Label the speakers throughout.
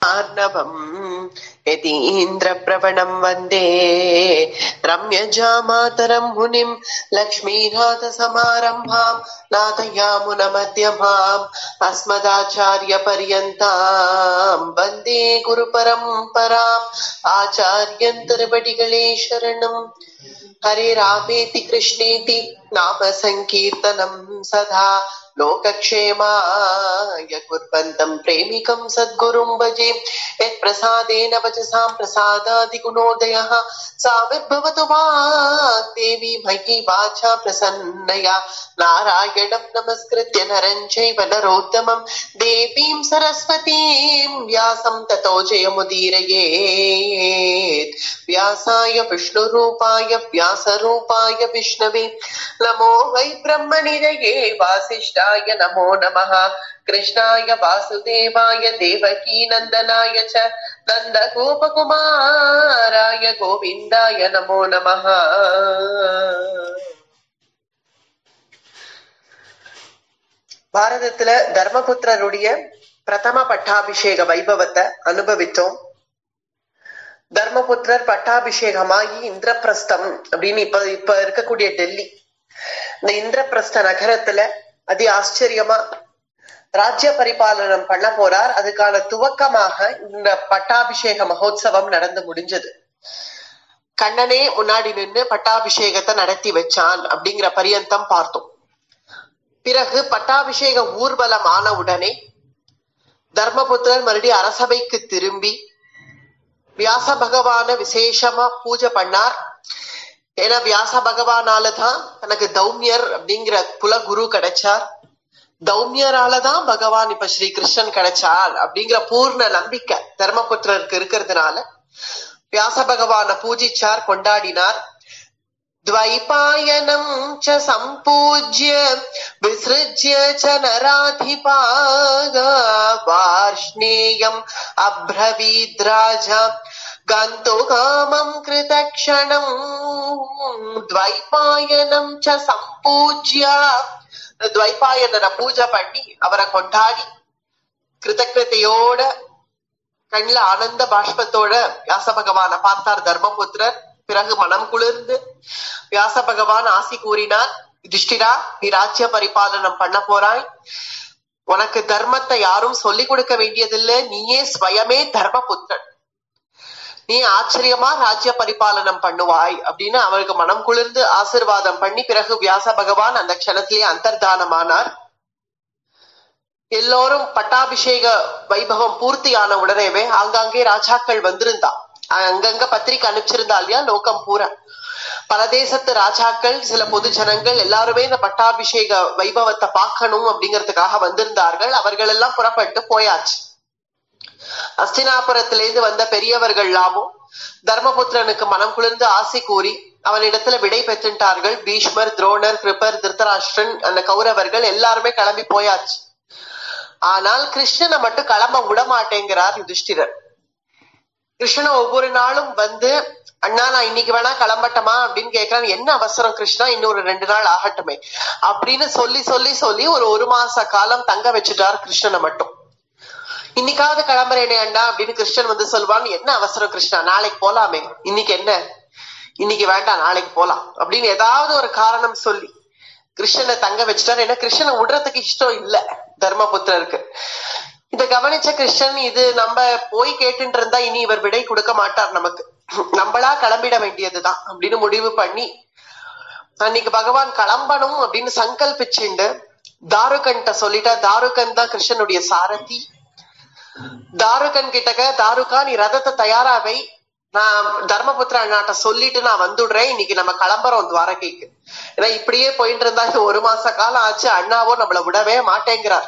Speaker 1: ஆர்ணவம் யதீந்திரப்ரவணம் வந்தே ரம்யஜாமாதரம் முனிம் லக்ஷ்மீநாதசமாரம்பாம் நாதயாமுனமத்யமாம் அஸ்மதாச்சார்யபர்யந்தாம் வந்தே குருபரம்பராம். ஆச்சார்யன் திருவடிகளே சரணம். ஹரே ராமேதி கிருஷ்ணேதி நாம சங்கீர்த்தனம் சதா லோகக்ஷேமாய குர்வந்தம் பிரேமிகம் சத்குரும் பஜே. யத் பிரசாதேன வச்சசாம் பிரசாதாதி குணோதயः சாவிர்பவது வாக் தேவி மயி வாசா பிரசன்னயா. நாராயணம் நமஸ்கிருத்ய நரம் சைவ நரோத்தமம் தேவீம் சரஸ்வதீம் வியாசம் ததோ ஜெயமுதீரயேத். व्यासाय विष्णुरूपाय व्यासरूपाय विष्णवे नमो वै ब्रह्मनिधये वासिष्ठाय नमो नमः. कृष्णाय वासुदेवाय देवकी नन्दनाय च नन्दगोपकुमाराय गोविन्दाय नमो नमः. பாரதத்துல தர்மபுத்திரருடைய பிரதம பட்டாபிஷேக வைபவத்தை அனுபவித்தோம். தர்மபுத்திரர் பட்டாபிஷேகமாகி இந்திரபிரஸ்தம் அப்படின்னு இப்ப இருக்கக்கூடிய டெல்லி, இந்த இந்திரபிரஸ்த நகரத்துல அதி ஆச்சரியமா ராஜ்ய பரிபாலனம் பண்ண போறார். அதுக்கான துவக்கமாக இந்த பட்டாபிஷேக மகோத்சவம் நடந்து முடிஞ்சது. கண்ணனே முன்னாடி நின்று பட்டாபிஷேகத்தை நடத்தி வச்சான் அப்படிங்கிற பரியந்தம் பார்த்தோம். பிறகு பட்டாபிஷேக ஊர்வலம் ஆன உடனே தர்மபுத்திரர் மறுபடியும் அரசபைக்கு திரும்பி வியாச பகவான விசேஷமா பூஜை பண்ணார். ஏன்னா வியாச பகவானாலதான் தனக்கு தௌமியர் அப்படிங்கிற குலகுரு கிடைச்சார். தௌமியராலதான் பகவான் இப்ப ஸ்ரீ கிருஷ்ணன் கிடைச்சார் அப்படிங்கிற பூர்ண நம்பிக்கை தர்மபுத்திரருக்கு இருக்கிறதுனால வியாச பகவான பூஜிச்சார், கொண்டாடினார். द्वैपायनम् च सम्पूज्य विसृज्य च नराधिपागा वार्ष्णेयम् अब्रवीद्राजा गन्तुकामम् कृतक्षणम्. द्वैपायनम् च सम्पूज्य, द्वैपायनர பூஜை பண்ணி அவரை கொண்டாடி கிருதஜ்ஞதையோட கண்ணில ஆனந்த பாஷ்பத்தோட வியாச பகவான பார்த்தார் தர்மபுத்திரர். பிறகு மனம் குளிர்ந்து வியாச பகவான் ஆசி கூறினார், யுதிஷ்டிரா, நீ ராஜ்ய பரிபாலனம் பண்ண போறாய். உனக்கு தர்மத்தை யாரும் சொல்லிக் கொடுக்க வேண்டியதில்லை, நீயே ஸ்வயமே தர்மபுத்திரன், நீ ஆச்சரியமா ராஜ்ய பரிபாலனம் பண்ணுவாய் அப்படின்னு அவருக்கு மனம் குளிர்ந்து ஆசிர்வாதம் பண்ணி பிறகு வியாச பகவான் அந்த க்ஷணத்திலேயே அந்தர்தானமானார். எல்லோரும் பட்டாபிஷேக வைபவம் பூர்த்தியான உடனேவே ஆங்காங்கே ராஜாக்கள் வந்திருந்தா. அங்கங்க பத்திரிக்கை அனுப்பிச்சிருந்தா இல்லையா, லோகம் பூரா பல தேசத்து ராஜாக்கள் சில பொது ஜனங்கள் எல்லாருமே இந்த பட்டாபிஷேக வைபவத்தை பார்க்கணும் அப்படிங்கிறதுக்காக வந்திருந்தார்கள். அவர்கள் எல்லாம் புறப்பட்டு போயாச்சு. அஸ்தினாபுரத்திலிருந்து வந்த பெரியவர்கள் எல்லாமும் தர்மபுத்திரனுக்கு மனம் குளிர்ந்து ஆசி கூறி அவனிடத்துல விடை பெற்றுட்டார்கள். பீஷ்மர், துரோணர், கிருபர், திருதராஷ்டிரன், அந்த கௌரவர்கள் எல்லாருமே கிளம்பி போயாச்சு. ஆனால் கிருஷ்ணனை மட்டும் கிளம்ப விட மாட்டேங்கிறார் யுதிஷ்டிரர். கிருஷ்ணனை ஒவ்வொரு நாளும் வந்து, அண்ணா நான் இன்னைக்கு வேணா கிளம்பட்டமா அப்படின்னு கேட்கிறான். என்ன அவசரம் கிருஷ்ணா, இன்னொரு 2 நாள் ஆகட்டுமே அப்படின்னு சொல்லி சொல்லி சொல்லி ஒரு மாச காலம் தங்க வச்சுட்டார் கிருஷ்ணனை மட்டும். இன்னைக்காவது கிளம்புறேனே அண்ணா அப்படின்னு கிருஷ்ணன் வந்து சொல்வான். என்ன அவசரம் கிருஷ்ணா, நாளைக்கு போலாமே, இன்னைக்கு என்ன, இன்னைக்கு வேண்டாம் நாளைக்கு போலாம் அப்படின்னு ஏதாவது ஒரு காரணம் சொல்லி கிருஷ்ணனை தங்க வச்சுட்டார். ஏன்னா கிருஷ்ணனை விடுறதுக்கு இஷ்டம் இல்ல தர்மபுத்திரருக்கு. இத கவனிச்ச கிருஷ்ணன், இது நம்ம போய் கேட்டுட்டு இருந்தா இனி இவர் விடை கொடுக்க மாட்டார், நமக்கு நம்மளா கிளம்பிட வேண்டியதுதான் அப்படின்னு முடிவு பண்ணி அன்னைக்கு பகவான் கிளம்பணும் அப்படின்னு சங்கல்பிச்சுண்டு தாருகன்ட்ட சொல்லிட்டா. தாருகன் தான் கிருஷ்ணனுடைய சாரதி. தாருகன் கிட்டக்க, தாருகா நீ ரதத்தை தயாராவை, நான் தர்மபுத்திர அண்ணாட்ட சொல்லிட்டு நான் வந்துடுறேன், இன்னைக்கு நம்ம கிளம்புறோம் துவாரகைக்கு. ஏன்னா இப்படியே போயிட்டு இருந்தா 1 மாச காலம் ஆச்சு, அண்ணாவோ நம்மள விடவே மாட்டேங்கிறார்.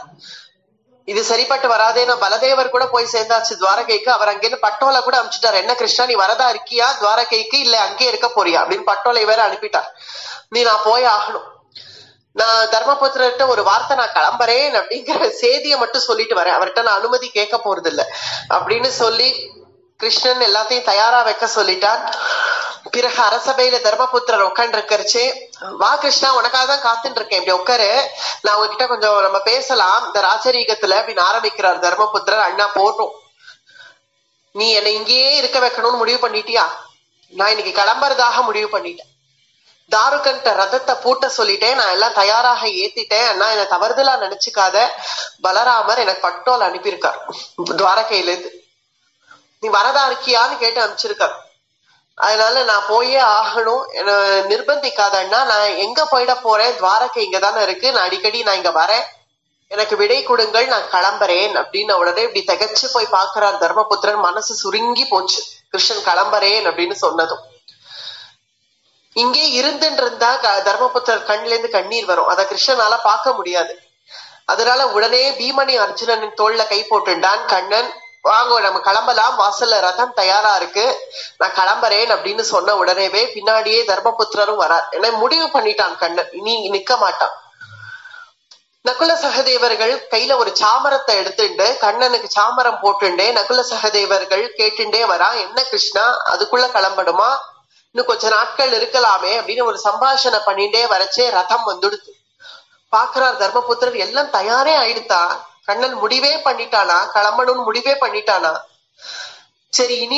Speaker 1: இது சரிப்பட்டு வராதேன்னு பலதேவர் கூட போய் சேர்ந்தாச்சு துவாரகைக்கு. அவர் அங்கேருந்து பட்டோலை கூட அனுப்பிச்சிட்டார். என்ன கிருஷ்ணா நீ வரதா இருக்கியா துவாரகைக்கு, இல்ல அங்கே இருக்க போறியா அப்படின்னு பட்டோலை வேற அனுப்பிட்டார். நான் போய் ஆகணும், நான் தர்மபுத்திரர்கிட்ட ஒரு வார்த்தை நான் கிளம்புறேன் அப்படிங்கிற செய்தியை மட்டும் சொல்லிட்டு வரேன், அவர்கிட்ட நான் அனுமதி கேட்க போறது இல்லை அப்படின்னு சொல்லி கிருஷ்ணன் எல்லாத்தையும் தயாரா வைக்க சொல்லிட்டான். பிறகு அரசபையில தர்மபுத்திரர் உட்காந்து இருக்கறச்சே, வா கிருஷ்ணா உனக்காக தான் காத்துட்டு இருக்கேன், இப்படி உட்காரு, நான் உங்ககிட்ட கொஞ்சம் நம்ம பேசலாம் இந்த ராஜரீகத்துல அப்படின்னு ஆரம்பிக்கிறார் தர்மபுத்திரர். அண்ணா போறோம் நீ என்னை இங்கேயே இருக்க வைக்கணும்னு முடிவு பண்ணிட்டியா? நான் இன்னைக்கு கிளம்புறதாக முடிவு பண்ணிட்டேன். தாருகன்ட்ட ரதத்தை பூட்ட சொல்லிட்டேன். நான் எல்லாம் தயாராக ஏத்திட்டேன். அண்ணா என்ன தவறுதலா நினைச்சுக்காத. பலராமர் எனக்கு பட்டோல் அனுப்பியிருக்கார் துவாரகையில இருந்து. நீ வரதா இருக்கியான்னு கேட்டு அனுப்பிச்சிருக்கார். அதனால நான் போயே ஆகணும், என்ன நிர்பந்திக்காத அண்ணா. நான் எங்க போயிட போறேன்? துவாரகை இங்கதானே இருக்கு. நான் அடிக்கடி நான் இங்க வரேன், எனக்கு விடை கொடுங்கள், நான் கிளம்புறேன் அப்படின்னு உடனே இப்படி திகச்சு போய் பாக்குறார் தர்மபுத்திரன். மனசு சுருங்கி போச்சு கிருஷ்ணன் கிளம்புறேன் அப்படின்னு சொன்னதும். இங்கே இருந்துருந்தா தர்மபுத்திரர் கண்ணுல இருந்து கண்ணீர் வரும். அத கிருஷ்ணனால பார்க்க முடியாது. அதனால உடனே பீமனி அர்ஜுனனின் தோல்ல கை போட்டுண்டான் கண்ணன். வாங்க நம்ம கிளம்பலாம், வாசல்ல ரதம் தயாரா இருக்கு, நான் கிளம்புறேன் அப்படின்னு சொன்ன உடனேவே பின்னாடியே தர்மபுத்திரரும் வரார். ஏன்னா முடிவு பண்ணிட்டான் கண்ணன், இனி நிக்க மாட்டான். நகுல சகதேவர்கள் கையில ஒரு சாமரத்தை எடுத்துட்டு கண்ணனுக்கு சாமரம் போட்டுண்டே நகுல சகதேவர்கள் கேட்டுண்டே வரா, என்ன கிருஷ்ணா அதுக்குள்ள கிளம்பணுமா, இன்னும் கொஞ்ச நாட்கள் இருக்கலாமே அப்படின்னு ஒரு சம்பாஷணை பண்ணிட்டே வரச்சே ரதம் வந்துடுது. பாக்குறார் தர்மபுத்திரர், எல்லாம் தயாரே ஆயிடுத்தா, கண்ணன் முடிவே பண்ணிட்டானா, கிளம்பணும்னு முடிவே பண்ணிட்டானா. சரி இனி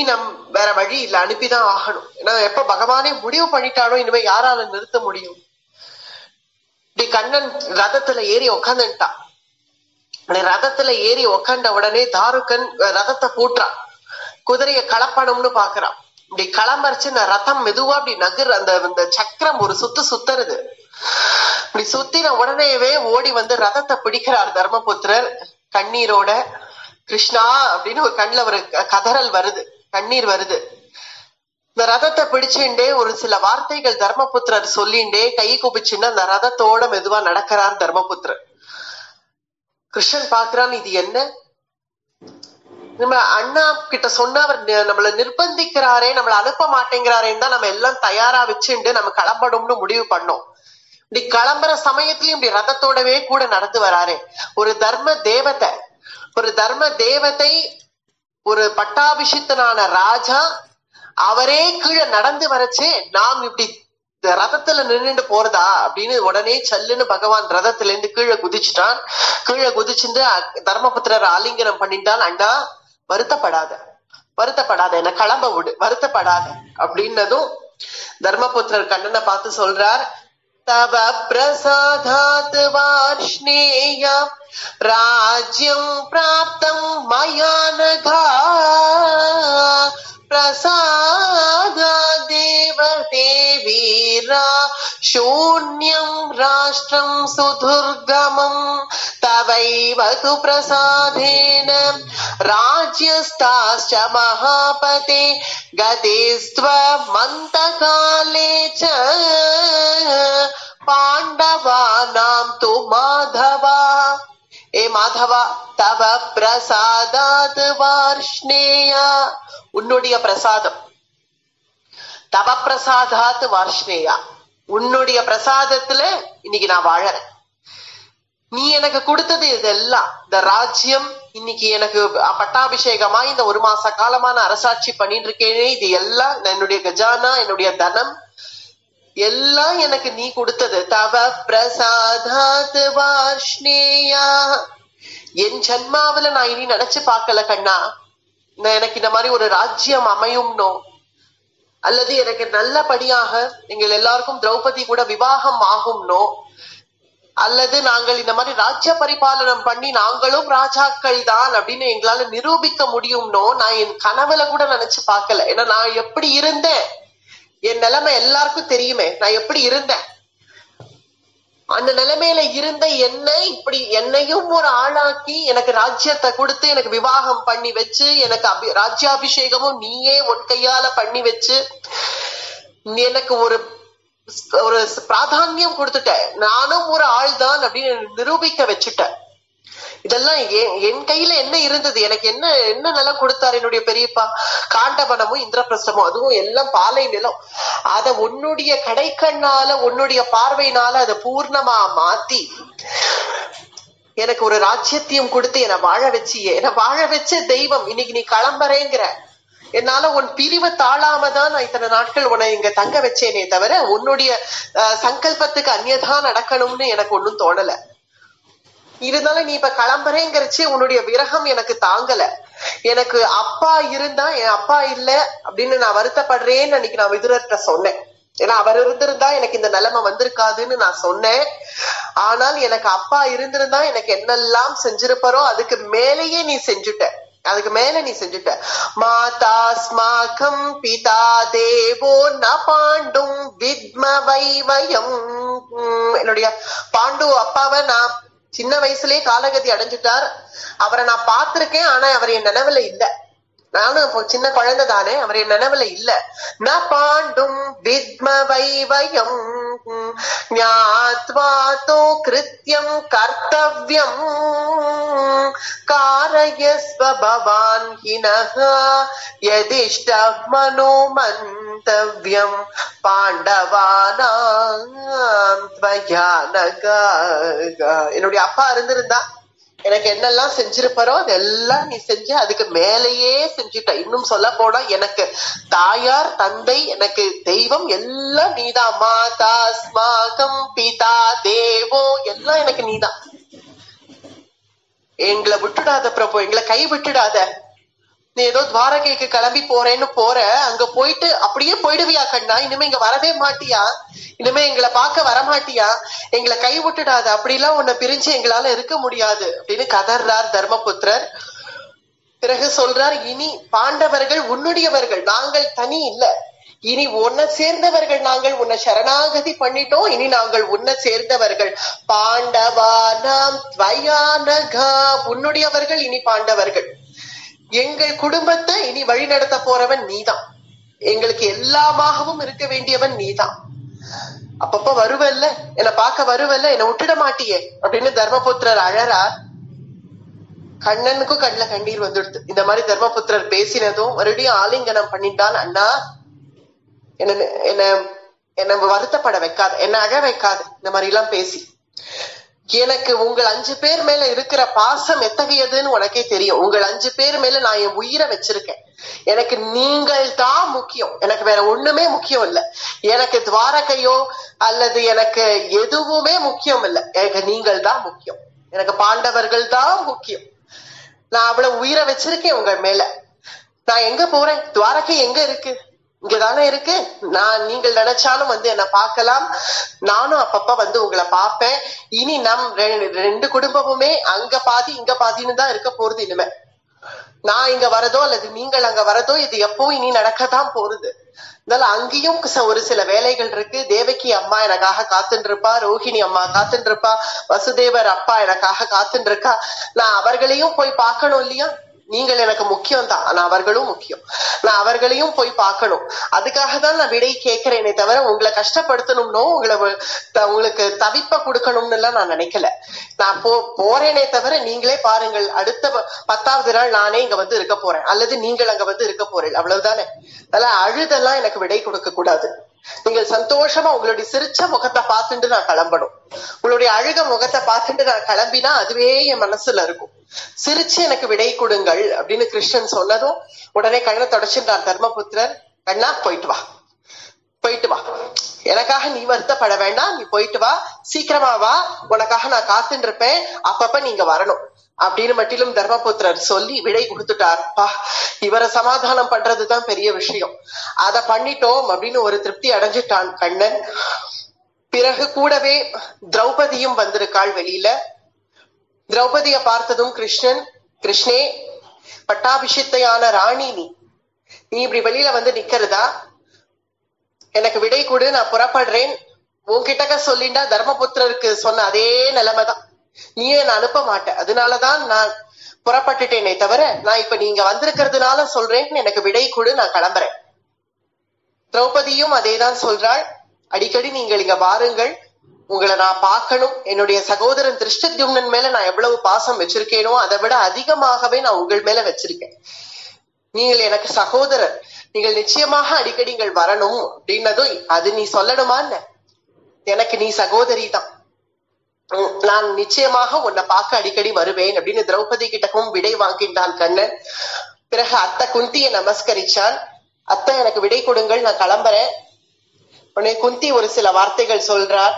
Speaker 1: வேற வழி இல்ல, அனுப்பிதான் ஆகணும். ஏன்னா எப்ப பகவானே முடிவு பண்ணிட்டானோ இனிமே யாரால நிறுத்த முடியும். இப்படி கண்ணன் ரதத்துல ஏறி உக்காந்துட்டான். ரதத்துல ஏறி உக்காண்ட உடனே தாருகன் ரதத்தை பூட்டுறான், குதிரைய கலப்பணும்னு பாக்குறான். இப்படி கிளம்பரிச்சு நான் ரதம் மெதுவா அப்படி அந்த சக்கரம் ஒரு சுத்து சுத்துறது. இப்படி சுத்தின உடனேவே ஓடி வந்து ரதத்தை பிடிக்கிறார் தர்மபுத்திரர் கண்ணீரோட. கிருஷ்ணா அப்படின்னு ஒரு கண்ணுல ஒரு கதறல் வருது, கண்ணீர் வருது. இந்த ரதத்தை பிடிச்சுண்டே ஒரு சில வார்த்தைகள் தர்மபுத்திரர் சொல்லிண்டே கை குபிச்சுன்னு அந்த ரதத்தோட மெதுவா நடக்கிறார் தர்மபுத்திரர். கிருஷ்ணன் பாக்குறான், இது என்ன, நம்ம அண்ணா கிட்ட சொன்ன அவர் நம்மள நிர்பந்திக்கிறாரே, நம்மள அனுப்ப மாட்டேங்கிறாரேன்னு தான் நம்ம எல்லாம் தயாரா வச்சுண்டு நம்ம கிளம்பணும்னு முடிவு பண்ணோம். இப்படி கிளம்புற சமயத்திலயும் இப்படி ரதத்தோடவே கூட நடந்து வராரு. ஒரு தர்ம தேவதை ஒரு பட்டாபிஷித்தனான ராஜா அவரே கீழே நடந்து வரச்சே நாம் இப்படி ரதத்துல நின்றுட்டு போறதா அப்படின்னு உடனே சல்லுன்னு பகவான் ரதத்துல இருந்து கீழே குதிச்சுட்டான். கீழே குதிச்சுட்டு தர்மபுத்திரர் ஆலிங்கனம் பண்ணிட்டான். அண்ணா வருத்தப்படாத என்ன கிளம்ப விடு, வருத்தப்படாத அப்படின்னதும் தர்மபுத்திரர் கண்ணனை பார்த்து சொல்றார், தவ பிரசாதாத் வார்ஷ்ணேய ராஜ்யம் பிராப்தம் மயானகா பிரசாதா தேவ தேவீரா சூன்யம் ராஷ்டிரம் சுதுர்கமம் தவைவ து பிரசாதேன ராஜ்யஸ்தாஸ்ச மகாபதே கதேஸ்த்வ மந்தகாலே ச பாண்டவானாம் து மாதவா. ஏ மாதவா, தவ பிரசாதாத் வார்ஷ்ணேயா, உன்னுடைய பிரசாதம், தவ பிரசாதாத் வார்ஷ்ணேயா, உன்னுடைய பிரசாதத்துல இன்னைக்கு நான் வாழறேன். நீ எனக்கு கொடுத்தது இதெல்லாம், இந்த ராஜ்யம், இன்னைக்கு எனக்கு பட்டாபிஷேகமா இந்த 1 மாச காலமா நான் அரசாட்சி பண்ணிட்டு இருக்கேனே, இது எல்லாம் என்னுடைய கஜானா, என்னுடைய தனம் எல்லாம் எனக்கு நீ கொடுத்தது. தவ பிரசாதாத் வார்ஷ்ணேயா, என் ஜன்மாவில நான் இனி நினைச்சு பார்க்கல கண்ணா, எனக்கு இந்த மாதிரி ஒரு ராஜ்யம் அமையும்னோ, அல்லது எனக்கு நல்லபடியாக எங்கள் எல்லாருக்கும் திரௌபதி கூட விவாகம் ஆகும்னோ, அல்லது நாங்கள் இந்த மாதிரி ராஜ்ய பரிபாலனம் பண்ணி நாங்களும் ராஜாக்கள் தான் அப்படின்னு எங்களால நிரூபிக்க முடியும்னோ நான் என் கனவுல கூட நினைச்சு பார்க்கல. ஏன்னா நான் எப்படி இருந்தேன், என் நிலைமை எல்லாருக்கும் தெரியுமே, நான் எப்படி இருந்தேன். அந்த நிலைமையில இருந்த இப்படி என்னையும் ஒரு ஆளாக்கி எனக்கு ராஜ்யத்தை கொடுத்து எனக்கு விவாகம் பண்ணி வச்சு எனக்கு ராஜ்யாபிஷேகமும் நீயே உன் கையால பண்ணி வச்சு எனக்கு ஒரு பிராதான்யம் கொடுத்துட்ட, நானும் ஒரு ஆள் தான் அப்படின்னு நிரூபிக்க வச்சுட்டேன். இதெல்லாம் என் கையில என்ன இருந்தது, எனக்கு என்ன நிலம் கொடுத்தாரு என்னுடைய பெரியப்பா, காண்டவனமும் இந்திரபிரஸ்தமும், அதுவும் எல்லாம் பாலை நிலம். அத உன்னுடைய கடைக்கண்ணால உன்னுடைய பார்வையினால அதை பூர்ணமா மாத்தி எனக்கு ஒரு ராஜ்யத்தையும் கொடுத்து என்னை வாழ வச்சியே, என்னை வாழ வச்ச தெய்வம் இன்னைக்கு நீ கிளம்புறேங்கிற. என்னால உன் பிரிவை தாழாமதான் நான் இத்தனை நாட்கள் உன்னை இங்க தங்க வச்சேனே தவிர உன்னுடைய சங்கல்பத்துக்கு அந்நியதான் நடக்கணும்னு எனக்கு ஒன்னும் தோணல. இருந்தாலும் நீ இப்ப கிளம்புறேங்கிறச்சு உன்னுடைய விரகம் எனக்கு தாங்கல. எனக்கு அப்பா இருந்தா என் அப்பா இல்ல அப்படின்னு நான் வருத்தப்படுறேன்னு அன்னைக்கு நான் விதுரர்கிட்ட சொன்னேன். ஏன்னா அவர் இருந்திருந்தா எனக்கு இந்த நிலைமை வந்திருக்காதுன்னு நான் சொன்னேன். ஆனால் எனக்கு அப்பா இருந்திருந்தா எனக்கு என்னெல்லாம் செஞ்சிருப்பாரோ அதுக்கு மேலேயே நீ செஞ்சுட்ட, அதுக்கு மேல நீ செஞ்சுட்ட. மாதா ஸ்மாகம் பிதா தேவோ ந பாண்டும் வித்ம வைவயம். என்னுடைய பாண்டு அப்பாவை நான் சின்ன வயசுலயே காலகதி அடைஞ்சிட்டார். அவரை நான் பார்த்திருக்கேன், ஆனா அவர் என் நினைவுல இல்ல. நானும் இப்போ சின்ன குழந்தை தானே, அவர் என் நினைவுல இல்ல. ந பாண்டும் வித்ம வைவயம் ஞாத்வாதோ கிருத்யம் கர்த்தவ்யம் காரயஸ்வ பவான் ஹினஹ யதிஷ்ட மனோ மந்தவ்யம் பாண்டவானாம் த்வயானக. என்னுடைய அப்பா இருந்திருந்தா எனக்கு என்னெல்லாம் செஞ்சிருப்பாரோ அதெல்லாம் நீ செஞ்ச, அதுக்கு மேலேயே செஞ்சுட்ட. இன்னும் சொல்ல போனா எனக்கு தாயார் தந்தை எனக்கு தெய்வம் எல்லாம் நீதான். மாதா ஸ்மாகம் பிதா தேவோ எல்லாம் எனக்கு நீதான். எங்களை விட்டுடாத பிரபு, எங்களை கை விட்டுடாத. நீ ஏதோ துவாரகைக்கு கிளம்பி போறேன்னு போற, அங்க போயிட்டு அப்படியே போயிடுவியா கண்ணா? இனிமே இங்க வரவே மாட்டியா? இனிமே எங்களை பார்க்க வரமாட்டியா? எங்களை கை விட்டுடாத, அப்படிலாம் உன்னை பிரிஞ்சு எங்களால இருக்க முடியாது அப்படின்னு கதர்றார் தர்மபுத்திரர். பிறகு சொல்றார், இனி பாண்டவர்கள் உன்னுடையவர்கள், நாங்கள் தனி இல்ல. இனி உன்னை சேர்ந்தவர்கள் நாங்கள். உன்னை சரணாகதி பண்ணிட்டோம், இனி நாங்கள் உன்னை சேர்ந்தவர்கள். பாண்டவானாம் த்வயானகா, உன்னுடையவர்கள் இனி பாண்டவர்கள். எங்கள் குடும்பத்தை இனி வழி நடத்த போறவன் நீதான். எங்களுக்கு எல்லாமாகவும் இருக்க வேண்டியவன் நீதான். அப்பப்ப வருவல்ல, என்னை பார்க்க வருவல்ல, என்னை விட்டுட மாட்டியே அப்படின்னு தர்மபுத்திரர் அழறார். கண்ணனுக்கும் கண்ணுல கண்ணீர் வந்துடுது. இந்த மாதிரி தர்மபுத்திரர் பேசினதும் மறுபடியும் ஆலிங்கனம் பண்ணிட்டான். அண்ணா, என்ன வருத்தப்பட வைக்காது, என்ன அழ வைக்காது, இந்த மாதிரி எல்லாம் பேசி. எனக்கு உங்கள் 5 பேர் மேல இருக்கிற பாசம் எத்தகையதுன்னு உனக்கே தெரியும். உங்கள் 5 பேர் மேல நான் என் உயிரை வச்சிருக்கேன். எனக்கு நீங்கள் தான் முக்கியம், எனக்கு வேற ஒண்ணுமே முக்கியம் இல்ல. எனக்கு துவாரகையோ அல்லது எனக்கு எதுவுமே முக்கியம் இல்ல. எனக்கு நீங்கள் தான் முக்கியம், எனக்கு பாண்டவர்கள் தான் முக்கியம். நான் அவ்வளவு உயிரை வச்சிருக்கேன் உங்கள் மேல. நான் எங்க போறேன்? துவாரகை எங்க இருக்கு? இங்கதானே இருக்கு. நீங்கள் நினைச்சாலும் வந்து என்ன பார்க்கலாம். நானும் அப்பப்ப வந்து உங்களை பார்ப்பேன். இனி நம் 2 குடும்பமுமே அங்க பாதி இங்க பாதின்னு தான் இருக்க போறது. இனிமே நான் இங்க வரதோ அல்லது நீங்கள் அங்க வரதோ இது எப்பவும் இனி நடக்கத்தான் போறது. அதனால அங்கேயும் ஒரு சில வேலைகள் இருக்கு. தேவகி அம்மா எனக்காக காத்துட்டு இருப்பா, ரோஹிணி அம்மா காத்துட்டு இருப்பா, வசுதேவர் அப்பா எனக்காக காத்துட்டு இருக்கா. நான் அவர்களையும் போய் பார்க்கணும் இல்லையா? நீங்கள் எனக்கு முக்கியம் தான், ஆனா அவர்களும் முக்கியம். நான் அவர்களையும் போய் பார்க்கணும். அதுக்காக தான் நான் விடை கேட்கிறேனே தவிர உங்களை கஷ்டப்படுத்தணும்னோ உங்களுக்கு தவிப்ப கொடுக்கணும்னு எல்லாம் நான் நினைக்கல. நான் போறேனே தவிர நீங்களே பாருங்கள், அடுத்த 10வது நாள் நானே இங்க வந்து இருக்க போறேன் அல்லது நீங்கள் அங்க வந்து இருக்க போறேன், அவ்வளவுதானே. அதெல்லாம் அழுதெல்லாம் எனக்கு விடை கொடுக்க கூடாது. நீங்கள் சந்தோஷமா உங்களுடைய சிரிச்ச முகத்தை பார்த்துட்டு நான் கிளம்பணும். உங்களுடைய அழுக முகத்தை பார்த்துட்டு நான் கிளம்பினா அதுவே என் மனசுல இருக்கும். சிரிச்சு எனக்கு விடை கொடுங்கள் அப்படின்னு கிருஷ்ணன் சொன்னதும் உடனே கண்ணை தொடச்சுட்டார் தர்மபுத்திரர். கண்ணா, போயிட்டு வா, போயிட்டு வா, எனக்காக நீ வருத்தப்பட வேண்டாம், நீ போயிட்டு வா, சீக்கிரமா வா, உனக்காக நான் காத்துட்டு இருப்பேன், அப்பப்ப நீங்க வரணும் அப்படின்னு மட்டிலும் தர்மபுத்திரர் சொல்லி விடை கொடுத்துட்டார். இவரை சமாதானம் பண்றதுதான் பெரிய விஷயம். அத பண்ணிட்டோம் அப்படின்னு ஒரு திருப்தி அடைஞ்சிட்டான் கண்ணன். பிறகு கூடவே திரௌபதியும் வந்திருக்காள் வெளியில. திரௌபதிய பார்த்ததும் கிருஷ்ணன், கிருஷ்ணே, பட்டாபிஷித்தையான ராணி நீ இப்படி வெளியில வந்து நிக்கிறதா? எனக்கு விடை கொடு, நான் புறப்படுறேன். உன்கிட்டக்க சொல்லிண்டா தர்மபுத்திரருக்கு சொன்ன அதே நிலைமைதான், நீயே நான் அனுப்ப மாட்டேன். அதனாலதான் நான் புறப்பட்டுட்டேனே தவிர நான் இப்ப நீங்க வந்திருக்கிறதுனால சொல்றேன், எனக்கு விடை கொடு, நான் கிளம்புறேன். திரௌபதியும் அதேதான் சொல்றாள். அடிக்கடி நீங்கள் இங்க வாருங்கள், உங்களை நான் பார்க்கணும். என்னுடைய சகோதரன் திருஷ்டத்யும்னன் மேல நான் எவ்வளவு பாசம் வச்சிருக்கேனோ அதை விட அதிகமாகவே நான் உங்கள் மேல வச்சிருக்கேன். நீங்கள் எனக்கு சகோதரர், நீங்கள் நிச்சயமாக அடிக்கடி நீங்கள் வரணும் அப்படின்னதும் அது நீ சொல்லணுமான்னு, எனக்கு நீ சகோதரி தான், நான் நிச்சயமாக உன்னை பார்க்க அடிக்கடி வருவேன் அப்படின்னு திரௌபதி கிட்டவும் விடை வாங்கிட்டான் கண்ணன். பிறகு அத்தை குந்தியை நமஸ்கரிச்சான். அத்தை, எனக்கு விடை கொடுங்கள், நான் கிளம்புறேன். உடனே குந்தி ஒரு சில வார்த்தைகள் சொல்றார்.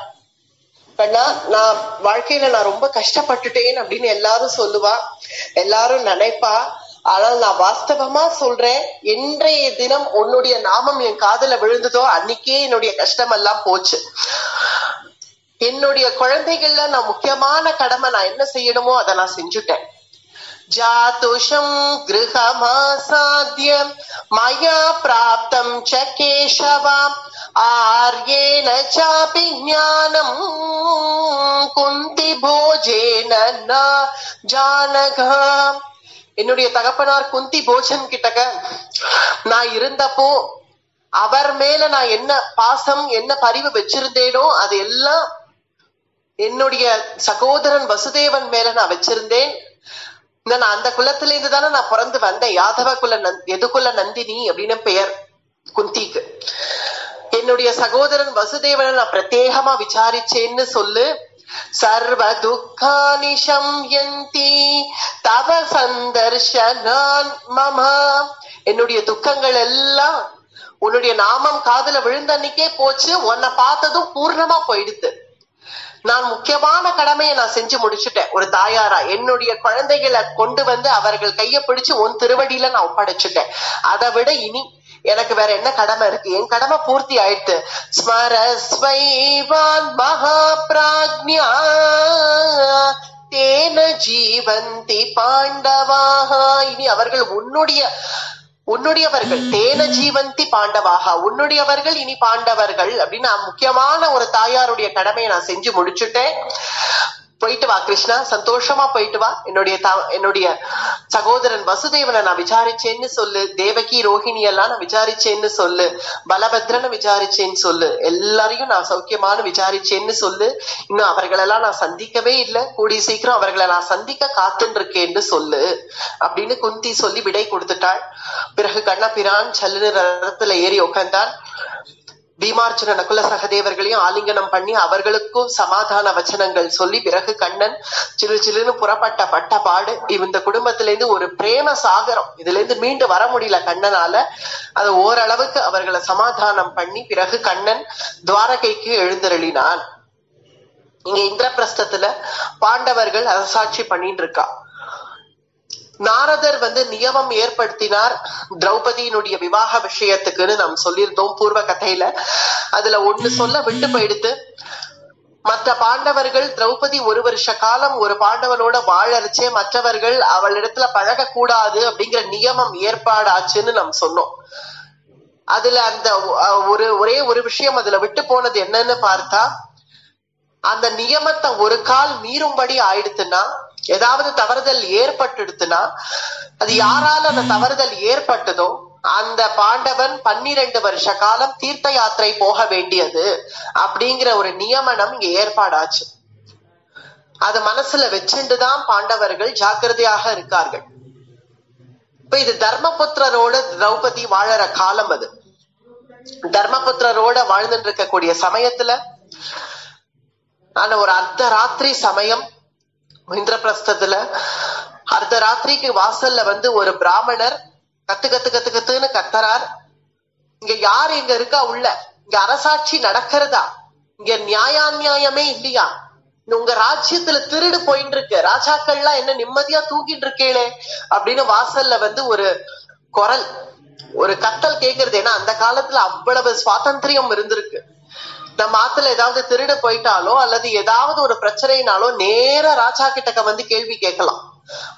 Speaker 1: கண்ணா, நான் வாழ்க்கையில நான் ரொம்ப கஷ்டப்பட்டுட்டேன் அப்படின்னு எல்லாரும் சொல்லுவா, எல்லாரும் நினைப்பா. ஆனால் நான் வாஸ்தவமா சொல்றேன், இன்றைய தினம் உன்னுடைய நாமம் என் காதுல விழுந்ததோ அன்னைக்கே என்னுடைய கஷ்டம் எல்லாம் போச்சு. என்னுடைய குழந்தைகள்ல நான் முக்கியமான கடமை நான் என்ன செய்யணுமோ அதை நான் செஞ்சுட்டேன். ஜாதுஷம் கிருஹமாசாத்யம் மயா பிராப்தம் ச கேசவம் ஆர்யேன சாபி ஞானம் குந்தி போஜேன ந ஜானகா. என்னுடைய தகப்பனார் குந்தி போஜன் கிட்டக்க நான் இருந்தப்போ அவர் மேல நான் என்ன பாசம் என்ன பரிவு வச்சிருந்தேனோ அது எல்லாம் என்னுடைய சகோதரன் வசுதேவன் மேல நான் வச்சிருந்தேன். நான் அந்த குலத்துல இருந்து தானே நான் பிறந்து வந்தேன். யாதவ குல எதுகுல நந்தினி அப்படின்னு பெயர் குந்திக்கு. என்னுடைய சகோதரன் வசுதேவனை நான் பிரத்யேகமா விசாரிச்சேன்னு சொல்லு. சர்வ துக்கானி சம்யந்தி தவ சந்தர்ஷனான் மம. என்னுடைய துக்கங்கள் எல்லாம் உன்னுடைய நாமம் காதுல விழுந்த அன்னைக்கே போச்சு. உன்னை பார்த்ததும் பூர்ணமா போயிடுது. நான் முக்கியமான கடமையை நான் செஞ்சு முடிச்சுட்டேன். ஒரு தாயாரா என்னுடைய குழந்தைகளை கொண்டு வந்து அவர்கள் கைய பிடிச்சு உன் திருவடியில நான் ஒப்படைச்சுட்டேன். அதை விட இனி எனக்கு வேற என்ன கடமை இருக்கு? என் கடமை பூர்த்தி ஆயிடுத்து. ஸ்மரஸ்வைவான் மகாப்ராஜ்ஞா தேன ஜீவந்தி பாண்டவாக. இனி அவர்கள் உன்னுடையவர்கள். தேன ஜீவந்தி பாண்டவாக, உன்னுடையவர்கள் இனி பாண்டவர்கள் அப்படின்னு முக்கியமான ஒரு தாயாருடைய கடமையை நான் செஞ்சு முடிச்சுட்டேன். போயிட்டு வா கிருஷ்ணா, சந்தோஷமா போயிட்டு வா. என்னுடைய சகோதரன் வசுதேவனை நான் விசாரிச்சேன்னு சொல்லு. தேவகி ரோஹிணி எல்லாம் நான் விசாரிச்சேன்னு சொல்லு. பலபத்ரனை விசாரிச்சேன்னு சொல்லு. எல்லாரையும் நான் சௌக்கியமான விசாரிச்சேன்னு சொல்லு. இன்னும் அவர்களெல்லாம் நான் சந்திக்கவே இல்லை. கூடிய சீக்கிரம் அவர்களை நான் சந்திக்க காத்துன்னு இருக்கேன்னு சொல்லு அப்படின்னு குந்தி சொல்லி விடை கொடுத்துட்டாள். பிறகு கண்ணபிரான் சல்லுன்னு ரதத்துல ஏறி உட்கார்ந்தான். பீமார்ஜுன நகுல சகதேவர்களையும் ஆலிங்கனம் பண்ணி அவர்களுக்கும் சமாதான வச்சனங்கள் சொல்லி பிறகு கண்ணன் சிலு சிலுன்னு புறப்பட்ட பட்ட பாடு. இந்த குடும்பத்தில இருந்து ஒரு பிரேம சாகரம், இதுல இருந்து மீண்டு வர முடியல கண்ணனால. அது ஓரளவுக்கு அவர்களை சமாதானம் பண்ணி பிறகு கண்ணன் துவாரகைக்கு எழுந்தருளினான். இங்க இந்திரபிரஸ்தத்துல பாண்டவர்கள் அரசாட்சி பண்ணிட்டு இருக்கா. நாரதர் நியமம் ஏற்படுத்தினார் திரௌபதியினுடைய விவாக விஷயத்துக்குன்னு நாம் சொல்லியிருந்தோம் பூர்வ கதையில. அதுல ஒண்ணு சொல்ல விட்டு போயிடுத்து. மற்ற பாண்டவர்கள் திரௌபதி ஒரு வருஷ காலம் ஒரு பாண்டவனோட வாழறிச்சே மற்றவர்கள் அவளிடத்துல பழக கூடாது அப்படிங்கிற நியமம் ஏற்பாடாச்சுன்னு நாம் சொன்னோம். அதுல அந்த ஒரே ஒரு விஷயம் அதுல விட்டு போனது என்னன்னு பார்த்தா, அந்த நியமத்தை ஒரு கால் மீறும்படி ஆயிடுத்துன்னா, ஏதாவது தவறுதல் ஏற்பட்டுடுத்துனா, அது யாரால அந்த தவறுதல் ஏற்பட்டதோ அந்த பாண்டவன் 12 வருஷ காலம் தீர்த்த யாத்திரை போக வேண்டியது அப்படிங்கிற ஒரு நியமனம் இங்க ஏற்பாடாச்சு. அது மனசுல வச்சுட்டுதான் பாண்டவர்கள் ஜாக்கிரதையாக இருக்கார்கள். இப்ப இது தர்மபுத்திரரோட திரௌபதி வாழற காலம். அது தர்மபுத்திரரோட வாழ்ந்துட்டு இருக்கக்கூடிய சமயத்துல ஆனா ஒரு அர்த்த ராத்திரி சமயம் இந்திரபிரஸ்தத்துல அர்த்தராத்திரிக்கு வாசல்ல ஒரு பிராமணர் கத்துன்னு கத்துறார். இங்க யாரு இங்க இருக்கா உள்ள? இங்க அரசாட்சி நடக்கிறதா? இங்க நியாயான்யாயமே இல்லையா? உங்க ராஜ்யத்துல திருடு போயிட்டு இருக்கு. ராஜாக்கள்லாம் என்ன நிம்மதியா தூங்கிட்டு இருக்கேளே அப்படின்னு வாசல்ல ஒரு குரல், ஒரு கத்தல் கேக்குறது. ஏன்னா அந்த காலத்துல அவ்வளவு சுவாதந்திரியம் இருந்திருக்கு. நம்ம ஆத்துல ஏதாவது திருட போயிட்டாலோ அல்லது ஏதாவது ஒரு பிரச்சனைனாலோ நேர ராஜா கிட்டக்க கேள்வி கேட்கலாம்.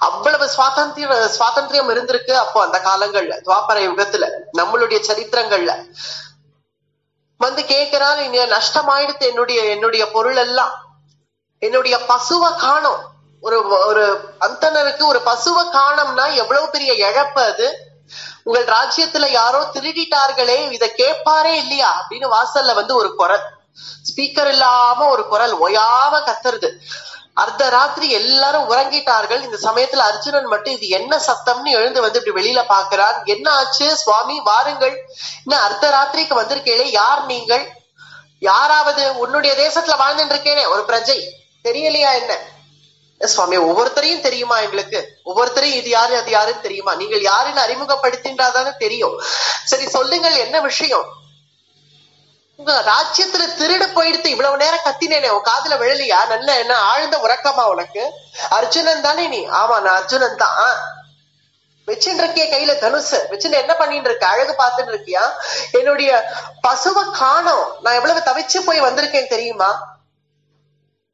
Speaker 1: அவ்வளவு சுவாதந்திரியம் இருந்திருக்கு அப்போ அந்த காலங்கள்ல, துவாபர யுகத்துல. நம்மளுடைய சரித்திரங்கள்ல கேட்கிறான், இங்க நஷ்டமாயிடுத்து என்னுடைய பொருள் எல்லாம், என்னுடைய பசுவை காணோம். ஒரு அந்தனருக்கு ஒரு பசுவை காணோம்னா எவ்வளவு பெரிய இழப்பு அது. உங்கள் ராஜ்யத்துல யாரோ திருடிட்டார்களே, இத கேட்பாரே இல்லையா அப்படின்னு வாசல்ல ஒரு குரல், ஸ்பீக்கர் இல்லாம ஒரு குரல் ஓயாம கத்துறது. அர்த்த ராத்திரி எல்லாரும் உறங்கிட்டார்கள். இந்த சமயத்துல அர்ஜுனன் மட்டும் இது என்ன சத்தம்னு எழுந்து இப்படி வெளியில பாக்குறான். என்ன ஆச்சு சுவாமி, வாருங்கள், இன்னும் அர்த்த ராத்திரிக்கு வந்திருக்கேளே, யார் நீங்கள்? யாராவது உன்னுடைய தேசத்துல வாழ்ந்துட்டு இருக்கேனே ஒரு பிரஜை, தெரியலையா என்ன? சுவாமி, ஒவ்வொருத்தரையும் தெரியுமா எங்களுக்கு? ஒவ்வொருத்தரையும் இது யாரு அது யாருன்னு தெரியுமா? நீங்கள் யாருன்னு அறிமுகப்படுத்தின்றாதானே தெரியும். சரி சொல்லுங்கள், என்ன விஷயம்? உங்க ராஜ்யத்துல திருடு போயிடுத்து. இவ்வளவு நேரம் கத்தினேனே, உன் காதுல விழலையா? நல்ல என்ன ஆழ்ந்த உறக்கமா உனக்கு? அர்ஜுனன் தானே நீ? ஆமா, நான் அர்ஜுனன் தான். வச்சுட்டு இருக்கிய கையில தனுசு வச்சுட்டு என்ன பண்ணிட்டு இருக்க? அழகு பார்த்துட்டு இருக்கியா? என்னுடைய பசுவை காணோம், நான் எவ்வளவு தவிச்சு போய் வந்திருக்கேன் தெரியுமா?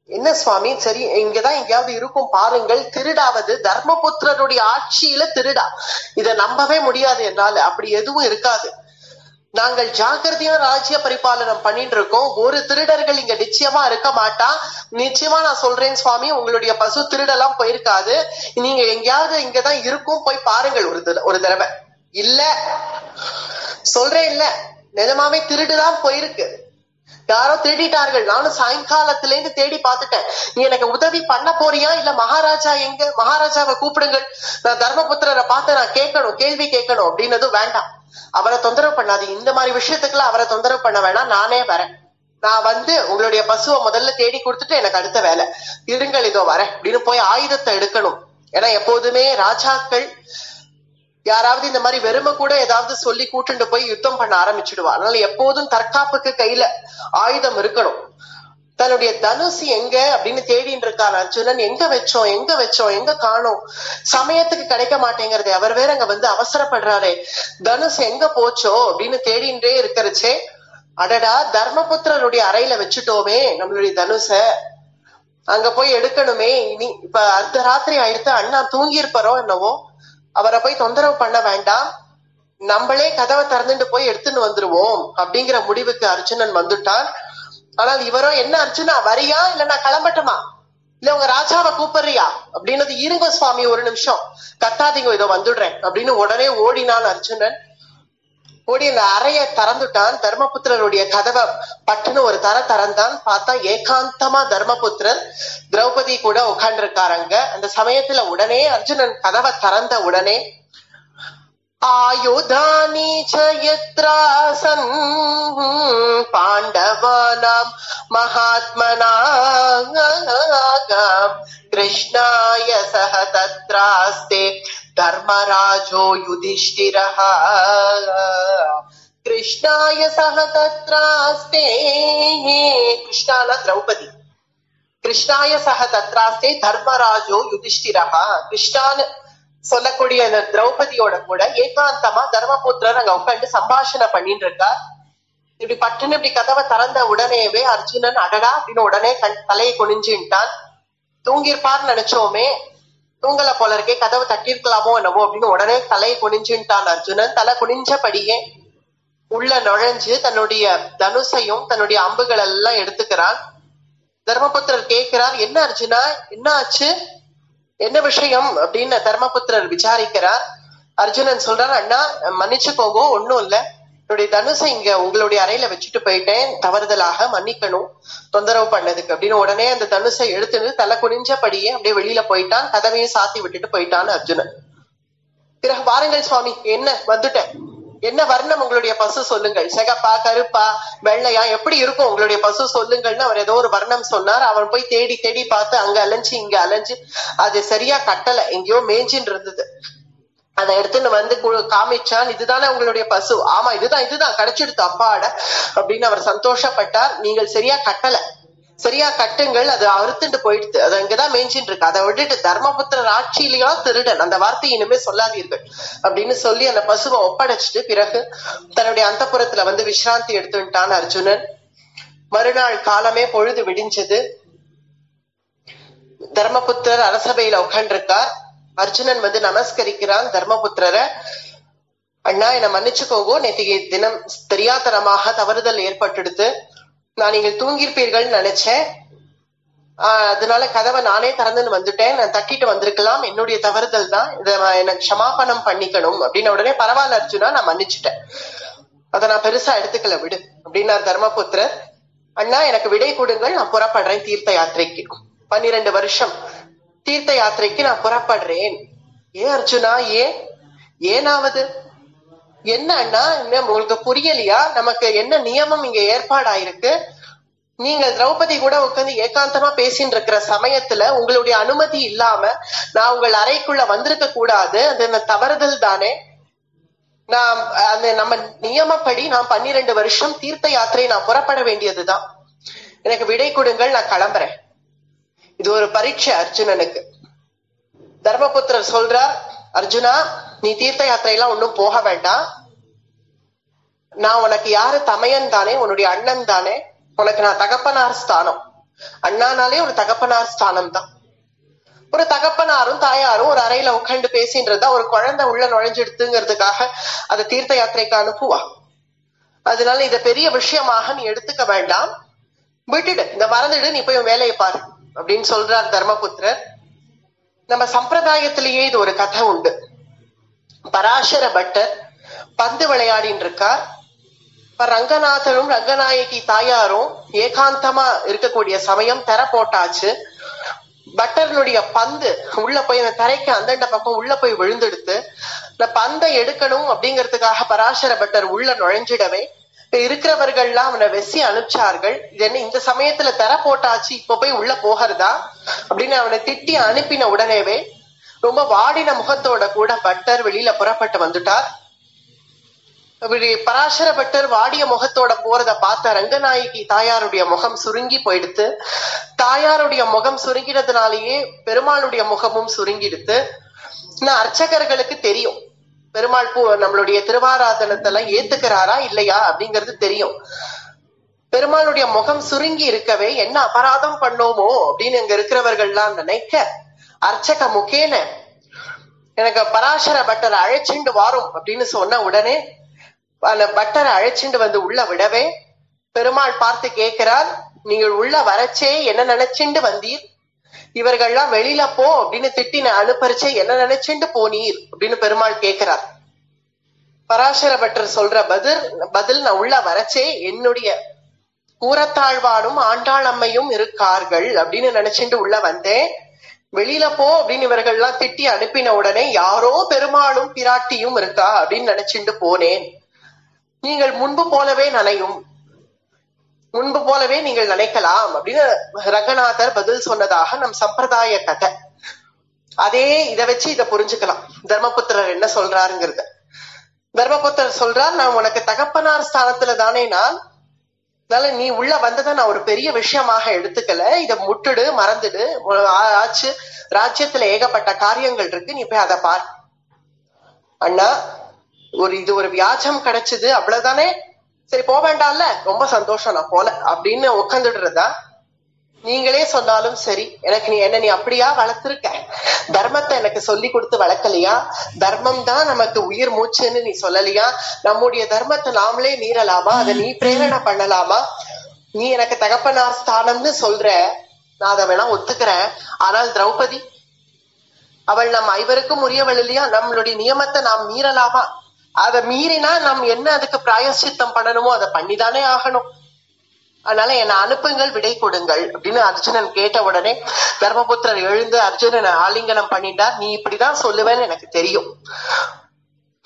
Speaker 1: என்ன சுவாமி, சரி இங்கதான் எங்கேயாவது இருக்கும் பாருங்கள். திருடாவது தர்மபுத்திரருடைய ஆட்சியில திருடா, இத நம்பவே முடியாது என்னால. அப்படி எதுவும் இருக்காது. நாங்கள் ஜாக்கிரதையா ராஜ்ய பரிபாலனம் பண்ணிட்டு இருக்கோம். ஒரு திருடர்கள் இங்க நிச்சயமா இருக்க மாட்டா. நிச்சயமா நான் சொல்றேன் சுவாமி, உங்களுடைய பசு திருடெல்லாம் போயிருக்காது. நீங்க எங்கேயாவது இங்கதான் இருக்கும், போய் பாருங்கள் ஒரு தடவை. இல்ல சொல்றேன், இல்ல நிஜமாவே திருடுதான் போயிருக்கு. யாரோ திருடிட்டார்கள். நானும் சாயங்காலத்துல இருந்து தேடி பார்த்துட்டேன். நீ எனக்கு உதவி பண்ண போறியா? இல்ல மகாராஜா எங்க? மகாராஜாவை கூப்பிடுங்கள், நான் தர்மபுத்திரரை பார்த்து நான் கேட்கணும், கேள்வி கேட்கணும் அப்படின்னதும் வேண்டாம், அவரை தொந்தரவு பண்ணாது. இந்த மாதிரி விஷயத்துக்குள்ள அவரை தொந்தரவு பண்ண வேணாம், நானே வரேன். நான் வந்து உங்களுடைய பசுவை முதல்ல தேடி கொடுத்துட்டு எனக்கு அடுத்த வேலை இருங்கள், இதோ வரேன் அப்படின்னு போய் ஆயுதத்தை எடுக்கணும். ஏன்னா எப்போதுமே ராஜாக்கள் யாராவது இந்த மாதிரி வெறுமை கூட ஏதாவது சொல்லி கூட்டுண்டு போய் யுத்தம் பண்ண ஆரம்பிச்சுடுவா. அதனால எப்போதும் தற்காப்புக்கு கையில ஆயுதம் இருக்கணும். தன்னுடைய தனுசு எங்க அப்படின்னு தேடிட்டு இருக்கான் அர்ஜுனன். எங்க வச்சோம் எங்க வச்சோம் எங்க காணோம், சமயத்துக்கு கிடைக்க மாட்டேங்கிறது. அவர் வேற அங்க வந்து அவசரப்படுறாரே, தனுசு எங்க போச்சோ அப்படின்னு தேடின்றே இருக்கிறச்சே, அடடா தர்மபுத்திரருடைய அறையில வச்சுட்டோமே நம்மளுடைய தனுச, அங்க போய் எடுக்கணுமே. இனி இப்ப அர்த்த ராத்திரி ஆயிடுத்து, அண்ணா தூங்கி இருப்பாரோ என்னவோ, அவரை போய் தொந்தரவு பண்ண வேண்டாம், நம்மளே கதவை திறந்துட்டு போய் எடுத்துன்னு வந்துருவோம் அப்படிங்கிற முடிவுக்கு அர்ஜுனன் வந்துட்டான். ஆனால் இவரோ, என்ன அர்ஜுனா வரியா இல்ல நான் கிளம்பட்டுமா, இல்ல உங்க ராஜாவை கூப்பிடுறியா அப்படின்னது. இருங்க சுவாமி ஒரு நிமிஷம், கத்தாதீங்க, இதோ வந்துடுறேன் அப்படின்னு உடனே ஓடினான் அர்ஜுனன். ஓடி அந்த அறைய திறந்துட்டான். தர்மபுத்திரருடைய கதவை பட்டுன்னு ஒரு திறந்தான். பார்த்தா ஏகாந்தமா தர்மபுத்திரர் திரௌபதி கூட உட்கார்ந்து இருக்காருங்க. அந்த சமயத்துல உடனே அர்ஜுனன் கதவை திறந்த உடனே, ஆயுதானி சயத்ராசன் பாண்டவானாம் மகாத்மனாம் கிருஷ்ணாய சஹ தத்ராஸ்தே தர்மராஜோ யுதிஷ்டிரஹ கிருஷ்ணாய சஹ தத்ராஸ்தே. கிருஷ்ணான திரௌபதி. கிருஷ்ணாய சஹ தத்ராஸ்தே தர்மராஜோ யுதிஷ்டிரஹ. கிருஷ்ணான்னு சொல்லக்கூடிய அந்த திரௌபதியோட கூட ஏகாந்தமா தர்மபுத்திரர் அங்க உட்காந்து சம்பாஷணை பண்ணிட்டு இருக்கார். இப்படி பட்டுன்னு இப்படி கதவை திறந்த உடனேவே அர்ஜுனன் அடடா அப்படின்னு உடனே தலையை குனிஞ்சுட்டான். தூங்கிருப்பார்னு நினைச்சோமே, தூங்கல போல இருக்கே, கதவை தட்டிருக்கலாமோ என்னவோ அப்படின்னு உடனே தலையை குனிஞ்சுட்டான் அர்ஜுனன். தலை குனிஞ்சபடியே உள்ள நுழைஞ்சு தன்னுடைய தனுசையும் தன்னுடைய அம்புகள் எல்லாம் எடுத்துக்கிறான். தர்மபுத்திரர் கேட்கிறார், என்ன அர்ஜுனா என்ன ஆச்சு, என்ன விஷயம் அப்படின்னு தர்மபுத்திரர் விசாரிக்கிறார். அர்ஜுனன் சொல்றார், அண்ணா மன்னிச்சுக்கோங்க, ஒன்னும் இல்ல, என்னுடைய தனுசை இங்க உங்களுடைய அறையில வச்சுட்டு போயிட்டேன், தவறுதலாக மன்னிக்கணும் தொந்தரவு பண்ணதுக்கு அப்படின்னு உடனே அந்த தனுசை எடுத்துட்டு தலை குனிஞ்சபடியே அப்படியே வெளியில போயிட்டான். கதவையும் சாத்தி விட்டுட்டு போயிட்டான் அர்ஜுனன். பிறகு பாருங்கள் சுவாமி, என்ன வந்துட்டேன், என்ன வர்ணம் உங்களுடைய பசு சொல்லுங்கள், சிகப்பா கருப்பா வெள்ளையா எப்படி இருக்கும் உங்களுடைய பசு சொல்லுங்கள்னு அவர் ஏதோ ஒரு வர்ணம் சொன்னார். அவன் போய் தேடி தேடி பார்த்து அங்க அலைஞ்சு இங்க அலைஞ்சு அது சரியா கட்டல, எங்கேயோ மேய்ஞ்சின்னு இருந்தது. அதை எடுத்துன்னு வந்து காமிச்சான். இதுதானே உங்களுடைய பசு? ஆமா இதுதான் கிடைச்சிடுத்து அப்பாட அப்படின்னு அவர் சந்தோஷப்பட்டார். நீங்கள் சரியா கட்டல, சரியா கட்டுங்கள், அது அறுத்துட்டு போயிடுது, அது அங்கதான் மேய்ஞ்சின்னு இருக்கு, அதை விட்டுட்டு தர்மபுத்திரர் ஆட்சியிலையா திருடன் அந்த வார்த்தை இனிமே சொல்லாதீர்கள் அப்படின்னு சொல்லி அந்த பசுவை ஒப்படைச்சிட்டு பிறகு தன்னுடைய அந்தப்புறத்துல வந்து விசிராந்தி எடுத்துட்டான் அர்ஜுனன். மறுநாள் காலமே பொழுது விடிஞ்சது. தர்மபுத்திரர் அரசபையில உட்காண்டிருக்கார். அர்ஜுனன் வந்து நமஸ்கரிக்கிறான் தர்மபுத்திரரை. அண்ணா என்னை மன்னிச்சுக்கோங்க, நேற்று தினம் தெரியாதனமாக தவறுதல் ஏற்பட்டுடுது, நான் நீங்கள் தூங்கிருப்பீர்கள் நினைச்சேன், அதனால கதவை நானே திறந்துன்னு வந்துட்டேன், நான் தட்டிட்டு வந்திருக்கலாம், என்னுடைய தவறுதல் தான், இதை எனக்கு க்ஷமாபணம் பண்ணிக்கணும் அப்படின்னு உடனே பரவாயில்ல அர்ஜுனா நான் மன்னிச்சுட்டேன், அதை நான் பெருசா எடுத்துக்கல விடு அப்படின்னார் தர்மபுத்திரர். அண்ணா எனக்கு விடை கொடுங்கள், நான் புறப்படுறேன் தீர்த்த யாத்திரைக்கு, 12 வருஷம் தீர்த்த யாத்திரைக்கு நான் புறப்படுறேன். ஏன் அர்ஜுனா ஏனாவது என்ன அண்ணா, உங்களுக்கு புரியலையா, நமக்கு என்ன நியமம் இங்க ஏற்பாடாயிருக்கு, நீங்கள் திரௌபதி கூட உட்காந்து ஏகாந்தமா பேசிட்டு இருக்கிற சமயத்துல உங்களுடைய அனுமதி இல்லாம நான் உங்கள் அறைக்குள்ள வந்திருக்க கூடாது, அது தவறுதல் தானே, நான் அந்த நம்ம நியமப்படி நான் 12 வருஷம் தீர்த்த யாத்திரை நான் புறப்பட வேண்டியதுதான், எனக்கு விடை கொடுங்கள், நான் கிளம்புறேன். இது ஒரு பரீட்சை அர்ஜுனனுக்கு. தர்மபுத்திரர் சொல்றார், அர்ஜுனா நீ தீர்த்த யாத்திரையெல்லாம் ஒன்னும் போக வேண்டாம். நான் உனக்கு யாரு? தமையன் தானே, உன்னுடைய அண்ணன் தானே, உனக்கு நான் தகப்பனார் ஸ்தானம். அண்ணானாலே ஒரு தகப்பனார் ஸ்தானம் தான். ஒரு தகப்பனாரும் தாயாரும் ஒரு அறையில உட்காந்து பேசின்றதா ஒரு குழந்தை உள்ள நுழைஞ்செடுத்துங்கிறதுக்காக அதை தீர்த்த யாத்திரைக்கு அனுப்புவா. அதனால இத பெரிய விஷயமாக நீ எடுத்துக்க வேண்டாம், விட்டுடு, இந்த மறந்துடு, நீ போய் வேலையை பாரு அப்படின்னு சொல்றார் தர்மபுத்திரர். நம்ம சம்பிரதாயத்திலேயே இது ஒரு கதை உண்டு. பராசர பட்டர் பந்து விளையாடின்னு இருக்கார். இப்ப ரங்கநாதரும் ரங்கநாயகி தாயாரும் ஏகாந்தமா இருக்கக்கூடிய சமயம் தெர போட்டாச்சு. பட்டர்னுடைய பந்து உள்ள போய் அந்த தரைக்கு அந்தண்ட பக்கம் உள்ள போய் விழுந்தெடுத்து இந்த பந்தை எடுக்கணும் அப்படிங்கிறதுக்காக பராசர பட்டர் உள்ள நுழைஞ்சிடவே இருக்கிறவர்கள்லாம் அவனை வெசி அனுப்பிச்சார்கள். இது என்ன இந்த சமயத்துல தெர போட்டாச்சு, இப்ப போய் உள்ள போகிறதா அப்படின்னு அவனை திட்டி அனுப்பின உடனேவே ரொம்ப வாடின முகத்தோட கூட பட்டர் வெளியில புறப்பட்டு வந்துட்டார். பராசர பட்டர் வாடிய முகத்தோட போறத பார்த்த ரங்கநாயகி தாயாருடைய முகம் சுருங்கி போயிடுத்து. தாயாருடைய முகம் சுருங்கினதுனாலேயே பெருமாளுடைய முகமும் சுருங்கிடுத்து. அர்ச்சகர்களுக்கு தெரியும் பெருமாள் நம்மளுடைய திருவாராதனத்துல ஏத்துக்கிறாரா இல்லையா அப்படிங்கிறது தெரியும். பெருமாளுடைய முகம் சுருங்கி இருக்கவே என்ன அபராதம் பண்ணோமோ அப்படின்னு இங்க இருக்கிறவர்கள்லாம் நினைக்க, அர்ச்சக முகேன எனக்கு பராசர பட்டரை அழைச்சிண்டு வாரும் அப்படின்னு சொன்ன உடனே அந்த பட்டரை அழைச்சிண்டு வந்து உள்ள விடவே பெருமாள் பார்த்து கேட்கிறார், நீங்கள் உள்ள வரச்சே என்ன நினைச்சுண்டு வந்தீர்? இவர்கள்லாம் வெளியில போ அப்படின்னு திட்டின அனுப்பரிச்சே என்ன நினைச்சுண்டு போனீர் அப்படின்னு பெருமாள் கேட்கிறார். பராசர பட்டர் சொல்ற பதில் நான் உள்ள வரச்சே என்னுடைய கூரத்தாழ்வானும் ஆண்டாள் அம்மையும் இருக்கார்கள் அப்படின்னு நினைச்சுட்டு உள்ள வந்தேன். வெளியில போ அப்படின்னு இவர்கள்லாம் திட்டி அனுப்பின உடனே யாரோ பெருமாளும் பிராட்டியும் இருக்கா அப்படின்னு நினைச்சுட்டு போனேன். நீங்கள் முன்பு போலவே நீங்கள் நினைக்கலாம் அப்படின்னு ரங்கநாதர் பதில் சொன்னதாக நம் சம்பிரதாய கதை. அதே இதை வச்சு இதை புரிஞ்சுக்கலாம் தர்மபுத்திரர் என்ன சொல்றாருங்கிறத. தர்மபுத்திரர் சொல்றார், நான் உனக்கு தகப்பனார் ஸ்தானத்துல தானே நான், அதனால நீ உள்ள வந்ததை நான் ஒரு பெரிய விஷயமாக எடுத்துக்கல. இத முட்டுடு, மறந்துடு, ஆச்சு, ராஜ்யத்துல ஏகப்பட்ட காரியங்கள் இருக்கு, நீ போய் அதை பார். அண்ணா இது ஒரு வியாஜம் கிடைச்சது அவ்வளவுதானே, சரி போக வேண்டாம்ல, ரொம்ப சந்தோஷம் நான் போல அப்படின்னு உட்காந்துடுறதா? நீங்களே சொன்னாலும் சரி, எனக்கு நீ அப்படியா வளர்த்திருக்க? தர்மத்தை எனக்கு சொல்லி கொடுத்து வளர்க்கலையா? தர்மம் தான் நமக்கு உயிர் மூச்சுன்னு நீ சொல்லலையா? நம்முடைய தர்மத்தை நாமளே மீறலாமா? அதை நீ பிரேரணை பண்ணலாமா? நீ எனக்கு தகப்பனார் ஸ்தானம்னு சொல்ற, நான் அதை வேணா ஒத்துக்கிறேன். ஆனால் திரௌபதி அவள் நம் ஐவருக்கும் உரியவள் இல்லையா? நம்மளுடைய நியமத்தை நாம் மீறலாமா? அதை மீறினா நாம் என்ன அதுக்கு பிராயசித்தம் பண்ணணுமோ அதை பண்ணிதானே ஆகணும். அதனால என்னை அனுப்புங்கள், விடை கொடுங்கள் அப்படின்னு அர்ஜுனன் கேட்ட உடனே தர்மபுத்திரர் எழுந்து அர்ஜுனனை ஆலிங்கனம் பண்ணிட்டார். நீ இப்படிதான் சொல்லுவேன்னு எனக்கு தெரியும்,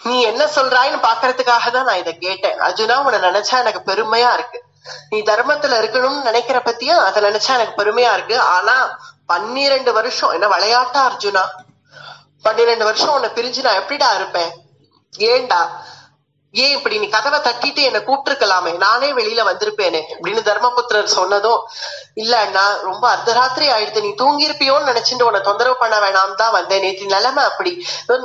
Speaker 1: நீ என்ன சொல்றாயின்னு பாக்குறதுக்காக தான் நான் இதை கேட்டேன். அர்ஜுனா, உன்னை நினைச்சா எனக்கு பெருமையா இருக்கு. நீ தர்மத்துல இருக்கணும்னு நினைக்கிற பத்தியா அதை நினைச்சா எனக்கு பெருமையா இருக்கு. ஆனா 12 வருஷம் என்ன விளையாட்டா அர்ஜுனா? 12 வருஷம் உன்னை பிரிஞ்சு நான் எப்படிடா இருப்பேன்? ஏண்டா, ஏன் இப்படி நீ கதவை தட்டிட்டு என்னை கூப்பிட்டுருக்கலாமே, நானே வெளியில வந்திருப்பேனே அப்படின்னு தர்மபுத்திரர் சொன்னதும், இல்ல அண்ணா, ரொம்ப அர்த்தராத்திரி ஆயிடுத்து, நீ தூங்கிருப்பியோன்னு நினைச்சுட்டு உன்னை தொந்தரவு பண்ண வேணாம் தான் வந்தேன். நேற்று நிலைமை அப்படி,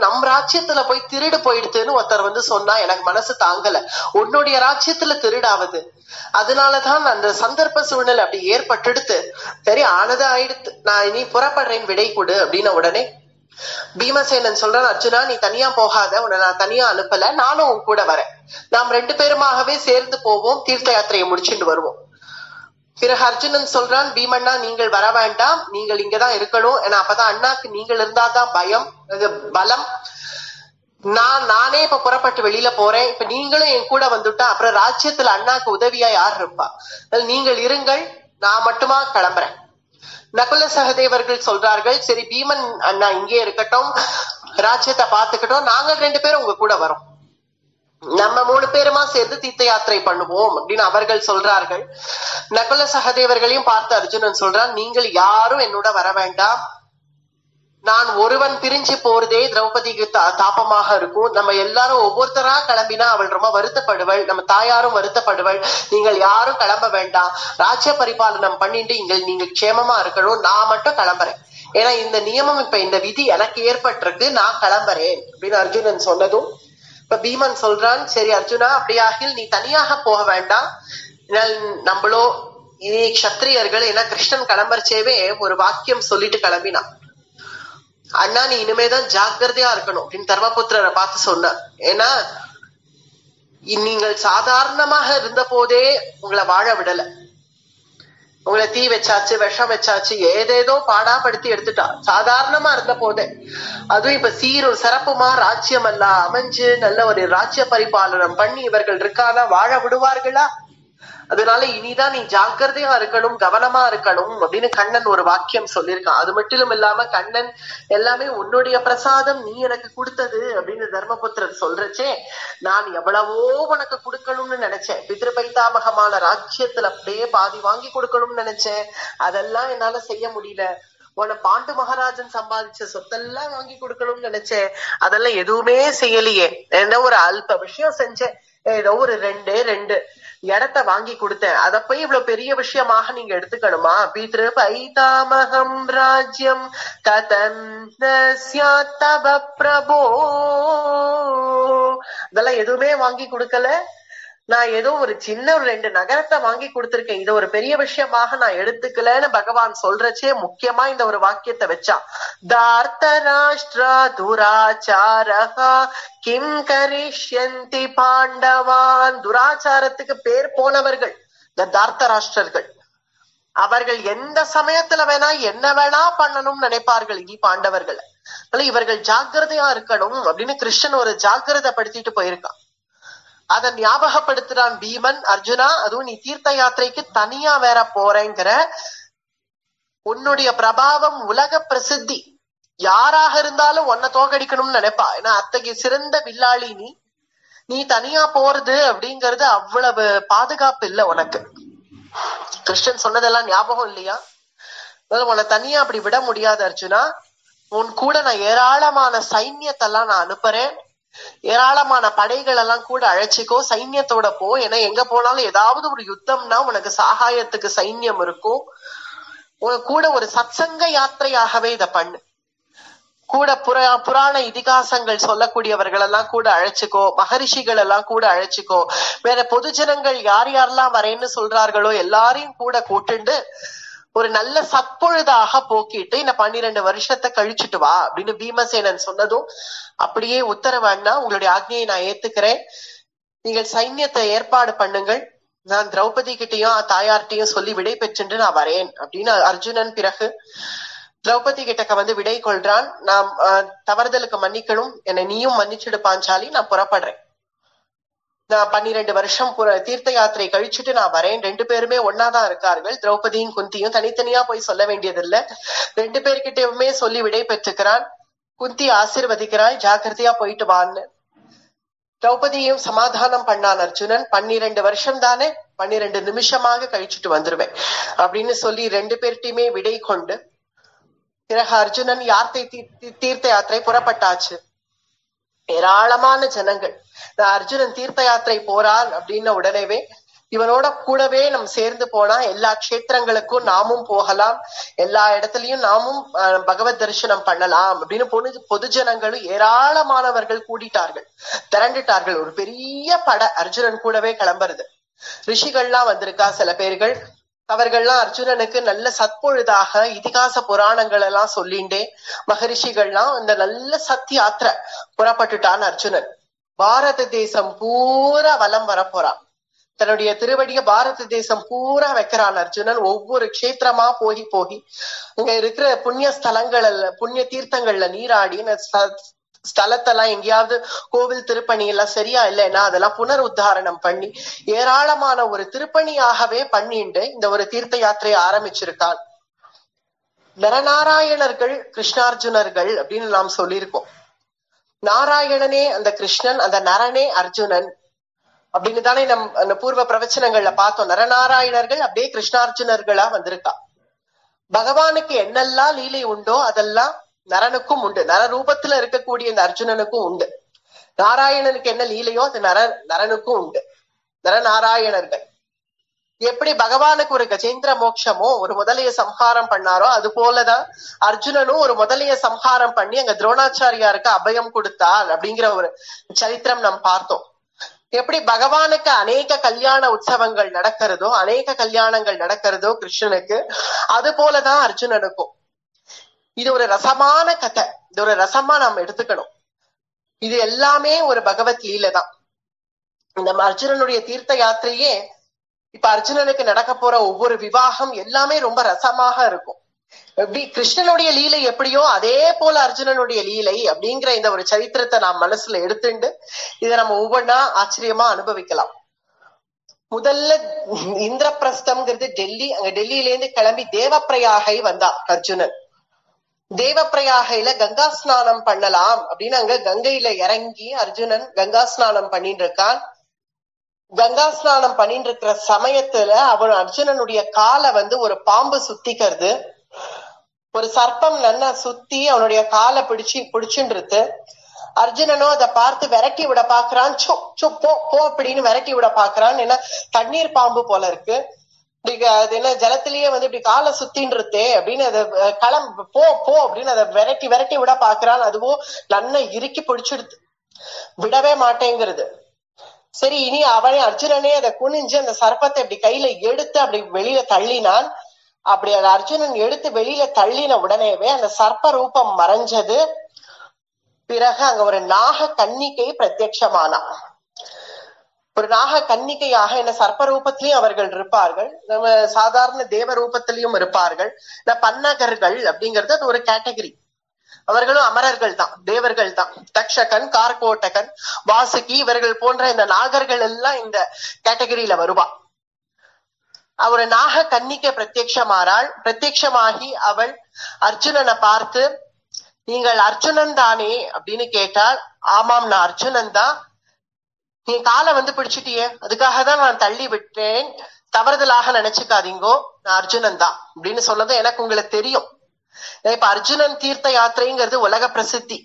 Speaker 1: நம் ராஜ்யத்துல போய் திருடு போயிடுத்துன்னு ஒருத்தர் வந்து சொன்னா எனக்கு மனசு தாங்கல. உன்னுடைய ராஜ்யத்துல திருடாவது, அதனாலதான் அந்த சந்தர்ப்ப சூழ்நிலை அப்படி ஏற்பட்டெடுத்து சரி ஆனது ஆயிடுத்து, நான் இனி புறப்படுறேன், விடை கொடு அப்படின்ன உடனே பீமசேனன் சொல்றான், அர்ஜுனா நீ தனியா போகாத, உன்னை நான் தனியா அனுப்பல, நானும் உன் கூட வரேன். நாம் 2 பேருமாகவே சேர்ந்து போவோம், தீர்த்த யாத்திரையை முடிச்சுட்டு வருவோம். பிறகு அர்ஜுனன் சொல்றான், பீமண்ணா நீங்கள் வர வேண்டாம், நீங்கள் இங்கதான் இருக்கணும். ஏன்னா அப்பதான் அண்ணாக்கு நீங்கள் இருந்தாதான் பலம். நானே இப்ப புறப்பட்டு வெளியில போறேன், இப்ப நீங்களும் என் கூட வந்துட்டா அப்புறம் ராஜ்யத்துல அண்ணாக்கு உதவியா யார் இருப்பா? நீங்கள் இருங்கள், நான் மட்டுமா கிளம்புறேன். நகுல சகதேவர்கள் சொல்றார்கள், சரி பீமன் அண்ணா இங்கே இருக்கட்டும், ராஜ்யத்தை பாத்துக்கிட்டோம், நாங்க 2 பேரும் உங்க கூட வரோம், நம்ம 3 பேருமா சேர்ந்து தீர்த்த யாத்திரை பண்ணுவோம் அப்படின்னு அவர்கள் சொல்றார்கள். நகுல சகதேவர்களையும் பார்த்து அர்ஜுனன் சொல்றான், நீங்கள் யாரும் என்னோட வர வேண்டாம், நான் ஒருவன் பிரிஞ்சு போறதே திரௌபதிக்கு தாபமாக இருக்கும். நம்ம எல்லாரும் ஒவ்வொருத்தரா கிளம்பினா அவள் ரொம்ப வருத்தப்படுவள், நம்ம தாயாரும் வருத்தப்படுவள். நீங்கள் யாரும் கிளம்ப வேண்டாம், ராஜ்ய பரிபாலனம் பண்ணிட்டு நீங்கள் க்ஷேமமா இருக்கணும், நான் மட்டும் கிளம்புறேன். ஏன்னா இந்த நியமம் இப்ப இந்த விதி எனக்கு ஏற்பட்டிருக்கு, நான் கிளம்புறேன் அப்படின்னு அர்ஜுனன் சொன்னதும் இப்ப பீமன் சொல்றான், சரி அர்ஜுனா, அப்படியாகில் நீ தனியாக போக வேண்டாம், நம்மளோ இனி கஷத்திரியர்கள், ஏன்னா கிருஷ்ணன் கிளம்புறச்சேவே ஒரு வாக்கியம் சொல்லிட்டு கிளம்பினான், அண்ணா நீ இனிமேதான் ஜாக்கிரதையா இருக்கணும் அப்படின்னு தர்மபுத்திரரை பார்த்து சொன்னார். ஏன்னா நீங்கள் சாதாரணமாக இருந்த போதே உங்களை வாழ விடல, உங்களை தீ வச்சாச்சு, விஷம் வச்சாச்சு, ஏதேதோ பாடாப்படுத்தி எடுத்துட்டா சாதாரணமா இருந்த போதே. அதுவும் இப்ப சீரும் சிறப்புமா ராஜ்யம் எல்லாம் அமைஞ்சு நல்ல ஒரு ராஜ்ய பரிபாலனம் பண்ணி இவர்கள் இருக்கானா வாழ விடுவார்களா? அதனால இனிதான் நீ ஜாக்கிரதையா இருக்கணும், கவனமா இருக்கணும் அப்படின்னு கண்ணன் ஒரு வாக்கியம் சொல்லியிருக்கான். அது மட்டும் இல்லாம கண்ணன் எல்லாமே உன்னுடைய பிரசாதம், நீ எனக்கு கொடுத்தது அப்படின்னு தர்மபுத்திரர் சொல்றச்சே, நான் எவ்வளவோ உனக்கு கொடுக்கணும்னு நினைச்சேன், பித்ரு பைத்தாமகமான ராஜ்யத்துல அப்படியே பாதி வாங்கி கொடுக்கணும்னு நினைச்சேன், அதெல்லாம் என்னால செய்ய முடியல. உன பாண்டு மகாராஜன் சம்பாதிச்ச சொத்தெல்லாம் வாங்கி கொடுக்கணும்னு நினைச்சேன், அதெல்லாம் எதுவுமே செய்யலையே. என்ன ஒரு அல்ப விஷயம் செஞ்சேன், ஏதோ ஒரு ரெண்டு இடத்த வாங்கி கொடுத்தேன், அத போய் இவ்வளவு பெரிய விஷயமாக நீங்க எடுத்துக்கணுமா? பித்ரு பைதாமகம் ராஜ்யம் தப பிரபோ, இதெல்லாம் எதுவுமே வாங்கி கொடுக்கல, நான் ஏதோ ஒரு சின்ன ஒரு 2 நகரத்தை வாங்கி கொடுத்திருக்கேன், இத ஒரு பெரிய விஷயமாக நான் எடுத்துக்கலன்னு பகவான் சொல்றச்சே முக்கியமா இந்த ஒரு வாக்கியத்தை வச்சான். தார்த்தராஷ்டிரா துராச்சாரஹா கிம் கரிஷ்யந்தி பாண்டவான். துராச்சாரத்துக்கு பேர் போனவர்கள் இந்த தார்த்தராஷ்டிரர்கள், அவர்கள் எந்த சமயத்துல வேணா என்ன வேணா பண்ணணும்னு நினைப்பார்கள் இனி பாண்டவர்கள். இவர்கள் ஜாக்கிரதையா இருக்கணும் அப்படின்னு கிருஷ்ணன் ஒரு ஜாக்கிரதை படுத்திட்டு போயிருக்கான். அதை ஞாபகப்படுத்துறான் பீமன். அர்ஜுனா, அதுவும் நீ தீர்த்த யாத்திரைக்கு தனியா வேற போறேங்கிற, உன்னுடைய பிரபாவம் உலக பிரசித்தி, யாராக இருந்தாலும் உன்னை தோக்கடிக்கணும்னு நினைப்பா. ஏன்னா அத்தகைய சிறந்த வில்லாளி நீ தனியா போறது அப்படிங்கறது அவ்வளவு பாதுகாப்பு இல்ல உனக்கு. கிருஷ்ணன் சொன்னதெல்லாம் ஞாபகம் இல்லையா? உன்னை தனியா அப்படி விட முடியாது அர்ஜுனா, உன் கூட நான் ஏராளமான சைன்யத்தெல்லாம் நான் அனுப்புறேன், ஏராளமான படைகள் எல்லாம் கூட அழைச்சிக்கோ, சைன்யத்தோட போ. ஏன்னா எங்க போனாலும் ஏதாவது ஒரு யுத்தம்னா உனக்கு சகாயத்துக்கு சைன்யம் இருக்கும். உனக்கு கூட ஒரு சத்சங்க யாத்திரையாகவே இத பண்ணு. கூட புராண இதிகாசங்கள் சொல்லக்கூடியவர்கள் எல்லாம் கூட அழைச்சிக்கோ, மகரிஷிகள் எல்லாம் கூட அழைச்சிக்கோ, வேற பொதுஜனங்கள் யார் யாரெல்லாம் வரேன்னு சொல்றார்களோ எல்லாரையும் கூட கூட்டுண்டு ஒரு நல்ல சற்பொழுதாக போக்கிட்டு இந்த 12 வருஷத்தை கழிச்சுட்டு வா அப்படின்னு பீமசேனன் சொன்னதும் அப்படியே உத்தரவாண்ணா, உங்களுடைய ஆக்ஞையை நான் ஏத்துக்கிறேன், நீங்கள் சைன்யத்தை ஏற்பாடு பண்ணுங்கள், நான் திரௌபதி கிட்டையும் தாயார்ட்டையும் சொல்லி விடை பெற்றுண்டு நான் வரேன் அப்படின்னு அர்ஜுனன் பிறகு திரௌபதி கிட்டக்க வந்து விடை கொள்றான். நான் தவறுதலுக்கு மன்னிக்கணும், என்னை நீயும் மன்னிச்சுடு பாஞ்சாலி, நான் புறப்படுறேன், நான் 12 வருஷம் தீர்த்த யாத்திரை கழிச்சுட்டு நான் வரேன். 2 பேருமே ஒன்னாதான் இருக்கார்கள், திரௌபதியும் குந்தியும் தனித்தனியா போய் சொல்ல வேண்டியதில்லை, 2 பேர்கிட்டயுமே சொல்லி விடை பெற்றுக்கிறான். குந்தி ஆசீர்வதிக்கிறாள், ஜாக்கிரதையா போயிட்டு வான்னு. திரௌபதியும் சமாதானம் பண்ணான் அர்ஜுனன். 12 வருஷம் தானே, 12 நிமிஷமாக கழிச்சுட்டு வந்துருவேன் அப்படின்னு சொல்லி 2 பேர்ட்டையுமே விடை கொண்டு பிறகு அர்ஜுனன் தீர்த்த யாத்திரை புறப்பட்டாச்சு. ஏராளமான ஜனங்கள். அர்ஜுனன் தீர்த்த யாத்திரை போறான் அப்படின்ன உடனேவே இவனோட கூடவே நம்ம சேர்ந்து போனா எல்லா கஷேத்திரங்களுக்கும் நாமும் போகலாம், எல்லா இடத்துலயும் நாமும் பகவத் தரிசனம் பண்ணலாம் அப்படின்னு பொதுஜனங்களும் ஏராளமானவர்கள் கூடிட்டார்கள், திரண்டுட்டார்கள். ஒரு பெரிய படை அர்ஜுனன் கூடவே கிளம்புறது. ரிஷிகள்லாம் வந்திருக்கா சில பேர்கள், அவர்கள்லாம் அர்ஜுனனுக்கு நல்ல சற்பொழுதாக இதிகாச புராணங்கள் எல்லாம் சொல்லிண்டே மகரிஷிகள்லாம் இந்த நல்ல சத் யாத்திரை புறப்பட்டுட்டான் அர்ஜுனன். பாரத தேசம் பூரா வலம் வர போறான், தன்னுடைய திருவடிய பாரத தேசம் பூரா வைக்கிறான் அர்ஜுனன். ஒவ்வொரு க்ஷேத்திரமா போகி இங்க இருக்கிற புண்ணிய ஸ்தலங்கள்ல புண்ணிய தீர்த்தங்கள்ல நீராடி ஸ்தலத்தெல்லாம் எங்கேயாவது கோவில் திருப்பணி எல்லாம் சரியா இல்லைன்னா அதெல்லாம் புனர் உத்தாரணம் பண்ணி ஏராளமான ஒரு திருப்பணியாகவே பண்ணிண்டு இந்த ஒரு தீர்த்த யாத்திரையை ஆரம்பிச்சிருக்காள். நரநாராயணர்கள் கிருஷ்ணார்ஜுனர்கள் அப்படின்னு நாம் சொல்லியிருக்கோம். நாராயணனே அந்த கிருஷ்ணன், அந்த நரனே அர்ஜுனன் அப்படின்னு தானே அந்த பூர்வ பிரவச்சனங்கள்ல பார்த்தோம். நரநாராயணர்கள் அப்படியே கிருஷ்ணார்ஜுனர்களா வந்திருக்கா. பகவானுக்கு என்னெல்லாம் லீலை உண்டோ அதெல்லாம் நரனுக்கும் உண்டு, நர ரூபத்துல இருக்கக்கூடிய இந்த அர்ஜுனனுக்கும் உண்டு. நாராயணனுக்கு என்ன லீலையோ அது நரனுக்கும் உண்டு, நரநாராயணர்கள். எப்படி பகவானுக்கு ஒரு கஜேந்திர மோட்சமோ ஒரு முதலைய சம்ஹாரம் பண்ணாரோ அது போலதான் அர்ஜுனனும் ஒரு முதலைய சம்ஹாரம் பண்ணி அங்க துரோணாச்சாரியாருக்கு அபயம் கொடுத்தார் அப்படிங்கிற ஒரு சரித்திரம் நாம் பார்த்தோம். எப்படி பகவானுக்கு அநேக கல்யாண உற்சவங்கள் நடக்கிறதோ, அநேக கல்யாணங்கள் நடக்கிறதோ கிருஷ்ணனுக்கு, அது போலதான் அர்ஜுனனுக்கும். இது ஒரு ரசமான கதை, இது ஒரு ரசமா நாம் எடுத்துக்கணும். இது எல்லாமே ஒரு பகவத் லீலை தான். இந்த அர்ஜுனனுடைய தீர்த்த யாத்திரையே, இப்ப அர்ஜுனனுக்கு நடக்க போற ஒவ்வொரு விவாகம் எல்லாமே ரொம்ப ரசமாக இருக்கும். எப்படி கிருஷ்ணனுடைய லீலை எப்படியோ அதே போல அர்ஜுனனுடைய லீலை அப்படிங்கிற இந்த ஒரு சரித்திரத்தை நாம் மனசுல எடுத்துண்டு இதை நம்ம ஒவ்வொன்னா ஆச்சரியமா அனுபவிக்கலாம். முதல்ல இந்திரபிரஸ்தம்ங்கிறது டெல்லி. அங்க டெல்லியில இருந்து கிளம்பி தேவப்பிரயாகை வந்தா அர்ஜுனன். தேவப்பிரயாகையில கங்கா ஸ்நானம் பண்ணலாம் அப்படின்னு அங்க கங்கையில இறங்கி அர்ஜுனன் கங்கா ஸ்நானம் பண்ணிட்டு இருக்கான். கங்கா ஸ்நானம் பண்ணிட்டு இருக்கிற சமயத்துல அவன் அர்ஜுனனுடைய காலை ஒரு பாம்பு சுத்திக்கிறது. ஒரு சர்ப்பம் நல்லா சுத்தி அவனுடைய காலை பிடிச்சுட்டு அர்ஜுனனோ அதை பார்த்து விரட்டி விட பாக்குறான். போ அப்படின்னு விரட்டி விட பாக்குறான். ஏன்னா தண்ணீர் பாம்பு போல இருக்கு, அது என்ன ஜலத்திலேயே இப்படி காலை சுத்தின்றதே அப்படின்னு அதை போ அப்படின்னு அதை விரட்டி விட பாக்குறான். அதுவும் நல்லா இறுக்கி பிடிச்சிடுது, விடவே மாட்டேங்கிறது. சரி, இனி அவனே அர்ஜுனனே அதை குனிஞ்சு அந்த சர்ப்பத்தை இப்படி கையில எடுத்து அப்படி வெளியில தள்ளினான். அப்படி அந்த அர்ஜுனன் எடுத்து வெளியில தள்ளின உடனேவே அந்த சர்ப்ப ரூபம் மறைஞ்சது. பிறகு அங்க ஒரு நாக கன்னிகை பிரத்யட்சமானா. ஒரு நாக கன்னிகையாக என்ன சர்ப்ப ரூபத்திலையும் அவர்கள் இருப்பார்கள், நம்ம சாதாரண தேவ ரூபத்திலையும் இருப்பார்கள். பன்னகர்கள் அப்படிங்கிறது அது ஒரு கேட்டகரி. அவர்களும் அமரர்கள் தான், தேவர்கள் தான். தக்ஷகன், கார்கோட்டகன், வாசுகி இவர்கள் போன்ற இந்த நாகர்கள் எல்லாம் இந்த கேட்டகரியில வருவா. அவர் நாக கன்னிகை பிரத்யட்சமாகி அவள் அர்ஜுனனை பார்த்து, நீங்கள் அர்ஜுனன் தானே அப்படின்னு கேட்டால், ஆமாம் நான் அர்ஜுனன் தான். நீ காலை பிடிச்சிட்டியே, அதுக்காக தான் நான் தள்ளி விட்டேன், தவறுதலாக நினைச்சுக்காதீங்கோ, நான் அர்ஜுனன் தான் அப்படின்னு சொன்னது எனக்கு உங்களுக்கு தெரியும். இப்ப அர்ஜுனன் தீர்த்த யாத்திரைங்கிறது உலக பிரசித்தி.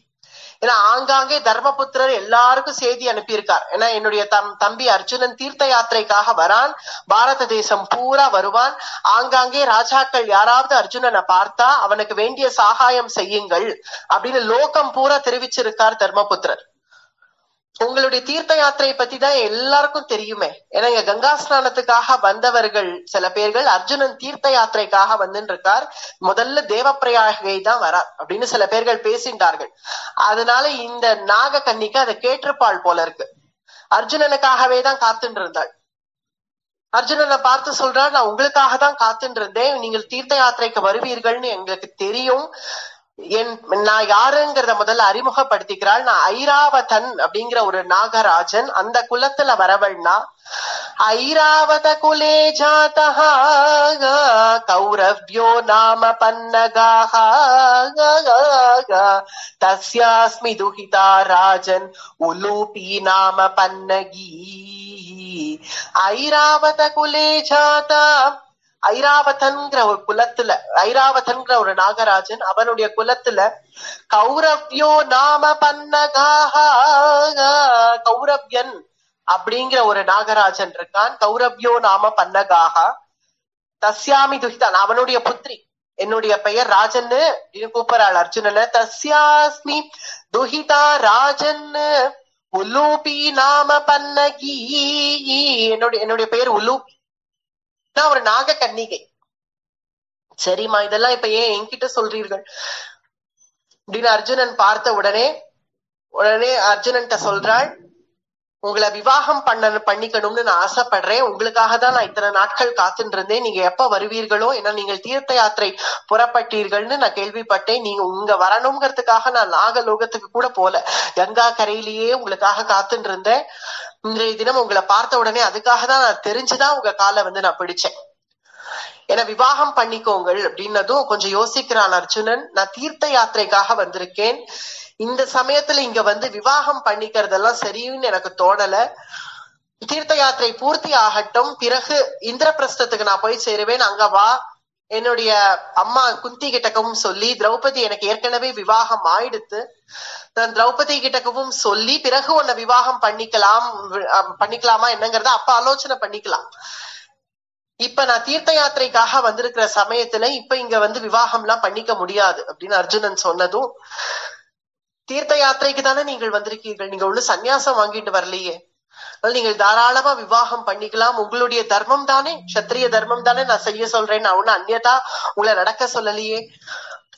Speaker 1: ஏன்னா ஆங்காங்கே தர்மபுத்திரர் எல்லாருக்கும் செய்தி அனுப்பியிருக்கார். ஏன்னா என்னுடைய தம்பி அர்ஜுனன் தீர்த்த யாத்திரைக்காக வரான், பாரத தேசம் பூரா வருவான். ஆங்காங்கே ராஜாக்கள் யாராவது அர்ஜுனனை பார்த்தா அவனுக்கு வேண்டிய சகாயம் செய்யுங்கள் அப்படின்னு லோகம் பூரா தெரிவிச்சிருக்கார் தர்மபுத்திரர். உங்களுடைய தீர்த்த யாத்திரை பத்தி தான் எல்லாருக்கும் தெரியுமே. ஏன்னா இங்க கங்கா ஸ்நானத்துக்காக வந்தவர்கள் சில பேர்கள் அர்ஜுனன் தீர்த்த யாத்திரைக்காக வந்துட்டு இருக்கார், முதல்ல தேவப்பிரயாகை தான் வரார் அப்படின்னு சில பேர்கள் பேசிட்டார்கள். அதனால இந்த நாக கன்னிக்கு அதை கேட்டிருப்பாள் போல இருக்கு. அர்ஜுனனுக்காகவே தான் காத்துட்டு இருந்தாள். அர்ஜுனனை பார்த்து சொல்றாள், நான் உங்களுக்காக தான் காத்துட்டு இருந்தேன், நீங்கள் தீர்த்த யாத்திரைக்கு வருவீர்கள்னு எங்களுக்கு தெரியும், நான் யாருங்கிறத முதல்ல அறிமுகப்படுத்திக்கிறாள். நான் ஐராவதன் அப்படிங்கிற ஒரு நாகராஜன், அந்த குலத்துல வரவள்னா. ஐராவத குலே ஜாதஹ கௌரவ்யோ நாம பன்னகாஹ தஸ்யாஸ்மி துஹிதா ராஜன் உலூபி நாம பன்னகி. ஐராவத குலே ஜாதா, ஐராவதன்கிற ஒரு குலத்துல, ஐராவதன்கிற ஒரு நாகராஜன், அவனுடைய குலத்துல கௌரவ்யோ நாம பன்னகாஹ, கௌரவ்யன் அப்படிங்கிற ஒரு நாகராஜன் இருக்கான். கௌரவ்யோ நாம பன்னகாஹ தஸ்யாமி துஹிதான், அவனுடைய புத்திரி, என்னுடைய பெயர் ராஜன்னு கூப்பிடுறாள் அர்ஜுனனை. தஸ்யாஸ்மி துஹிதா ராஜன் உலூபி நாம பன்னகி, என்னுடைய பெயர் உலூபி, நான் ஒரு நாக கன்னிகை. சரிம்மா, இதெல்லாம் இப்ப ஏன் என்கிட்ட சொல்றீர்கள் அப்படின்னு அர்ஜுனன் பார்த்த உடனே அர்ஜுனன்ட்ட சொல்றாள், உங்களை விவாகம் பண்ணிக்கணும்னு நான் ஆசைப்படுறேன், உங்களுக்காக தான் நான் இத்தனை நாட்கள் காத்துட்டு இருந்தேன், நீங்க எப்ப வருவீர்களோ, ஏன்னா நீங்கள் தீர்த்த யாத்திரை புறப்பட்டீர்கள்னு நான் கேள்விப்பட்டேன், நீங்க உங்க வரணுங்கிறதுக்காக நான் நாகலோகத்துக்கு கூட போல, கங்கா கரையிலேயே உங்களுக்காக காத்துட்டு இருந்தேன். இன்றைய தினம் உங்களை பார்த்த உடனே அதுக்காக தான் நான் தெரிஞ்சுதான் உங்க காலை நான் பிடிச்சேன், ஏன்னா விவாகம் பண்ணிக்கோங்கள் அப்படின்னதும் கொஞ்சம் யோசிக்கிறான் அர்ஜுனன். நான் தீர்த்த யாத்திரைக்காக வந்திருக்கேன், இந்த சமயத்துல இங்க விவாகம் பண்ணிக்கிறதெல்லாம் சரின்னு எனக்கு தோணல. தீர்த்த யாத்திரை பூர்த்தி ஆகட்டும், பிறகு இந்திரபிரஸ்தத்துக்கு நான் போய் சேருவேன், அங்க வா, என்னுடைய அம்மா குந்தி கிட்டக்கவும் சொல்லி, திரௌபதி எனக்கு ஏற்கனவே விவாகம் ஆயிடுத்து, நான் திரௌபதி கிட்டக்கவும் சொல்லி பிறகு உன்னை விவாகம் பண்ணிக்கலாமா என்னங்கிறத அப்ப ஆலோசனை பண்ணிக்கலாம். இப்ப நான் தீர்த்த யாத்திரைக்காக வந்திருக்கிற சமயத்துல இப்ப இங்க விவாகம் எல்லாம் பண்ணிக்க முடியாது அப்படின்னு அர்ஜுனன் சொன்னதும், தீர்த்த யாத்திரைக்கு தானே நீங்கள் வந்திருக்கீர்கள், நீங்க ஒண்ணு சன்னியாசம் வாங்கிட்டு வரலையே, நீங்கள் தாராளமா விவாகம் பண்ணிக்கலாம், உங்களுடைய தர்மம் தானே, சத்திரிய தர்மம் தானே நான் செய்ய சொல்றேன், நான் ஒண்ணு அந்நியதா உங்களை நடக்க சொல்லலையே.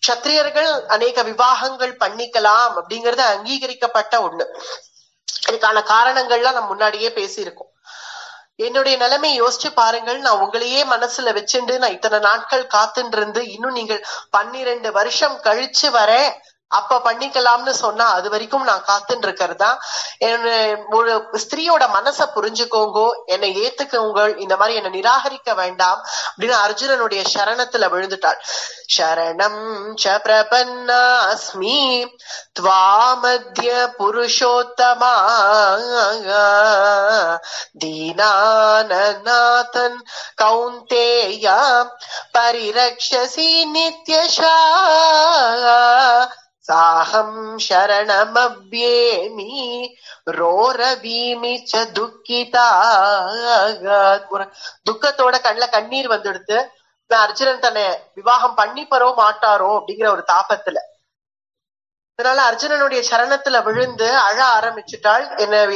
Speaker 1: சத்திரியர்கள் அநேக விவாகங்கள் பண்ணிக்கலாம் அப்படிங்கறது அங்கீகரிக்கப்பட்ட ஒண்ணு. இதுக்கான காரணங்கள்லாம் நம்ம முன்னாடியே பேசியிருக்கோம். என்னுடைய நிலைமை யோசிச்சு பாருங்கள், நான் உங்களையே மனசுல வச்சுண்டு நான் இத்தனை நாட்கள் காத்துட்டு இருந்து இன்னும் நீங்கள் 12 வருஷம் கழிச்சு வர அப்ப பண்ணிக்கலாம்னு சொன்னா அது வரைக்கும் நான் காத்துட்டு இருக்கிறதா. ஒரு ஸ்திரீயோட மனசை புரிஞ்சுக்கோங்கோ, என்னை ஏத்துக்கோங்க, இந்த மாதிரி என்னை நிராகரிக்க வேண்டாம் அப்படின்னு அர்ஜுனனுடைய சரணத்துல விழுந்துட்டாள். சரணம் ச பிரபன்னாஸ்மி த்வாமத்ய புருஷோத்தமா தீனானநாதன் கௌந்தேயா பரிரக்ஷசி நித்யஷா சாஹம் சரணமப்யேமி ரோரபீமி ச துக்கிதா. துக்கத்தோட கண்ணுல கண்ணீர் வந்துடுத்து. அர்ஜுனன் தன்னை விவாகம் பண்ணிப்பரோ மாட்டாரோ அப்படிங்கிற ஒரு தாபத்துல. அதனால அர்ஜுனனுடைய சரணத்துல விழுந்து அழ ஆரம்பிச்சுட்டாள்.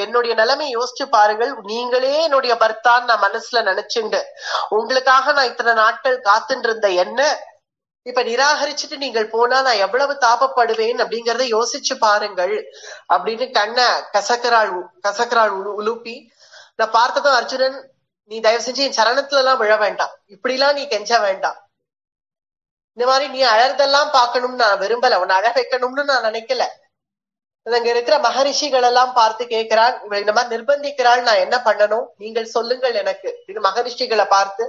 Speaker 1: என்னுடைய நிலைமை யோசிச்சு பாருங்கள், நீங்களே என்னுடைய பர்த்தான் நான் மனசுல நினைச்சுண்டு உங்களுக்காக நான் இத்தனை நாட்கள் காத்துட்டு இருந்த என்ன இப்ப நிராகரிச்சுட்டு நீங்கள் போனா நான் எவ்வளவு தாபப்படுவேன் அப்படிங்கறத யோசிச்சு பாருங்கள் அப்படின்னு கண்ணை கசக்கிறாள் உலுப்பி. நான் பார்த்ததும் அர்ஜுனன், நீ தயவு செஞ்சு என் சரணத்துல எல்லாம் விழ வேண்டாம், இப்படிலாம் நீ கெஞ்ச வேண்டாம், இந்த மாதிரி நீ அழறதெல்லாம் பார்க்கணும்னு நான் விரும்பல, உன்னை அழ வைக்கணும்னு நான் நினைக்கல. அங்க இருக்கிற மகரிஷிகள் எல்லாம் பார்த்து கேட்கிறாள், இந்த மாதிரி நிர்பந்திக்கிறாள், நான் என்ன பண்ணணும் நீங்கள் சொல்லுங்கள் எனக்கு அப்படின்னு மகரிஷிகளை பார்த்து.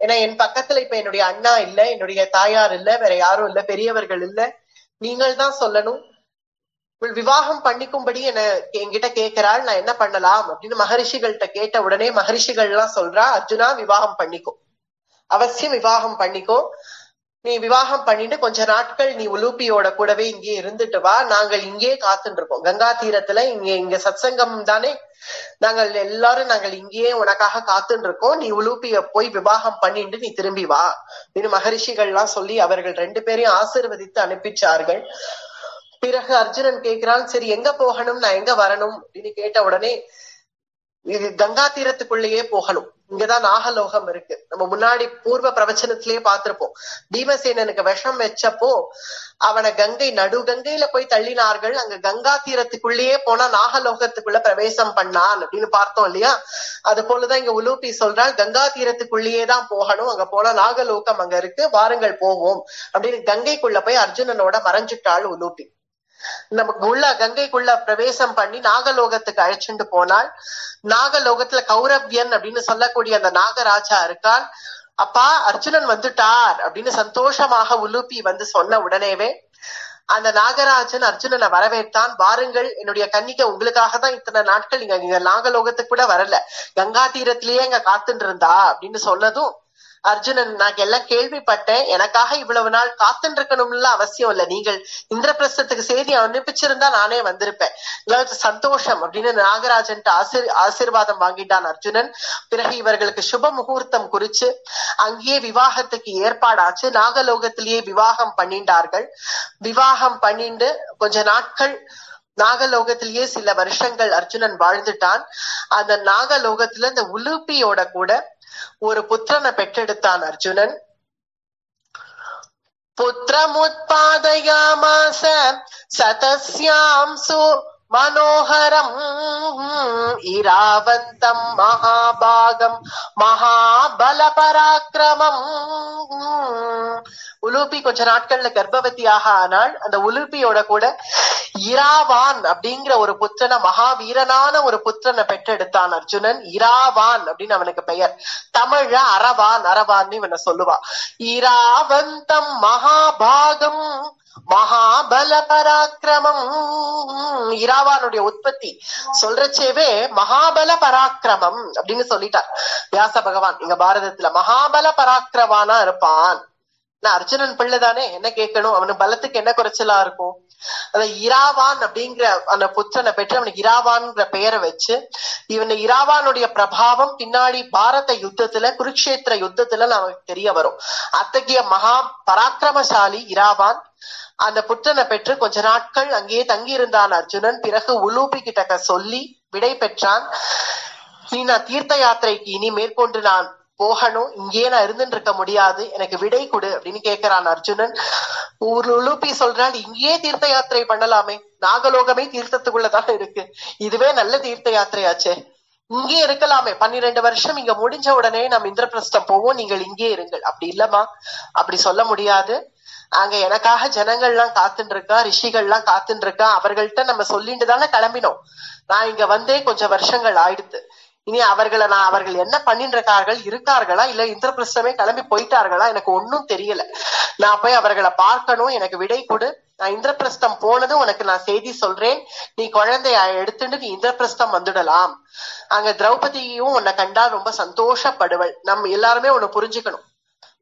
Speaker 1: ஏன்னா என் பக்கத்துல இப்ப என்னுடைய அண்ணா இல்ல, என்னுடைய தாயார் இல்ல, வேற யாரும் இல்ல, பெரியவர்கள் இல்ல, நீங்கள் தான் சொல்லணும். விவாகம் பண்ணிக்கும்படி என்கிட்ட கேட்கிறாள், நான் என்ன பண்ணலாம் அப்படின்னு மகரிஷிகள்கிட்ட கேட்ட உடனே மகரிஷிகள் எல்லாம் சொல்றா, அர்ஜுனா விவாகம் பண்ணிக்கோ, அவசியம் விவாகம் பண்ணிக்கோ. நீ விவாகம் பண்ணிட்டு கொஞ்ச நாட்கள் நீ உலூப்பியோட கூடவே இங்கே இருந்துட்டு வா, நாங்கள் இங்கே காத்துட்டு இருக்கோம் கங்கா தீரத்துல, இங்க சத்சங்கம் தானே, நாங்கள் எல்லாரும் இங்கேயே உனக்காக காத்துட்டு இருக்கோம், நீ உலூப்பிய போய் விவாகம் பண்ணிட்டு நீ திரும்பி வா அப்படின்னு மகரிஷிகள் எல்லாம் சொல்லி அவர்கள் 2 பேரையும் ஆசீர்வதித்து அனுப்பிச்சார்கள். பிறகு அர்ஜுனன் கேட்கிறான், சரி எங்க போகணும், நான் எங்க வரணும் அப்படின்னு கேட்ட உடனே, இது கங்கா தீரத்துக்குள்ளேயே போகணும், இங்கதான் நாகலோகம் இருக்கு. நம்ம முன்னாடி பூர்வ பிரவச்சனத்திலேயே பார்த்திருப்போம், பீமசேனனுக்கு விஷம் வச்சப்போ அவனை நடுகங்கையில போய் தள்ளினார்கள், அங்க கங்கா தீரத்துக்குள்ளேயே போனா நாகலோகத்துக்குள்ள பிரவேசம் பண்ணான் அப்படின்னு பார்த்தோம் இல்லையா. அது போலதான் இங்க உலூப்பி சொல்றாள், கங்கா தீரத்துக்குள்ளேயே தான் போகணும், அங்க போனா நாகலோகம் அங்க இருக்கு, வாருங்கள் போவோம் அப்படின்னு கங்கைக்குள்ள போய் அர்ஜுனனோட மறைஞ்சிட்டாள் உலூப்பி. நமக்கு உள்ள கங்கைக்குள்ள பிரவேசம் பண்ணி நாகலோகத்துக்கு அழைச்சிட்டு போனாள். நாகலோகத்துல கௌரவ்யன் அப்படின்னு சொல்லக்கூடிய அந்த நாகராஜா இருக்கான். அப்பா அர்ஜுனன் வந்துட்டார் அப்படின்னு சந்தோஷமாக உலுப்பி சொன்ன உடனேவே அந்த நாகராஜன் அர்ஜுனனை வரவேற்றான். வாருங்கள், என்னுடைய கன்னிகை உங்களுக்காக தான் இத்தனை நாட்கள் இங்க நாகலோகத்துக்கு கூட வரல, கங்கா தீரத்திலேயே இங்க காத்துட்டு இருந்தா அப்படின்னு சொன்னதும் அர்ஜுனன், நான் எல்லாம் கேள்விப்பட்டேன், எனக்காக இவ்வளவு நாள் காத்துட்டு இருக்கணும்ல அவசியம் இல்ல, நீங்கள் இந்திரபிரஸ்தத்துக்கு செய்தி அனுப்பிச்சிருந்தா நானே வந்திருப்பேன், சந்தோஷம் அப்படின்னு நாகராஜன் ஆசீர்வாதம் வாங்கிட்டான் அர்ஜுனன். பிறகு இவர்களுக்கு சுப முகூர்த்தம் குறிச்சு அங்கேயே விவாகத்துக்கு ஏற்பாடாச்சு. நாகலோகத்திலேயே விவாகம் பண்ணிட்டார்கள். விவாகம் பண்ணிட்டு கொஞ்ச நாட்கள் நாகலோகத்திலேயே சில வருஷங்கள் அர்ஜுனன் வாழ்ந்துட்டான். அந்த நாகலோகத்துல இந்த உலுப்பியோட கூட ஒரு புத்திரனை பெற்றெடுத்தான் அர்ஜுனன். புத்திரமுத்பாதயாமாஸ சதஸ்யாம் சு மனோகரம் இராவந்தம் மகாபாகம் மகாபல பராக்கிரமம். உலுப்பி கொஞ்ச நாட்கள்ல கர்ப்பவதியாக ஆனாள். அந்த உலுப்பியோட கூட இராவான் அப்படிங்கிற ஒரு புத்திரனை, மகாவீரனான ஒரு புத்திரனை பெற்றெடுத்தான் அர்ஜுனன். இராவான் அப்படின்னு அவனுக்கு பெயர். தமிழ்ல அரவான்னு இவனை சொல்லுவா. இராவந்தம் மகாபாகம் மகாபல பராக்கிரமம். இராவானுடைய உற்பத்தி சொல்றச்சேவே மகாபல பராக்கிரமம் அப்படின்னு சொல்லிட்டார் வியாச பகவான். இங்க பாரதத்துல மகாபல பராக்கிரமானா இருப்பான். நான் அர்ஜுனன் பிள்ளைதானே, என்ன கேட்கணும், அவனு பலத்துக்கு என்ன குறைச்சலா இருக்கும். அந்த இராவான் அப்படிங்கிற அந்த புத்திரனை பெற்று அவனுக்கு இராவான்ங்கிற பெயரை வச்சு இவன் இராவானுடைய பிரபாவம் பின்னாடி பாரத யுத்தத்துல குருக்ஷேத்திர யுத்தத்துல நமக்கு தெரிய வரும். அத்தகைய மகா பராக்கிரமசாலி இராவான் அந்த புத்திரனை பெற்று கொஞ்ச நாட்கள் அங்கேயே தங்கி இருந்தான் அர்ஜுனன். பிறகு உலூபி கிட்ட சொல்லி விடை பெற்றான். நீ நான் தீர்த்த யாத்திரைக்கு இனி மேற்கொண்டு நான் போகணும், இங்கேயே நான் இருந்துட்டு இருக்க முடியாது, எனக்கு விடை கொடு அப்படின்னு கேட்கிறான் அர்ஜுனன். உலூபி சொல்றான், இங்கேயே தீர்த்த யாத்திரை பண்ணலாமே, நாகலோகமே தீர்த்தத்துக்குள்ளதான் இருக்கு, இதுவே நல்ல தீர்த்த யாத்திரையாச்சே, இங்கே இருக்கலாமே, 12 வருஷம் இங்க முடிஞ்ச உடனே நம்ம இந்திரபிரஸ்தம் போவோம், நீங்கள் இங்கே இருங்கள். அப்படி இல்லம்மா, அப்படி சொல்ல முடியாது, அங்க எனக்காக ஜனங்கள்லாம் காத்துட்டு இருக்கா, ரிஷிகள்லாம் காத்துட்டு இருக்கா, அவர்கள்ட்ட நம்ம சொல்லிட்டு தானே கிளம்பினோம். நான் இங்க வந்தே கொஞ்சம் வருஷங்கள் ஆயிடுத்து. இனி அவர்கள் என்ன பண்ணிட்டு இருக்கார்களா இல்ல இந்திரபிரஸ்தமே கிளம்பி போயிட்டார்களா எனக்கு ஒன்னும் தெரியல. நான் போய் அவர்களை பார்க்கணும், எனக்கு விடை கொடு. நான் இந்திரபிரஸ்தம் போனதும் உனக்கு நான் செய்தி சொல்றேன், நீ குழந்தைய எடுத்துட்டு நீ இந்திரபிரஸ்தம் வந்துடலாம். அங்க திரௌபதியும் உன்னை கண்டா ரொம்ப சந்தோஷப்படுவள். நம்ம எல்லாருமே ஒண்ணு புரிஞ்சுக்கணும்,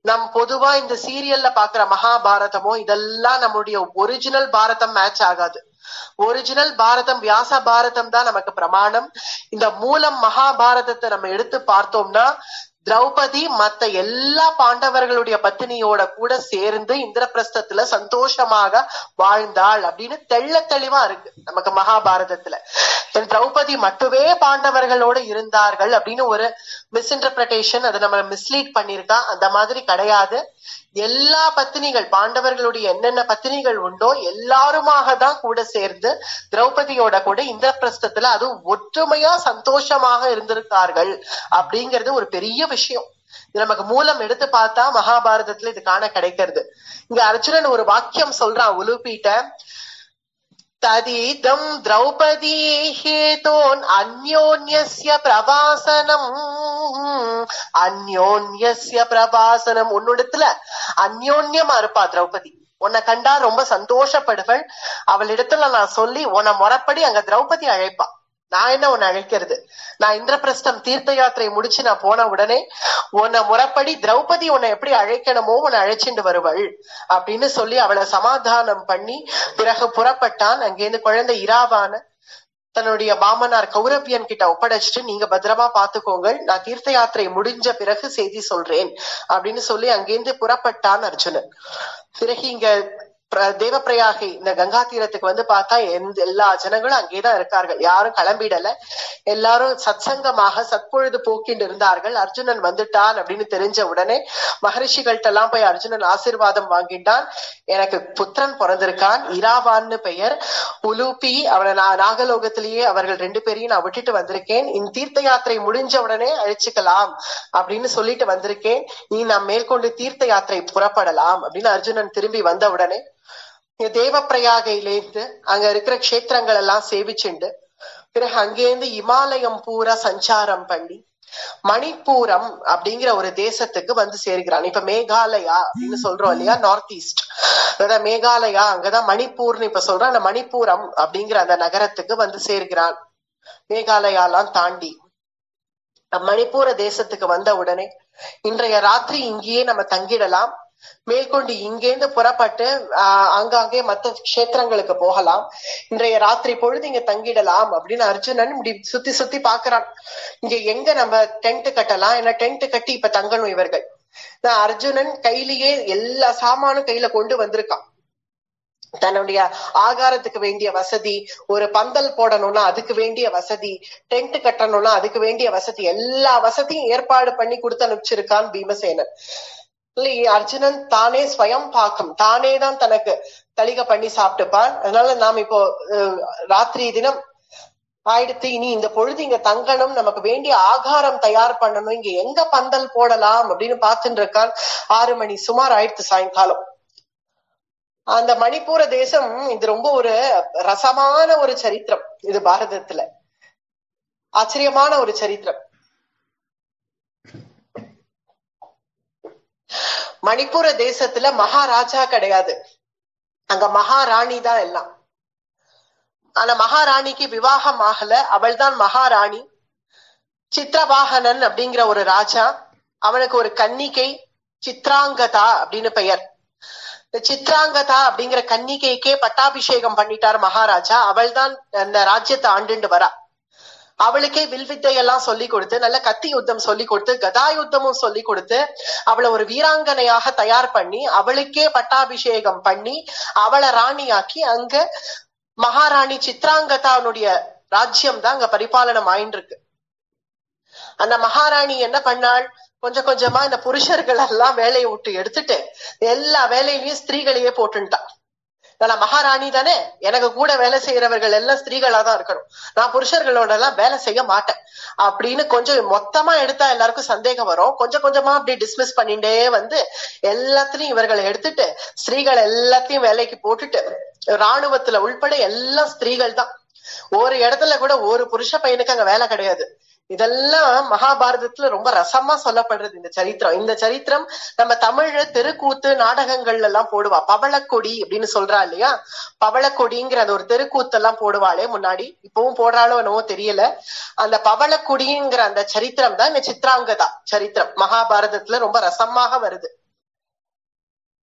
Speaker 1: நம் பொதுவா இந்த சீரியல்ல பாக்குற மகாபாரதமோ இதெல்லாம் நம்முடைய ஒரிஜினல் பாரதம் மேட்ச் ஆகாது. ஒரிஜினல் பாரதம் வியாச பாரதம் தான் நமக்கு பிரமாணம். இந்த மூலம் மகாபாரதத்தை நம்ம எடுத்து பார்த்தோம்னா திரௌபதி மத்த எல்லா பாண்டவர்களுடைய பத்தினியோட கூட சேர்ந்து இந்திரபிரஸ்தத்துல சந்தோஷமாக வாழ்ந்தாள் அப்படின்னு தெள்ள தெளிவா இருக்கு நமக்கு மகாபாரதத்துல. திரௌபதி மட்டுமே பாண்டவர்களோட இருந்தார்கள் அப்படின்னு ஒரு மிஸ்இன்டர்பிரேஷன், அதை நம்ம மிஸ்லீட் பண்ணிருக்கா. அந்த மாதிரி கிடையாது. எல்லா பத்தினிகள் பாண்டவர்களுடைய என்னென்ன பத்தினிகள் உண்டோ எல்லாருமாக தான் கூட சேர்ந்து திரௌபதியோட கூட இந்திரபிரஸ்தத்துல அது ஒற்றுமையா சந்தோஷமாக இருந்திருக்கார்கள் அப்படிங்கிறது ஒரு பெரிய விஷயம். இது நமக்கு மூலம் எடுத்து பார்த்தா மகாபாரதத்துல இது காண கிடைக்கிறது. இங்க அர்ஜுனன் ஒரு வாக்கியம் சொல்றான் உலுப்பிட்ட, ததீதம் திரௌபதி ஹேதோன் அந்யோன்யஸ்ய பிரவாசனம். அந்யோன்யஸ்ய பிரவாசனம், உன்னிடத்துல அந்யோன்யமா இருப்பா திரௌபதி, உன்னை கண்டா ரொம்ப சந்தோஷப்படுவள். அவள் இடத்துல நான் சொல்லி உன்னை முறைப்படி அங்க திரௌபதி அழைப்பா. நான் என்ன உன்னை அழைக்கிறது, நான் இந்திரபிரஸ்தம் தீர்த்த யாத்திரை முடிச்சு நான் போன உடனே உன்னை முறைப்படி திரௌபதி உன்னை எப்படி அழைக்கணுமோ உன்னை அழைச்சிட்டு வருவள் அப்படின்னு சொல்லி அவளை சமாதானம் பண்ணி பிறகு புறப்பட்டான். அங்கேருந்து குழந்தை இராவான தன்னுடைய மாமனார் கௌரவியன் கிட்ட ஒப்படைச்சிட்டு, நீங்க பத்திரமா பாத்துக்கோங்க, நான் தீர்த்த யாத்திரை முடிஞ்ச பிறகு செய்தி சொல்றேன் அப்படின்னு சொல்லி அங்கேருந்து புறப்பட்டான் அர்ஜுனன். பிறகு இங்க தேவப்பிரயாகை இந்த கங்கா தீரத்துக்கு வந்து பார்த்தா எல்லா ஜனங்களும் அங்கேதான் இருக்கார்கள், யாரும் கிளம்பிடல, எல்லாரும் சத்சங்கமாக சத்பொழுது போக்கிட்டு இருந்தார்கள். அர்ஜுனன் வந்துட்டான் அப்படின்னு தெரிஞ்ச உடனே மகரிஷிகள்ட்ட எல்லாம் போய் அர்ஜுனன் ஆசீர்வாதம் வாங்கிட்டான். எனக்கு புத்திரன் பிறந்திருக்கான், இராவான்னு பெயர். உலூபி அவனை நாகலோகத்திலேயே அவர்கள் 2 பேரையும் நான் விட்டுட்டு வந்திருக்கேன், இந்த தீர்த்த யாத்திரை முடிஞ்ச உடனே அழிச்சுக்கலாம் அப்படின்னு சொல்லிட்டு வந்திருக்கேன், நீ நாம் மேற்கொண்டு தீர்த்த யாத்திரை புறப்படலாம் அப்படின்னு அர்ஜுனன் திரும்பி வந்த உடனே தேவப்பிரயாகையிலேருந்து அங்க இருக்கிற கஷேத்திரங்கள் எல்லாம் சேவிச்சுண்டு பிறகு அங்கேருந்து இமாலயம் பூரா சஞ்சாரம் பண்ணி மணிப்பூரம் அப்படிங்கிற ஒரு தேசத்துக்கு வந்து சேர்கிறான். இப்ப மேகாலயா அப்படின்னு சொல்றோம் இல்லையா, நார்த் ஈஸ்ட், அதாவது மேகாலயா அங்கதான் மணிப்பூர்னு இப்ப சொல்றான். அந்த மணிப்பூரம் அப்படிங்கிற அந்த நகரத்துக்கு வந்து சேர்கிறான். மேகாலயாலாம் தாண்டி மணிப்பூர தேசத்துக்கு வந்த உடனே இன்றைய ராத்திரி இங்கேயே நம்ம தங்கிடலாம், மேற்கொண்டு இங்கேருந்து புறப்பட்டு அங்காங்கே மற்ற கஷேத்திரங்களுக்கு போகலாம், இன்றைய ராத்திரி பொழுது இங்க தங்கிடலாம் அப்படின்னு அர்ஜுனன் இப்படி சுத்தி சுத்தி பாக்குறான். இங்க எங்க நம்ம டென்ட் கட்டலாம், ஏன்னா டென்ட் கட்டி இப்ப தங்கணும் இவர்கள். அர்ஜுனன் கையிலேயே எல்லா சாமானும் கையில கொண்டு வந்திருக்கான். தன்னுடைய ஆகாரத்துக்கு வேண்டிய வசதி, ஒரு பந்தல் போடணும்னா அதுக்கு வேண்டிய வசதி, டென்ட் கட்டணும்னா அதுக்கு வேண்டிய வசதி, எல்லா வசதியும் ஏற்பாடு பண்ணி கொடுத்து அனுப்பிச்சிருக்கான் பீமசேனன். அர்ஜுனன் தானே ஸ்வயம் பாக்கம், தானே தான் தனக்கு தளிகை பண்ணி சாப்பிட்டுப்பான். அதனால நாம் இப்போ ராத்திரி தினம் ஆயிடுத்து, இனி இந்த பொழுது இங்க தங்கணும், நமக்கு வேண்டிய ஆகாரம் தயார் பண்ணணும், இங்க எங்க பந்தல் போடலாம் அப்படின்னு பார்த்துட்டு இருக்கான். 6 மணி சுமார் ஆயிடுத்து சாயங்காலம். அந்த மணிப்பூர தேசம் இது ரொம்ப ஒரு ரசமான ஒரு சரித்திரம், இது பாரதத்துல ஆச்சரியமான ஒரு சரித்திரம். மணிப்பூர தேசத்துல மகாராஜா கிடையாது, அங்க மகாராணி தான் எல்லாம். ஆனா மகாராணிக்கு விவாகம் ஆகல, அவள் தான் மகாராணி. சித்ரவாகனன் அப்படிங்கிற ஒரு ராஜா, அவனுக்கு ஒரு கன்னிகை சித்ராங்கதா அப்படின்னு பெயர். இந்த சித்ராங்கதா அப்படிங்கிற கன்னிகைக்கே பட்டாபிஷேகம் பண்ணிட்டார் மகாராஜா. அவள் தான் அந்த ராஜ்யத்தை ஆண்டுண்டு வரா. அவளுக்கே வில்வித்தையெல்லாம் சொல்லி கொடுத்து, நல்ல கத்தி யுத்தம் சொல்லி கொடுத்து, கதா யுத்தமும் சொல்லி கொடுத்து, அவளை ஒரு வீராங்கனையாக தயார் பண்ணி அவளுக்கே பட்டாபிஷேகம் பண்ணி அவளை ராணியாக்கி அங்க மகாராணி சித்ராங்கதாவுடைய ராஜ்யம் தான் அங்க பரிபாலனம் ஆயின்னு இருக்கு. அந்த மகாராணி என்ன பண்ணாள், கொஞ்சம் கொஞ்சமா இந்த புருஷர்கள் எல்லாம் வேலையை விட்டு எடுத்துட்டு எல்லா வேலையிலயும் ஸ்திரீகளையே போட்டுட்டான். நான் மகாராணி தானே, எனக்கு கூட வேலை செய்யறவர்கள் எல்லாம் ஸ்திரீகளா தான் இருக்கணும், நான் புருஷர்களோட எல்லாம் வேலை செய்ய மாட்டேன் அப்படின்னு கொஞ்சம் மொத்தமா எடுத்தா எல்லாருக்கும் சந்தேகம் வரும். கொஞ்சம் கொஞ்சமா அப்படி டிஸ்மிஸ் பண்ணிட்டே வந்து எல்லாத்திலையும் இவர்களை எடுத்துட்டு ஸ்திரீகள் எல்லாத்தையும் வேலைக்கு போட்டுட்டு ராணுவத்துல உள்பட எல்லாம் ஸ்திரீகள் தான். ஒரு இடத்துல கூட ஒரு புருஷ பையனுக்கு அங்க வேலை கிடையாது. இதெல்லாம் மகாபாரதத்துல ரொம்ப ரசமா சொல்லப்படுறது இந்த சரித்திரம். இந்த சரித்திரம் நம்ம தமிழ்ல தெருக்கூத்து நாடகங்கள்ல எல்லாம் போடுவா. பவளக்கொடி அப்படின்னு சொல்றா இல்லையா, பவளக்கொடிங்கிற அந்த ஒரு தெருக்கூத்து எல்லாம் போடுவாளே முன்னாடி, இப்பவும் போடுறாளோ என்னவோ தெரியல. அந்த பவளக்கொடிங்கிற அந்த சரித்திரம் தான் இந்த சித்ராங்கதா சரித்திரம் மகாபாரதத்துல ரொம்ப ரசமாக வருது.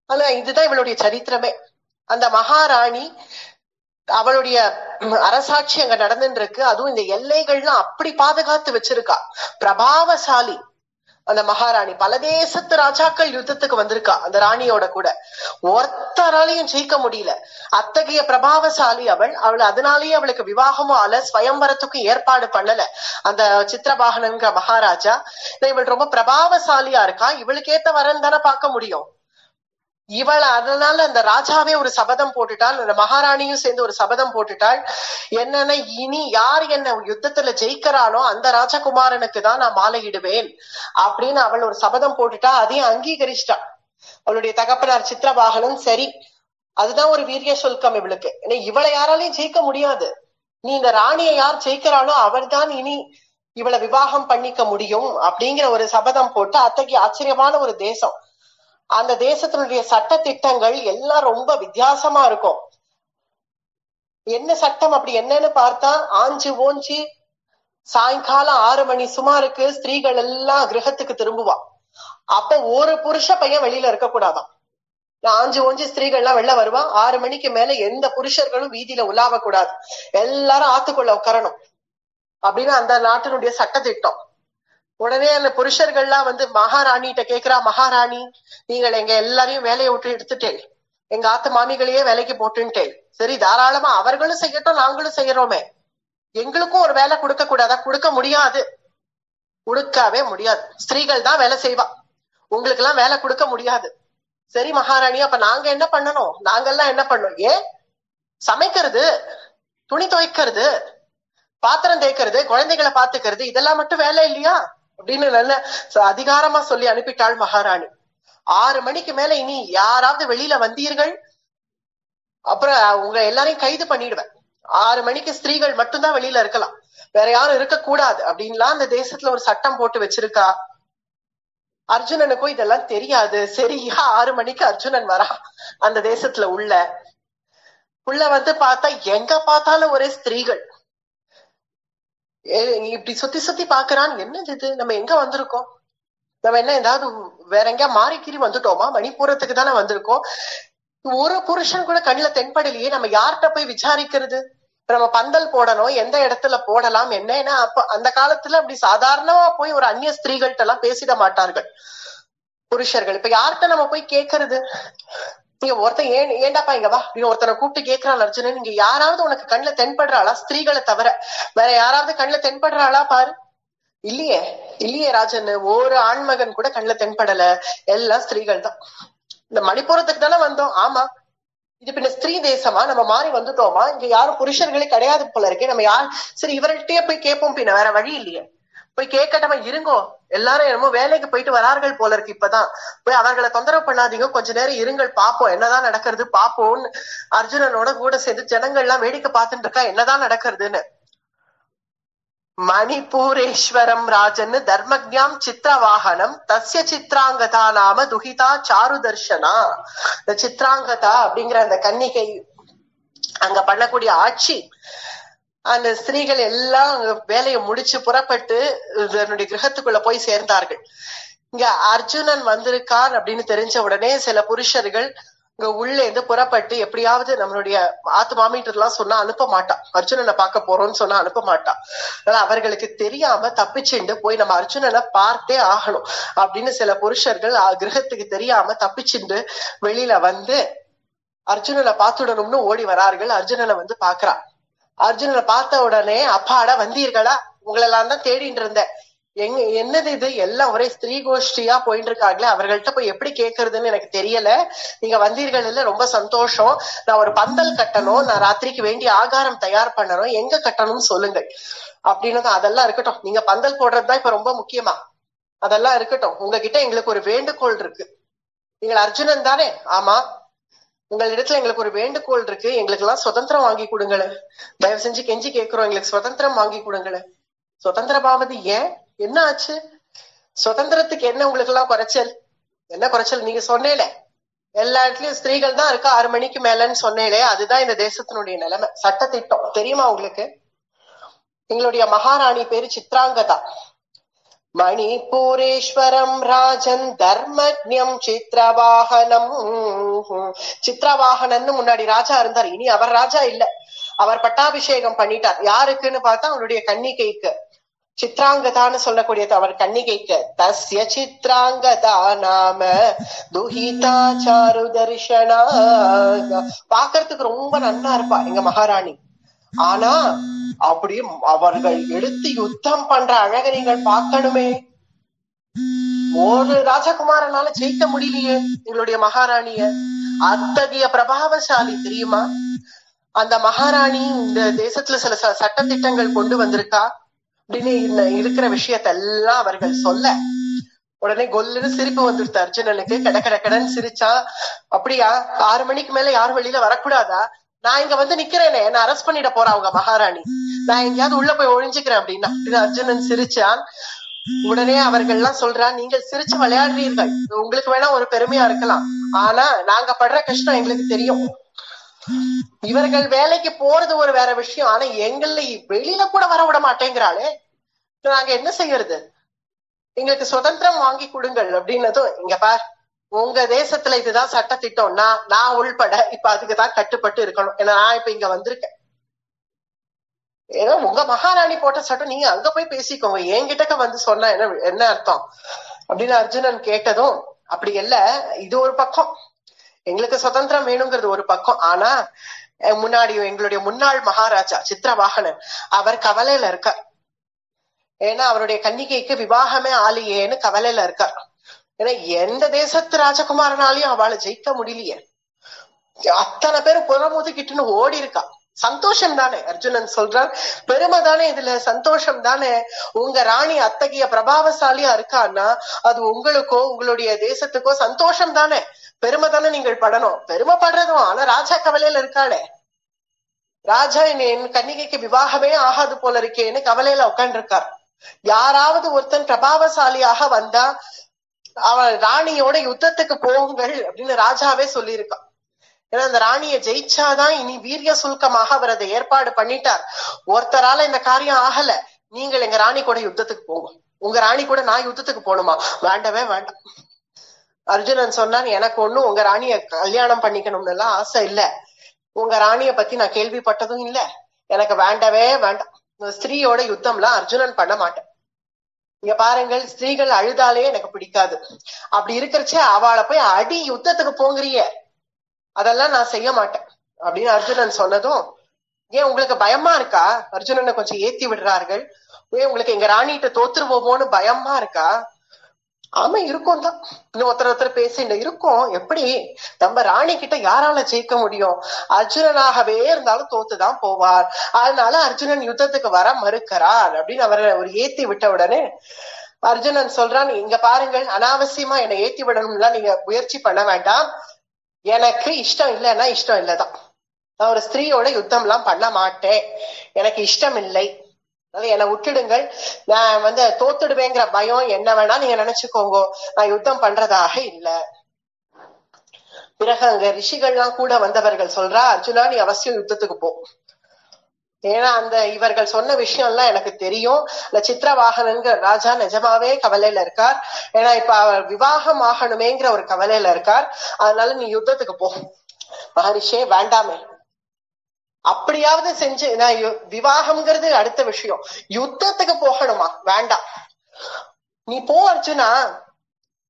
Speaker 1: ஆனா இதுதான் இவளுடைய சரித்திரமே. அந்த மகாராணி அவளுடைய அரசாட்சி அங்க நடந்துட்டு இருக்கு. அதுவும் இந்த எல்லைகள்லாம் அப்படி பாதுகாத்து வச்சிருக்கா. பிரபாவசாலி அந்த மகாராணி. பல தேசத்து ராஜாக்கள் யுத்தத்துக்கு வந்திருக்கா அந்த ராணியோட கூட. ஒருத்தராலையும் ஜெயிக்க முடியல. அத்தகைய பிரபாவசாலி அவள் அதனாலேயே அவளுக்கு விவாகமும் ஆல, ஸ்வயம்பரத்துக்கும் ஏற்பாடு பண்ணல அந்த சித்திரபாகனங்கிற மகாராஜா. இவள் ரொம்ப பிரபாவசாலியா இருக்கா. இவளுக்கு ஏத்த வரன் தானே பார்க்க முடியும். இவள் அதனால அந்த ராஜாவே ஒரு சபதம் போட்டுட்டாள், அந்த மகாராணியும் சேர்ந்து ஒரு சபதம் போட்டுட்டாள். என்னன்னா, இனி யார் என்ன யுத்தத்துல ஜெயிக்கிறானோ அந்த ராஜகுமாரனுக்கு தான் நான் மாலையிடுவேன் அப்படின்னு அவள் ஒரு சபதம் போட்டுட்டா. அதையும் அங்கீகரிச்சிட்டாள் அவளுடைய தகப்பனார் சித்திரபாகனும். சரி, அதுதான் ஒரு வீரிய சொல்கம் இவளுக்கு. ஏன்னா இவளை யாராலையும் ஜெயிக்க முடியாது. நீ இந்த ராணியை யார் ஜெயிக்கிறானோ அவர் தான் இனி இவளை விவாகம் பண்ணிக்க முடியும் அப்படிங்கிற ஒரு சபதம் போட்டு, அத்தகைய ஆச்சரியமான ஒரு தேசம். அந்த தேசத்தினுடைய சட்ட திட்டங்கள் எல்லாம் ரொம்ப வித்தியாசமா இருக்கும். என்ன சட்டம் அப்படி என்னன்னு பார்த்தா, ஆஞ்சு ஓஞ்சி சாயங்காலம் 6 மணி சுமாருக்கு ஸ்திரீகள் எல்லாம் கிரகத்துக்கு திரும்புவா. அப்ப ஒரு புருஷ பையன் வெளியில இருக்கக்கூடாதான். ஆஞ்சு ஓஞ்சி ஸ்திரீகள் எல்லாம் வெளில வருவா. 6 மணிக்கு மேல எந்த புருஷர்களும் வீதியில உலாவ கூடாது, எல்லாரும் ஆத்துக்குள்ள உட்காரணும் அப்படின்னு அந்த நாட்டினுடைய சட்ட திட்டம். உடனே அந்த புருஷர்கள்லாம் வந்து மகாராணிகிட்ட கேக்குறா, மகாராணி நீங்கள் எங்க எல்லாரையும் வேலையை விட்டு எடுத்துட்டேன், எங்க ஆத்து மாமிகளையே வேலைக்கு போட்டுட்டேன். சரி, தாராளமா அவர்களும் செய்யட்டும், நாங்களும் செய்யறோமே, எங்களுக்கும் ஒரு வேலை கொடுக்க கூடாதா? கொடுக்க முடியாது, கொடுக்கவே முடியாது. ஸ்திரீகள் தான் வேலை செய்வா, உங்களுக்கு எல்லாம் வேலை கொடுக்க முடியாது. சரி மகாராணி, அப்ப நாங்க என்ன பண்ணணும்? நாங்கெல்லாம் என்ன பண்ணோம்? ஏன் சமைக்கிறது, துணி துவைக்கிறது, பாத்திரம் தேய்க்கிறது, குழந்தைகளை பாத்துக்கிறது, இதெல்லாம் மட்டும் வேலை இல்லையா அப்படின்னு நல்ல அதிகாரமா சொல்லி அனுப்பிட்டாள் மகாராணி. 6 மணிக்கு மேல இனி யாராவது வெளியில வந்தீர்கள், அப்புறம் உங்க எல்லாரையும் கைது பண்ணிடுவேன். 6 மணிக்கு ஸ்திரீகள் மட்டும்தான் வெளியில இருக்கலாம், வேற யாரும் இருக்க கூடாது அப்படின்லாம் அந்த தேசத்துல ஒரு சட்டம் போட்டு வச்சிருக்கா. அர்ஜுனனுக்கும் இதெல்லாம் தெரியாது. சரியா 6 மணிக்கு அர்ஜுனன் வரா அந்த தேசத்துல உள்ள வந்து பார்த்தா எங்க பார்த்தாலும் ஒரே ஸ்திரீகள். இப்படி சுத்தி சுத்தி பாக்குறான். என்னது இது, நம்ம எங்க வந்திருக்கோம்? நம்ம என்ன ஏதாவது வேற எங்கேயா மாறிக்கிரி வந்துட்டோமா? மணிப்பூரத்துக்கு தானே வந்திருக்கோம். ஒரு புருஷன் கூட கண்ணுல தென்படலையே. நம்ம யார்கிட்ட போய் விசாரிக்கிறது? நம்ம பந்தல் போடணும், எந்த இடத்துல போடலாம் என்ன? ஏன்னா அப்ப அந்த காலத்துல அப்படி சாதாரணமா போய் ஒரு அந்நிய ஸ்திரீகள்கிட்ட எல்லாம் பேசிட மாட்டார்கள் புருஷர்கள். இப்ப யார்கிட்ட நம்ம போய் கேட்கறது? நீங்க ஒருத்தன் ஏண்டாப்பா இங்க வா அப்படின்னு ஒருத்தனை கூப்பிட்டு கேட்கிறான் அர்ஜுனன், நீங்க யாராவது உனக்கு கண்ணுல தென்படுறாளா? ஸ்திரீகளை தவிர வேற யாராவது கண்ணுல தென்படுறாளா பாரு. இல்லையே ராஜன், ஒரு ஆண்மகன் கூட கண்ணுல தென்படல, எல்லாம் ஸ்திரீகள் தான். இந்த மணிப்பூரத்துக்கு தானே வந்தோம். ஆமா, இது பின்ன ஸ்திரீ தேசமா? நம்ம மாறி வந்துட்டோமா? இங்க யாரும் புருஷர்களே கிடையாது போல இருக்கே. நம்ம சரி இவர்கிட்டயே போய் கேட்போம், பின்ன வேற வழி இல்லையே. போய் கேட்கட்டமா, இருங்கோ எல்லாரும் என்னமோ வேலைக்கு போயிட்டு வரார்கள் போல இருக்கு, இப்பதான் போய் அவர்களை தொந்தரவு பண்ணாதீங்க, கொஞ்ச நேரம் இருங்கள், பாப்போம் என்னதான் நடக்கிறது பாப்போம்னு அர்ஜுனனோட கூட சேர்ந்து ஜனங்கள் எல்லாம் வேடிக்கை பார்த்துட்டு இருக்கா என்னதான் நடக்கிறதுன்னு. மணிபூரேஸ்வரம் ராஜன் தர்மஜாம் சித்திரவாகனம் தஸ்ய சித்ராங்கதா நாம துஹிதா சாரு தர்ஷனா. இந்த சித்ராங்கதா அப்படிங்கிற அந்த கன்னிகை அங்க பண்ணக்கூடிய ஆட்சி, அந்த ஸ்திரீகள் எல்லாம் வேலையை முடிச்சு புறப்பட்டு தன்னுடைய கிரகத்துக்குள்ள போய் சேர்ந்தார்கள். இங்க அர்ஜுனன் வந்திருக்கான் அப்படின்னு தெரிஞ்ச உடனே சில புருஷர்கள் இங்க உள்ள இருந்து புறப்பட்டு எப்படியாவது நம்மளுடைய ஆத்மாமிட்டு எல்லாம் சொன்னா அனுப்ப மாட்டான். அர்ஜுனனை பார்க்க போறோம்னு சொன்னா அனுப்ப மாட்டான். அதனால அவர்களுக்கு தெரியாம தப்பிச்சுண்டு போய் நம்ம அர்ஜுனனை பார்த்தே ஆகணும் அப்படின்னு சில புருஷர்கள் கிரகத்துக்கு தெரியாம தப்பிச்சுண்டு வெளியில வந்து அர்ஜுனனை பார்த்துடணும்னு ஓடி வரார்கள். அர்ஜுனனை வந்து பாக்குறான். அர்ஜுனனை பார்த்த உடனே அப்பாடா வந்தீர்களா, உங்களெல்லாம் தான் தேடிட்டு இருந்தேன். என்னது இது, எல்லாம் ஒரே ஸ்திரீ கோஷ்டியா போயிட்டு இருக்காங்களே, அவர்கள்ட்ட போய் எப்படி கேக்குறதுன்னு எனக்கு தெரியல. நீங்க வந்தீர்கள் இல்ல, ரொம்ப சந்தோஷம். நான் ஒரு பந்தல் கட்டணும், நான் ராத்திரிக்கு வேண்டிய ஆகாரம் தயார் பண்ணணும், எங்க கட்டணும்னு சொல்லுங்கள் அப்படின்னு. அதெல்லாம் இருக்கட்டும், நீங்க பந்தல் போடுறதுதான் இப்ப ரொம்ப முக்கியமா. அதெல்லாம் இருக்கட்டும், உங்ககிட்ட எங்களுக்கு ஒரு வேண்டுகோள் இருக்கு. நீங்கள் அர்ஜுனன் தானே? ஆமா. உங்களிடத்துல எங்களுக்கு ஒரு வேண்டுகோள் இருக்கு. எங்களுக்கு எல்லாம் சுதந்திரம் வாங்கி கொடுங்களேன், தயவு செஞ்சு கெஞ்சி கேட்கிறோம், எங்களுக்கு சுதந்திரம் வாங்கி கொடுங்களேன். சுதந்திரமாவது ஏன், என்ன ஆச்சு? சுதந்திரத்துக்கு என்ன உங்களுக்கு எல்லாம் குறைச்சல்? என்ன குறைச்சல்? நீங்க சொன்னேல எல்லா இடத்துலயும் ஸ்திரீகள் தான் இருக்கா 6 மணிக்கு மேலன்னு சொன்னேலே, அதுதான் இந்த தேசத்தினுடைய நிலைமை. சட்ட திட்டம் தெரியுமா உங்களுக்கு? எங்களுடைய மகாராணி பேரு சித்ராங்கதா. மணிபூரேஸ்வரம் ராஜன் தர்மஜ்ஞம் சித்ரவாகனம். சித்ரவாகனன்னு முன்னாடி ராஜா இருந்தார், இனி அவர் ராஜா இல்ல. அவர் பட்டாபிஷேகம் பண்ணிட்டார். யாருக்குன்னு பார்த்தா அவருடைய கன்னிகைக்கு, சித்ராங்கதான்னு சொல்லக்கூடிய அவர் கன்னிகைக்கு. தஸ்ய சித்ராங்கதா நாம துஹிதா சாரு தர்ஷனா. பாக்குறதுக்கு ரொம்ப நன்னா இருப்பா எங்க மகாராணி. ஆனா அப்படியே அவர்கள் எடுத்து யுத்தம் பண்ற அழக நீங்கள் பார்க்கணுமே. ஒரு ராஜகுமாரனால ஜெயிக்க முடியலையே எங்களுடைய மகாராணிய. அத்தகைய பிரபாவசாலி தெரியுமா அந்த மகாராணி. இந்த தேசத்துல சில சட்ட திட்டங்கள் கொண்டு வந்திருக்கா அப்படின்னு இருக்கிற விஷயத்தெல்லாம் அவர்கள் சொல்ல, உடனே கொல்லுன்னு சிரிப்பு வந்துடுது அர்ஜுனனுக்கு. கடன்னு சிரிச்சா. அப்படியா, 6 மணிக்கு மேல யாரும் வெளியில வரக்கூடாதா? நான் இங்க வந்து நிக்கிறேனே, என்ன அரெஸ்ட் பண்ணிட போறா அவங்க மகாராணி, நான் எங்கேயாவது உள்ள போய் ஒழிஞ்சுக்கிறேன் அப்படின்னா. அர்ஜுனன் சிரிச்சான். உடனே அவர்கள் எல்லாம் சொல்றா, நீங்கள் சிரிச்சு விளையாடுறீர்கள், உங்களுக்கு வேணா ஒரு பெருமையா இருக்கலாம், ஆனா நாங்க படுற கஷ்டம் எங்களுக்கு தெரியும். இவர்கள் வேலைக்கு போறது ஒரு வேற விஷயம், ஆனா எங்களை வெளியில கூட வர விட மாட்டேங்கிறாளே, நாங்க என்ன செய்யறது? எங்களுக்கு சுதந்திரம் வாங்கி கொடுங்கள் அப்படின்னதும், இங்க பார், உங்க தேசத்துல இதுதான் சட்ட திட்டம்னா நான் உள்பட இப்ப அதுக்குதான் கட்டுப்பட்டு இருக்கணும். ஏன்னா நான் இப்ப இங்க வந்திருக்கேன். ஏன்னா உங்க மகாராணி போட்ட சட்டம், நீங்க அங்க போய் பேசிக்கோங்க, என்கிட்ட வந்து சொன்னா என்ன அர்த்தம் அப்படின்னு அர்ஜுனன் கேட்டதும், அப்படி இல்ல, இது ஒரு பக்கம், எங்களுக்கு சுதந்திரம் வேணுங்கிறது ஒரு பக்கம், ஆனா முன்னாடி எங்களுடைய முன்னாள் மகாராஜா சித்ரவாகனன் அவர் கவலையில இருக்கார். ஏன்னா அவருடைய கன்னிகைக்கு விவாகமே ஆலியேன்னு கவலையில இருக்கார். ஏன்னா எந்த தேசத்து ராஜகுமாரனாலையும் அவளை ஜெயிக்க முடியலையே. அத்தனை பேரும் புறமுதுகிட்டுன்னு ஓடி இருக்கா. சந்தோஷம் தானே அர்ஜுனன் சொல்றான், பெருமை தானே இதுல, சந்தோஷம் தானே. உங்க ராணி அத்தகைய பிரபாவசாலியா இருக்கான்னா அது உங்களுக்கோ உங்களுடைய தேசத்துக்கோ சந்தோஷம் தானே, பெருமை தானே நீங்கள் படணும். பெருமை படுறதும், ஆனா ராஜா கவலையில இருக்காளே, ராஜா என் கன்னிகைக்கு விவாகமே ஆகாது போல இருக்கேன்னு கவலையில உட்கார்ந்து இருக்கார். யாராவது ஒருத்தன் பிரபாவசாலியாக வந்தா அவன் ராணியோட யுத்தத்துக்கு போங்கள் அப்படின்னு ராஜாவே சொல்லியிருக்கான். ஏன்னா அந்த ராணியை ஜெயிச்சாதான் இனி வீரிய சுல்கமாக அவர் அதை ஏற்பாடு பண்ணிட்டார். ஒருத்தரால இந்த காரியம் ஆகல, நீங்கள் எங்க ராணி கூட யுத்தத்துக்கு போங்க. உங்க ராணி கூட நான் யுத்தத்துக்கு போகணுமா? வேண்டவே வேண்டாம். அர்ஜுனன் சொன்னான், எனக்கு ஒண்ணும் உங்க ராணிய கல்யாணம் பண்ணிக்கணும்னு எல்லாம் ஆசை இல்ல, உங்க ராணிய பத்தி நான் கேள்விப்பட்டதும் இல்ல, எனக்கு வேண்டவே வேண்டாம். ஸ்திரீயோட யுத்தம்லாம் அர்ஜுனன் பண்ண மாட்டேன். இங்க பாருங்கள், ஸ்திரீகள் அழுதாலே எனக்கு பிடிக்காது. அப்படி இருக்கிறச்சே அவளை போய் அடி யுத்தத்துக்கு போங்கிறிய, அதெல்லாம் நான் செய்ய மாட்டேன் அப்படின்னு அர்ஜுனன் சொன்னதும், ஏன் உங்களுக்கு பயமா இருக்கா? அர்ஜுனனை கொஞ்சம் ஏத்தி விடுறார்கள். ஏன் உங்களுக்கு எங்க ராணிகிட்ட தோத்துருவோமோன்னு பயமா இருக்கா? ஆமா இருக்கும் தான், இன்னும் ஒருத்தர் பேசிட்டு இருக்கோம். எப்படி நம்ம ராணி கிட்ட யாரால ஜெயிக்க முடியும்? அர்ஜுனனாகவே இருந்தாலும் தோத்துதான் போவார், அதனால அர்ஜுனன் யுத்தத்துக்கு வர மறுக்கிறார் அப்படின்னு அவரை ஒரு ஏத்தி விட்ட உடனே அர்ஜுனன் சொல்றான், இங்க பாருங்கள், அனாவசியமா என்னை ஏத்தி விடணும்லாம் நீங்க முயற்சி பண்ண வேண்டாம். எனக்கு இஷ்டம் இல்லைன்னா இஷ்டம் இல்லதான், நான் ஒரு ஸ்திரீயோட யுத்தம் எல்லாம் பண்ண மாட்டேன், எனக்கு இஷ்டம் இல்லை, என்னை விட்டுடுங்கள். நான் தோத்துடுவேங்கிற பயம் என்ன வேணா நீங்க நினைச்சுக்கோங்க, நான் யுத்தம் பண்றதாக இல்ல. பிறகு அங்க ரிஷிகள்லாம் கூட வந்தவர்கள் சொல்றா, அர்ஜுனா நீ அவசியம் யுத்தத்துக்கு போ, ஏன்னா அந்த இவர்கள் சொன்ன விஷயம் எல்லாம் எனக்கு தெரியும். இந்த சித்திரவாகனங்கிற ராஜா நிஜமாவே கவலையில இருக்கார். ஏன்னா இப்ப அவர் விவாகம் ஆகணுமேங்கிற ஒரு கவலையில இருக்கார். அதனால நீ யுத்தத்துக்கு போ. மகரிஷே வேண்டாமே, அப்படியாவது செஞ்சு நான் விவாகம்ங்கிறது அடுத்த விஷயம், யுத்தத்துக்கு போகணுமா? வேண்டாம், நீ போ அர்ஜுனா.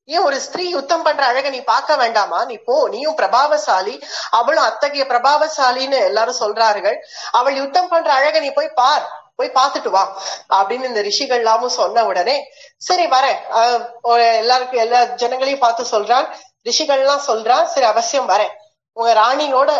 Speaker 1: ஏன் ஒரு ஸ்திரீ யுத்தம் பண்ற அழக நீ பார்க்க வேண்டாமா? நீ போ, நீயும் பிரபாவசாலி, அவளும் அத்தகைய பிரபாவசாலின்னு எல்லாரும் சொல்றார்கள். அவள் யுத்தம் பண்ற அழக நீ போய் பார், போய் பார்த்துட்டு வா அப்படின்னு இந்த ரிஷிகள் எல்லாமும் சொன்ன உடனே சரி வரேன். எல்லாருக்கும் எல்லா ஜனங்களையும் பார்த்து சொல்றான், ரிஷிகள் எல்லாம் சொல்றான், சரி அவசியம் வரேன், உங்க ராணியோட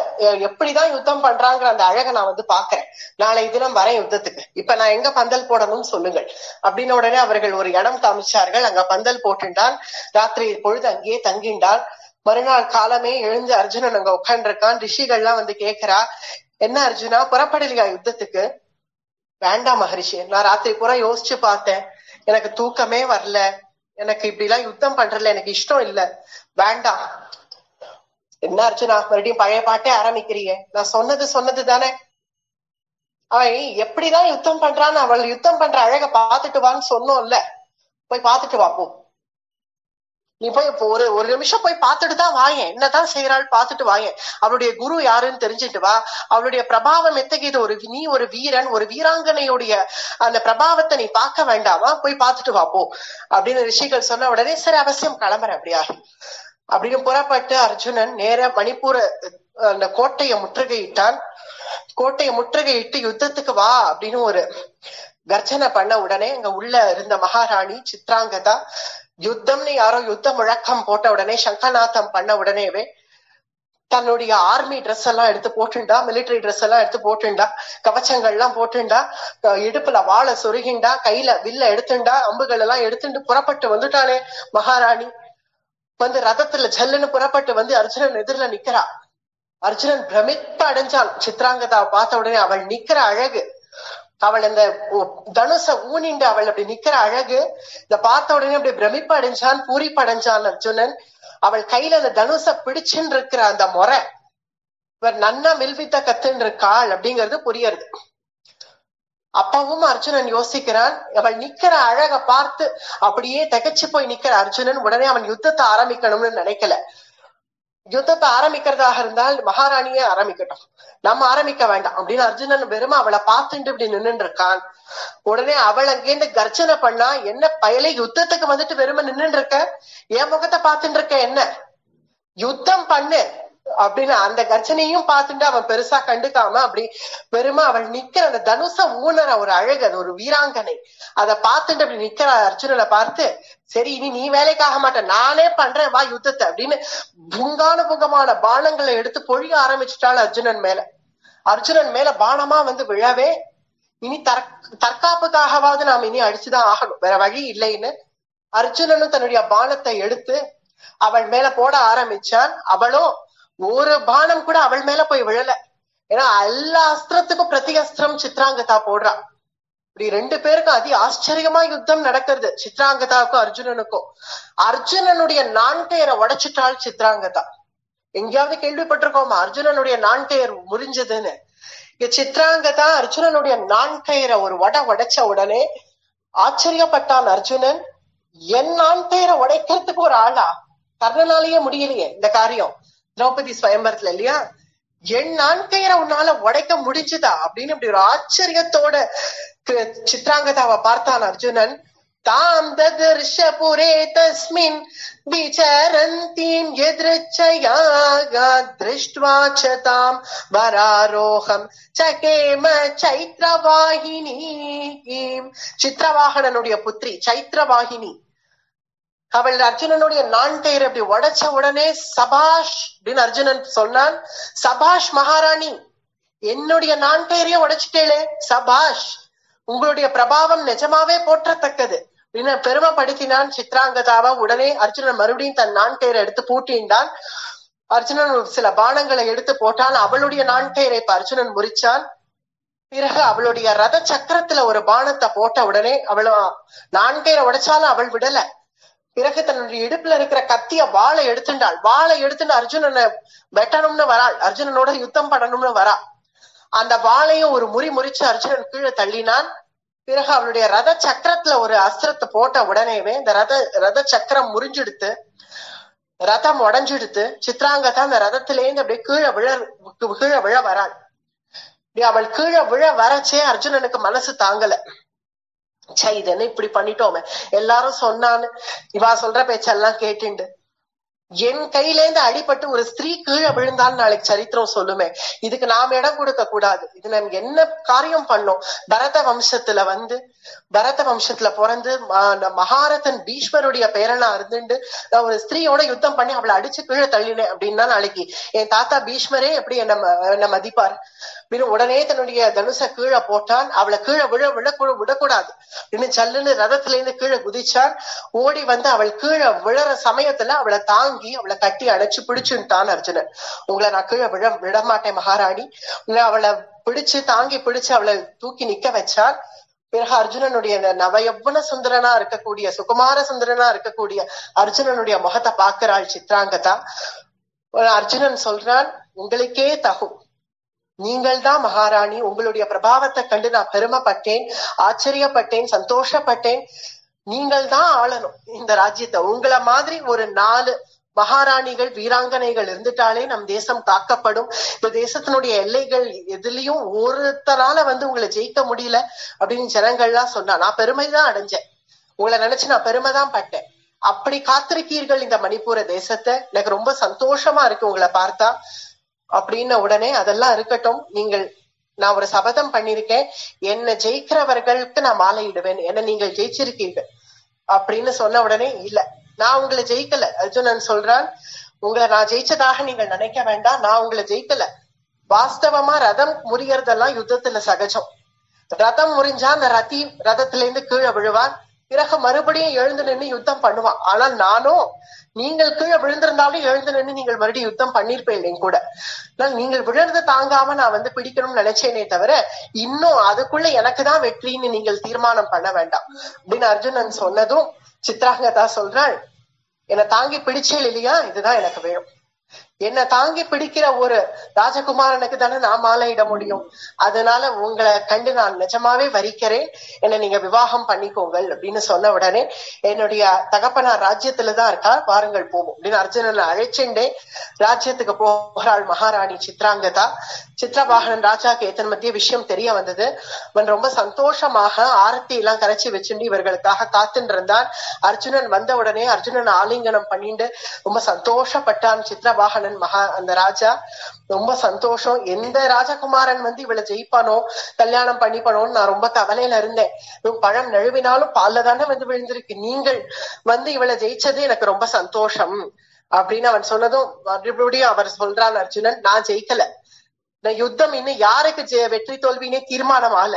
Speaker 1: எப்படிதான் யுத்தம் பண்றாங்கிற அந்த அழகை நான் வந்து பாக்குறேன், நாளை தினம் வரேன் யுத்தத்துக்கு. இப்ப நான் எங்க பந்தல் போடணும்னு சொல்லுங்கள் அப்படின்னு உடனே அவர்கள் ஒரு இடம் காமிச்சார்கள். அங்க பந்தல் போட்டுண்டான். ராத்திரி பொழுது அங்கேயே தங்கிண்டான். மறுநாள் காலமே எழுந்து அர்ஜுனன் அங்க உட்காந்துருக்கான். ரிஷிகள்லாம் வந்து கேக்குறா, என்ன அர்ஜுனா புறப்படலையா யுத்தத்துக்கு? வேண்டாம் மகரிஷி, நான் ராத்திரி பூரா யோசிச்சு பார்த்தேன், எனக்கு தூக்கமே வரல, எனக்கு இப்படி எல்லாம் யுத்தம் பண்றதுல எனக்கு இஷ்டம் இல்ல, வேண்டாம். என்ன அர்ஜுனா மறுபடியும் பழைய பாட்டே ஆரம்பிக்கிறியே? நான் சொன்னது தானே. அவன் எப்படிதான் யுத்தம் பண்றான்னு, அவள் யுத்தம் பண்ற அழக பாத்துட்டு வான்னு சொன்னோம்ல, போய் பாத்துட்டு வா போ. நீ போய் ஒரு நிமிஷம் போய் பார்த்துட்டு தான் வாயேன், என்னதான் செய்யறாள் பாத்துட்டு வாயேன். அவளுடைய குரு யாருன்னு தெரிஞ்சுட்டு வா. அவளுடைய பிரபாவம் எத்தகையது, நீ ஒரு வீரன், ஒரு வீராங்கனையுடைய அந்த பிரபாவத்தை நீ பார்க்க வேண்டாமா? போய் பார்த்துட்டு வா போ அப்படின்னு ரிஷிகள் சொன்ன உடனே சரி அவசியம் கிளம்புறேன் அப்படியா அப்படின்னு புறப்பட்டு அர்ஜுனன் நேர மணிப்பூர அந்த கோட்டையை முற்றுகையிட்டான். கோட்டையை முற்றுகையிட்டு யுத்தத்துக்கு வா அப்படின்னு ஒரு கர்ஜனை பண்ண உடனே அங்க உள்ள இருந்த மகாராணி சித்ராங்கதா யுத்தம்னு யாரோ யுத்த முழக்கம் போட்ட உடனே சங்கநாதம் பண்ண உடனேவே தன்னுடைய ஆர்மி ட்ரெஸ் எல்லாம் எடுத்து போட்டுண்டா, மிலிட்டரி ட்ரெஸ் எல்லாம் எடுத்து போட்டுண்டா, கவச்சங்கள் எல்லாம் போட்டுண்டா, இடுப்புல வாழை சொருகிண்டா, கையில வில்ல எடுத்துண்டா, அம்புகள் எல்லாம் எடுத்துட்டு புறப்பட்டு வந்துட்டானே மகாராணி. வந்து ரதத்துல ஜல்லுன்னு புறப்பட்டு வந்து அர்ஜுனன் எதிரில நிக்கிறா. அர்ஜுனன் பிரமிப்ப அடைஞ்சான். சித்ராங்கதாவை பார்த்த உடனே அவள் நிக்கிற அழகு, அவள் அந்த தனுச ஊனிண்டு அவள் அப்படி நிக்கிற அழகு, இத பார்த்த உடனே அப்படி பிரமிப்ப அடைஞ்சான், பூரிப்படைஞ்சான் அர்ஜுனன். அவள் கையில அந்த தனுச பிடிச்சுன்னு இருக்கிற அந்த முறை, இவர் நன்னா மில்வித்த கத்துன்னு இருக்காள் அப்படிங்கிறது புரியுது. அப்பவும் அர்ஜுனன் யோசிக்கிறான். அவள் நிக்கிற அழக பார்த்து அப்படியே திகைச்சு போய் நிக்கிற அர்ஜுனன் உடனே அவன் யுத்தத்தை ஆரம்பிக்கணும்னு நினைக்கல. யுத்தத்தை ஆரம்பிக்கிறதாக இருந்தால் மகாராணியே ஆரம்பிக்கட்டும், நம்ம ஆரம்பிக்க வேண்டாம் அப்படின்னு அர்ஜுனன் வெறும் அவளை பார்த்துட்டு இப்படி நின்னுட்டு இருக்கான். உடனே அவள் அங்கேருந்து கர்ஜனை பண்ணா, என்ன பயலை யுத்தத்துக்கு வந்துட்டு வெறும நின்னுட்டு இருக்க, என் முகத்தை பார்த்துட்டு இருக்க, என்ன யுத்தம் பண்ணு அப்படின்னு அந்த கர்ஜனையும் பார்த்துட்டு அவன் பெருசா கண்டுக்காம அப்படி பெருமை அவள் நிக்கிற அந்த தனுச ஊனர ஒரு அழகு, அது ஒரு வீராங்கனை, அதை பார்த்துட்டு அப்படி நிக்கிற அர்ஜுனனை பார்த்து சரி இனி நீ வேலைக்காக மாட்ட, நானே பண்றேன் வா யுத்தத்தை அப்படின்னு புங்கான பானங்களை எடுத்து பொழிய ஆரம்பிச்சுட்டாள் அர்ஜுனன் மேல. அர்ஜுனன் மேல பானமா வந்து விழவே இனி தற்காப்புக்காகவாவது நாம் இனி அடிச்சுதான் ஆகணும், வேற வழி இல்லைன்னு அர்ஜுனனும் தன்னுடைய பானத்தை எடுத்து அவள் மேல போட ஆரம்பிச்சான். அவளும் ஒரு பானம் கூட அவள் மேல போய் விழல. ஏன்னா எல்லா அஸ்திரத்துக்கும் பிரதி அஸ்திரம் சித்ராங்கதா போடுறா. இப்படி ரெண்டு பேருக்கும் அதி ஆச்சரியமா யுத்தம் நடக்கிறது, சித்ராங்கதாவுக்கும் அர்ஜுனனுக்கும். அர்ஜுனனுடைய நான்கையரை உடைச்சிட்டாள் சித்ராங்கதா. எங்கேயாவது கேள்விப்பட்டிருக்கோமா அர்ஜுனனுடைய நான்கையர் முறிஞ்சதுன்னு? சித்ராங்கதா அர்ஜுனனுடைய நான்கையரை ஒரு உடைச்ச உடனே ஆச்சரியப்பட்டான் அர்ஜுனன். என் நான்கையரை உடைக்கிறதுக்கு ஒரு ஆளா? கர்ணனாலேயே முடியலையே இந்த காரியம், திரௌபதி ஸ்வயம்பரத்துல இல்லையா? என் நான்கையரை உன்னால உடைக்க முடிஞ்சுதா அப்படின்னு இப்படி ஒரு ஆச்சரியத்தோட சித்ராங்கதாவை பார்த்தான் அர்ஜுனன். தாம் ததர்ஷபுரே தஸ்மின் விசரந்தீம் யத்ருச்சயாக திருஷ்ட்வா ச தாம் வராரோஹம் சகேம சைத்ரவாஹினி. சித்ரவாகனனுடைய புத்திரி சைத்ரவாஹினி அவள் அர்ஜுனனுடைய நான்கையர் அப்படி உடைச்ச உடனே சபாஷ் அப்படின்னு அர்ஜுனன் சொன்னான். சபாஷ் மகாராணி, என்னுடைய நான்கையரையே உடைச்சிட்டேளே, சபாஷ், உங்களுடைய பிரபாவம் நிஜமாவே போற்றத்தக்கது அப்படின்னு பெருமைப்படுத்தினான் சித்ராங்கதாவா. உடனே அர்ஜுனன் மறுபடியும் தன் நான்கையரை எடுத்து பூட்டின்றான். அர்ஜுனன் சில பானங்களை எடுத்து போட்டான். அவளுடைய நான்கையரை இப்ப அர்ஜுனன் முறிச்சான். பிறகு அவளுடைய ரத சக்கரத்துல ஒரு பானத்தை போட்ட உடனே அவள நான்கையரை உடைச்சாலும் அவள் விடல. பிறகு தன்னுடைய இடுப்புல இருக்கிற கத்திய வாளை எடுத்துட்டாள். வாளை எடுத்துட்டு அர்ஜுனனை வெட்டணும்னு வராள், அர்ஜுனனோட யுத்தம் பண்ணணும்னு வரா. அந்த வாளையும் ஒரு முறிச்சு அர்ஜுனன் கீழே தள்ளினான். பிறகு அவளுடைய ரத சக்கரத்துல ஒரு அஸ்திரத்தை போட்ட உடனேவே இந்த ரத சக்கரம் முறிஞ்செடுத்து ரதம் உடஞ்செடுத்து சித்ராங்கதா அந்த ரதத்திலேருந்து அப்படியே கீழே விழ வராள். அவள் கீழே விழ வரச்சே அர்ஜுனனுக்கு மனசு தாங்கல. இதென்ன இப்படி பண்ணிட்டோமே, எல்லாரும் சொன்னான்னு இவா சொல்ற பேச்செல்லாம் கேட்டுண்டு என் கையிலேருந்து அடிபட்டு ஒரு ஸ்திரீ கீழே விழுந்தான்னு நாளைக்கு சரித்திரம் சொல்லுமே. இதுக்கு நாம இடம் கொடுக்க கூடாது. இது நம்ம என்ன காரியம் பண்ணோம்? பரத வம்சத்துல பிறந்து மகாரதன் பீஷ்மருடைய பேரனா இருந்துட்டு நான் ஒரு ஸ்திரீயோட யுத்தம் பண்ணி அவளை அடிச்சு கீழே தள்ளினேன் அப்படின்னா நாளைக்கு என் தாத்தா பீஷ்மரே எப்படி என்ன மதிப்பார்? உடனே தன்னுடைய தனுச கீழே போட்டான். அவளை கீழே விடக்கூடாது இன்னும் சல்லுன்னு ரதத்துல இருந்து கீழே குதிச்சான். ஓடி வந்து அவள் கீழே விழற சமயத்துல அவளை தாங்கி அவளை கட்டி அணைச்சு பிடிச்சுட்டான் அர்ஜுனன். உங்களை நான் கீழே விட மாட்டேன் மகாராணி. அவளை தாங்கி பிடிச்சு அவளை தூக்கி நிக்க வச்சான். பிறகு அர்ஜுனனுடைய நவயவ்வன சுந்தரனா இருக்கக்கூடிய சுகுமார சுந்தரனா இருக்கக்கூடிய அர்ஜுனனுடைய முகத்தை பாக்குறாள் சித்ராங்கதா. அர்ஜுனன் சொல்றான், உங்களுக்கே தகும், நீங்கள் தான் மகாராணி. உங்களுடைய பிரபாவத்தை கண்டு நான் பெருமைப்பட்டேன், ஆச்சரியப்பட்டேன், சந்தோஷப்பட்டேன். நீங்கள் தான் ஆளணும் இந்த ராஜ்யத்தை. உங்களை மாதிரி ஒரு 4 மகாராணிகள் வீராங்கனைகள் இருந்துட்டாலே நம் தேசம் காக்கப்படும். இந்த தேசத்தினுடைய எல்லைகள் எதுலயும் ஒருத்தரால உங்களை ஜெயிக்க முடியல அப்படின்னு ஜனங்கள்லாம் சொன்னா நான் பெருமைதான் அடைஞ்சேன். உங்களை நினைச்சு நான் பெருமைதான் பட்டேன். அப்படி காத்திருக்கீர்கள் இந்த மணிப்பூர தேசத்தை. எனக்கு ரொம்ப சந்தோஷமா இருக்கு உங்களை பார்த்தா அப்படின்ன உடனே அதெல்லாம் இருக்கட்டும், நான் ஒரு சபதம் பண்ணிருக்கேன், என்னை ஜெயிக்கிறவர்களுக்கு நான் மாலையிடுவேன், என்ன நீங்கள் ஜெயிச்சிருக்கீர்கள் அப்படின்னு சொன்ன உடனே இல்ல நான் உங்களை ஜெயிக்கல. அர்ஜுனன் சொல்றான், உங்களை நான் ஜெயிச்சதாக நீங்கள் நினைக்க வேண்டாம், நான் உங்களை ஜெயிக்கல. வாஸ்தவமா ரதம் முறியறதெல்லாம் யுத்தத்துல சகஜம். ரதம் முறிஞ்சா அந்த ரதத்துல இருந்து கீழே விழுவான். பிறகு மறுபடியும் எழுந்து நின்று யுத்தம் பண்ணுவான். ஆனால் நானும் நீங்கள் கீழே விழுந்திருந்தாலும் எழுந்து நின்று நீங்கள் மறுபடியும் யுத்தம் பண்ணிருப்பேன் கூட. நீங்கள் விழுந்து தாங்காம நான் பிடிக்கணும்னு நினைச்சேனே தவிர இன்னும் அதுக்குள்ள எனக்குதான் வெற்றின்னு நீங்கள் தீர்மானம் பண்ண வேண்டாம் அப்படின்னு அர்ஜுனன் சொன்னதும் சித்ராங்கதா சொல்றாள், என்னை தாங்கி பிடிச்சேன் இல்லையா, இதுதான் எனக்கு வேணும். என்னை தாங்கி பிடிக்கிற ஒரு ராஜகுமாரனுக்கு தானே நான் மாலையிட முடியும். அதனால உங்களை கண்டு நான் நிஜமாவே வரிக்கிறேன், என்னை நீங்க விவாகம் பண்ணிக்கோங்கள் அப்படின்னு சொன்ன உடனே என்னுடைய தகப்பனார் ராஜ்யத்துலதான் இருக்கா, வாருங்கள் போவோம் அப்படின்னு அர்ஜுனனை அழைச்சுண்டே ராஜ்யத்துக்கு போகிறாள் மகாராணி சித்ராங்கதா. சித்ரவாகனன் ராஜாக்கு ஏத்தன் மத்திய விஷயம் தெரிய வந்தது. அவன் ரொம்ப சந்தோஷமாக ஆரத்தி எல்லாம் கரைச்சி வச்சுண்டு இவர்களுக்காக காத்துட்டு இருந்தான். அர்ஜுனன் வந்த உடனே அர்ஜுனன் ஆலிங்கனம் பண்ணிட்டு ரொம்ப சந்தோஷப்பட்டான் சித்ரவாகனன் அந்த ராஜா. ரொம்ப சந்தோஷம். எந்த ராஜகுமாரன் இவளை ஜெயிப்பானோ கல்யாணம் பண்ணிப்பனோன்னு நான் ரொம்ப கவலையில இருந்தேன். பழம் நழுவினாலும் பால்ல தானே விழுந்திருக்கு, நீங்கள் இவளை ஜெயிச்சது எனக்கு ரொம்ப சந்தோஷம் அப்படின்னு அவன் சொன்னதும் மறுபடியும் அவர் சொல்றான், அர்ஜுனன் நான் ஜெயிக்கல, நான் யுத்தம் இன்னும் யாருக்கு வெற்றி தோல்வினே தீர்மானம் ஆல.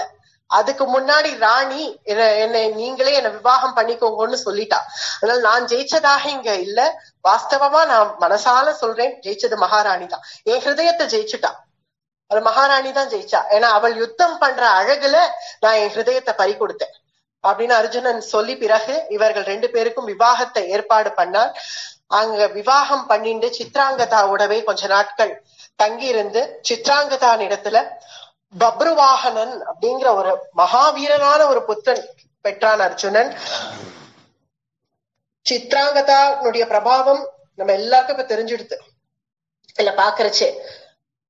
Speaker 1: அதுக்கு முன்னாடி ராணி நீங்களே என்ன விவாகம் பண்ணிக்கோங்கன்னு சொல்லிட்டா. அதனால நான் ஜெயிச்சதாக இங்க இல்ல, வாஸ்தவமா நான் மனசால சொல்றேன், ஜெயிச்சது மகாராணி தான். என் ஹிருதயத்தை ஜெயிச்சுட்டா, அது மகாராணி தான் ஜெயிச்சா. ஏன்னா அவள் யுத்தம் பண்ற அழகுல நான் என் ஹிருதயத்தை பறி கொடுத்தேன் அப்படின்னு அர்ஜுனன் சொல்லி பிறகு இவர்கள் 2 பேருக்கும் விவாகத்தை ஏற்பாடு பண்ணார். அங்க விவாகம் பண்ணிட்டு சித்ராங்கதாவோடவே கொஞ்ச நாட்கள் தங்கி இருந்து சித்ராங்கதான் இடத்துல பப்ருவாகனன் அப்படிங்கிற ஒரு மகாவீரனான ஒரு புத்திரன் பெற்றான் அர்ஜுனன். சித்ராங்கதானுடைய பிரபாவம் நம்ம எல்லாருக்கும் இப்ப தெரிஞ்சிடுது இல்ல பாக்குறச்சே.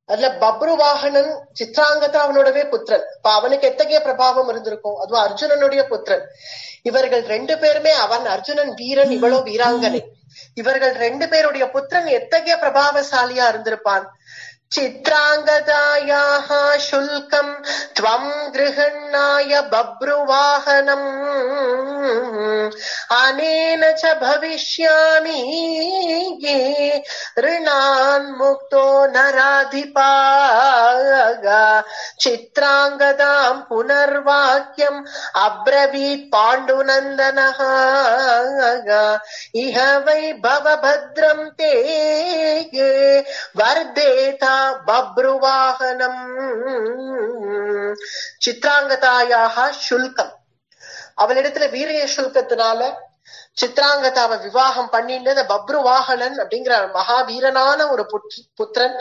Speaker 1: அதுல பப்ருவாகனன் சித்ராங்கதாவனோடவே புத்திரன். இப்ப அவனுக்கு எத்தகைய பிரபாவம் இருந்திருக்கும், அதுவும் அர்ஜுனனுடைய புத்திரன். இவர்கள் 2 பேருமே, அவன் அர்ஜுனன் வீரன், இவளோ வீராங்கனை. இவர்கள் 2 பேருடைய புத்திரன் எத்தகைய பிரபாவசாலியா இருந்திருப்பான். சித்ராங்கதாயாஹ சுல்கம் த்வம் கிருஹண்ணாய பப்ருவாஹனம் அனேன ச பவிஷ்யாமி ரிணான் முக்தோ நராதிபா. சித்ராங்கதாம் புனர்வாக்கியம் அப்ரவீத் பாண்டுநந்தனஹ இஹ வை பவபத்ரம் தே வர்தேதா பப்ருவாகனம். சித்ராங்கதாயாக சுல்கம், அவளிடத்துல வீரிய சுல்கத்தினால சித்ராங்கதாவை விவாகம் பண்ணிட்டு பப்ருவாகனன் அப்படிங்கிற மகாவீரனான ஒரு புத்திரன்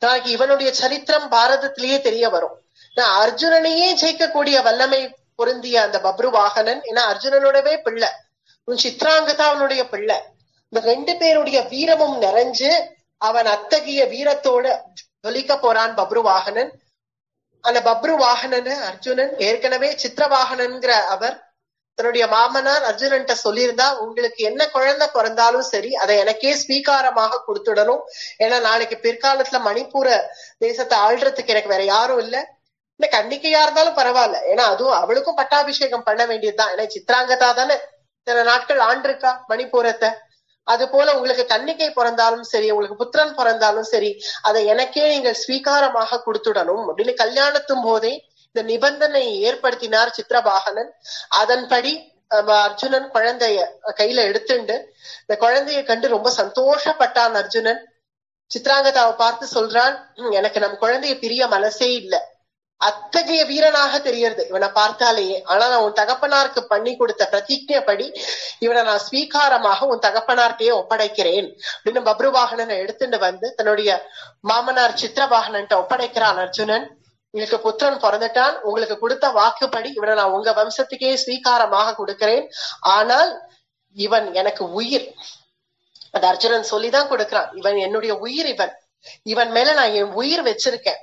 Speaker 1: நாளைக்கு இவனுடைய சரித்திரம் பாரதத்திலேயே தெரிய வரும். அர்ஜுனனையே ஜெயிக்கக்கூடிய வல்லமை பொருந்திய அந்த பப்ருவாகனன், ஏன்னா அர்ஜுனனோடவே பிள்ளை, உன் சித்ராங்கதா அவனுடைய பிள்ளை. இந்த 2 பேருடைய வீரமும் நிறைஞ்சு அவன் அத்தகைய வீரத்தோட ஜொலிக்க போறான் பப்ருவாகனன். அந்த பப்ருவாகனன் அர்ஜுனன் ஏற்கனவே சித்திரவாகனன்கிற அவர் தன்னுடைய மாமனார் அர்ஜுனன்ட்ட சொல்லியிருந்தா, உங்களுக்கு என்ன குழந்தை பிறந்தாலும் சரி அதை எனக்கே ஸ்வீகாரமாக கொடுத்துடணும். ஏன்னா நாளைக்கு பிற்காலத்துல மணிப்பூர தேசத்தை ஆள்றதுக்கு எனக்கு வேற யாரும் இல்ல. இந்த கன்னிக்கையா இருந்தாலும் பரவாயில்ல, ஏன்னா அதுவும் அவளுக்கும் பட்டாபிஷேகம் பண்ண வேண்டியதுதான். ஏன்னா சித்ராங்கதா தானே சில நாட்கள் ஆண்டிருக்கா மணிப்பூரத்தை. அது போல உங்களுக்கு கன்னிக்கை பிறந்தாலும் சரி, உங்களுக்கு புத்திரன் பிறந்தாலும் சரி, அதை எனக்கே நீங்கள் ஸ்வீகாரமாக கொடுத்துடணும் அப்படின்னு கல்யாணத்தும் போதே இந்த நிபந்தனை ஏற்படுத்தினார் சித்திரவாகனன். அதன்படி அர்ஜுனன் குழந்தைய கையில எடுத்துண்டு இந்த குழந்தைய கண்டு ரொம்ப சந்தோஷப்பட்டான் அர்ஜுனன். சித்ராங்கதாவை பார்த்து சொல்றான், எனக்கு நம் குழந்தைய பிரிய மனசே இல்ல, அத்தகைய வீரனாக தெரியறது இவனை பார்த்தாலேயே. ஆனா நான் உன் தகப்பனாருக்கு பண்ணி கொடுத்த பிரதிஜைப்படி இவனை நான் ஸ்வீகாரமாக உன் தகப்பனார்கிட்டயே ஒப்படைக்கிறேன் அப்படின்னு பப்ருவாகனனை எடுத்துட்டு வந்து தன்னுடைய மாமனார் சித்திரவாகனன்ட்ட ஒப்படைக்கிறான் அர்ஜுனன். உங்களுக்கு புத்திரன் பிறந்துட்டான், உங்களுக்கு கொடுத்த வாக்குப்படி இவனை நான் உங்க வம்சத்துக்கே ஸ்வீகாரமாக கொடுக்கிறேன். ஆனால் இவன் எனக்கு உயிர். அது அர்ஜுனன் சொல்லிதான் கொடுக்கிறான். இவன் என்னுடைய உயிர், இவன் மேல நான் என் உயிர் வச்சிருக்கேன்.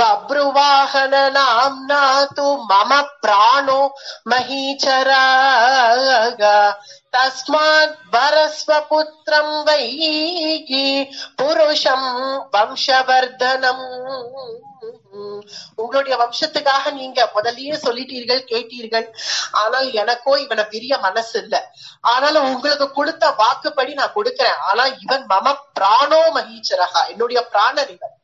Speaker 1: பப்ருவாகன நாம்னா து மம பிராணோ மஹீச்சரா தஸ்மாத் வரஸ்வ புத்திரம் வைகி புருஷம் வம்சவர்தனம். உங்களுடைய வம்சத்துக்காக நீங்க முதல்லயே சொல்லிட்டீர்கள், கேட்டீர்கள். ஆனால் எனக்கோ இவனை பிரிய மனசு இல்ல. ஆனாலும் உங்களுக்கு கொடுத்த வாக்குப்படி நான் கொடுக்கிறேன். ஆனா இவன் மம பிராணோ மஹீச்சரகா, என்னுடைய பிராணன், இவன்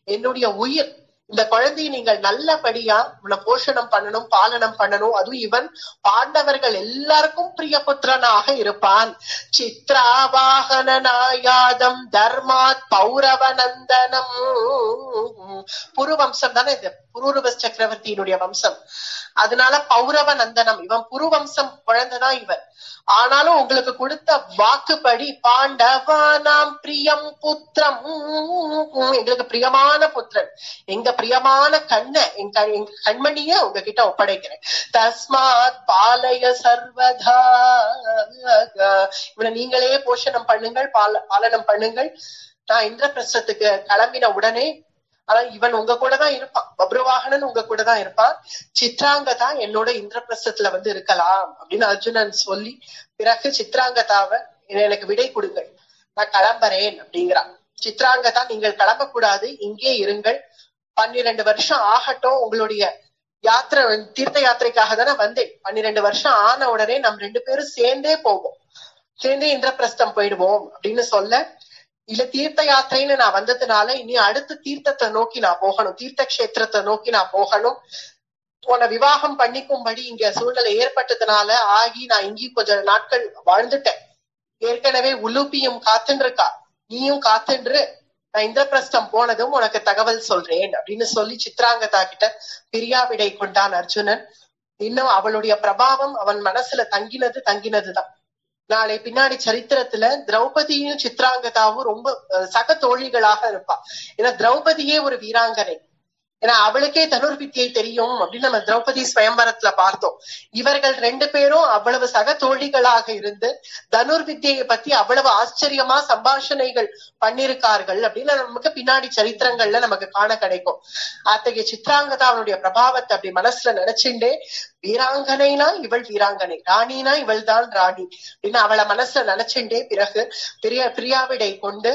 Speaker 1: என்னுடைய உயிர். இந்த குழந்தையை நீங்கள் நல்லபடியா இவனை போஷணம் பண்ணணும், பாலனம் பண்ணணும். அதுவும் இவன் பாண்டவர்கள் எல்லாருக்கும் பிரிய புத்திரனாக இருப்பான். சித்ராவாகனாயாதம் தர்மாத் பௌரவநந்தனம். புருவம்சம் தானே இது, புரூரவ சக்கரவர்த்தியினுடைய வம்சம். அதனால பௌரவ நந்தனம், இவன் புருவம்சம் குழந்தைதான் இவன். ஆனாலும் உங்களுக்கு கொடுத்த வாக்குப்படி பாண்டவானாம் பிரியம் புத்திரம், எங்களுக்கு பிரியமான புத்திரன், எங்க பிரியமான எங்க கண்மணிய உங்ககிட்ட ஒப்படைக்கிறேன். தஸ்மாத் பாலய சர்வதா, இவனை நீங்களே போஷணம் பண்ணுங்கள், பாலனம் பண்ணுங்கள். நான் இந்திரபிரஸ்தத்துக்கு கிளம்பின உடனே, ஆனா இவன் உங்க கூட தான் இருப்பான், பப்ருவாகனன் உங்க கூட தான் இருப்பான், சித்ராங்கதா என்னோட இந்திரபிரஸ்தத்துல வந்து இருக்கலாம் அப்படின்னு அர்ஜுனன் சொல்லி பிறகு சித்ராங்கதாவை எனக்கு விடை கொடுங்கள், நான் கிளம்புறேன் அப்படிங்கிறான். சித்ராங்கதா நீங்கள் கிளம்ப கூடாது, இங்கே இருங்கள், 12 வருஷம் ஆகட்டும், உங்களுடைய யாத்திரை தீர்த்த யாத்திரைக்காக தானே வந்தேன், 12 வருஷம் ஆன உடனே நம்ம 2 பேரும் சேர்ந்தே போவோம், சேர்ந்தே இந்திரபிரஸ்தம் போயிடுவோம் அப்படின்னு சொல்ல, இல்ல தீர்த்த யாத்திரைன்னு நான் வந்ததுனால இனி அடுத்த தீர்த்தத்தை நோக்கி நான் போகணும், தீர்த்த கஷேத்திரத்தை நோக்கி நான் போகணும், உன்னை விவாகம் பண்ணிக்கும்படி இங்க சூழ்நிலை ஏற்பட்டதுனால ஆகி நான் இங்கேயும் கொஞ்ச நாட்கள் வாழ்ந்துட்டேன், ஏற்கனவே உலுப்பியும் காத்துன்னு இருக்கா, நீயும் காத்துன்று, நான் இந்திரபிரஸ்தம் போனதும் உனக்கு தகவல் சொல்றேன் அப்படின்னு சொல்லி சித்ராங்கதா கிட்ட பிரியாவிடை கொண்டான் அர்ஜுனன். இன்னும் அவளுடைய பிரபாவம் அவன் மனசுல தங்கினதுதான். நாளை பின்னாடி சரித்திரத்துல திரௌபதியும் சித்ராங்கதாவும் ரொம்ப சக தோழிகளாக இருப்பா. ஏன்னா திரௌபதியே ஒரு வீராங்கனை, ஏன்னா அவளுக்கே தனுர்வித்தியை தெரியும் அப்படின்னு நம்ம திரௌபதி ஸ்வயம்பரத்துல பார்த்தோம். இவர்கள் 2 பேரும் அவ்வளவு சக தோழிகளாக இருந்து தனுர்வித்தியை பத்தி அவ்வளவு ஆச்சரியமா சம்பாஷணைகள் பண்ணிருக்கார்கள் அப்படின்னு நமக்கு பின்னாடி சரித்திரங்கள்ல நமக்கு காண கிடைக்கும். அத்தகைய சித்ராங்கதா அவனுடைய பிரபாவத்தை அப்படி மனசுல நினைச்சுட்டே, வீராங்கனைனா இவள் வீராங்கனை, ராணினா இவள் தான் ராணி அப்படின்னு அவளை மனசுல நினைச்சுட்டே பிறகு பிரியாவிடை கொண்டு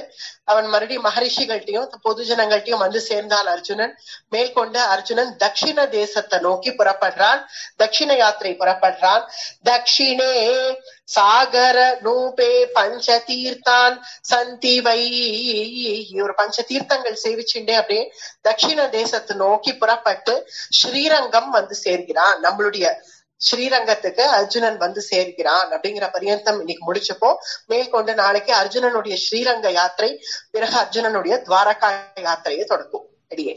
Speaker 1: அவன் மறுபடியும் மகரிஷிகள்ட்டையும் பொது ஜனங்கள்ட்டையும் வந்து சேர்ந்தான் அர்ஜுனன். மேற்கொண்டு அர்ஜுனன் தட்சிண தேசத்தை நோக்கி புறப்படுறான், தட்சிண யாத்திரை புறப்படுறான். தட்சிணே சாகர நூபே பஞ்ச தீர்த்தான் சந்தி வை, ஒரு 5 தீர்த்தங்கள் சேவிச்சுட்டே அப்படியே தட்சிண தேசத்தை நோக்கி புறப்பட்டு ஸ்ரீரங்கம் வந்து சேர்கிறான். நம்மளுடைய ஸ்ரீரங்கத்துக்கு அர்ஜுனன் வந்து சேர்கிறான் அப்படிங்கிற பரியந்தம் இன்னைக்கு முடிச்சப்போ, மேற்கொண்டு நாளைக்கு அர்ஜுனனுடைய ஸ்ரீரங்க யாத்திரை, பிறகு அர்ஜுனனுடைய துவாரகா யாத்திரையை தொடங்கும். அடியே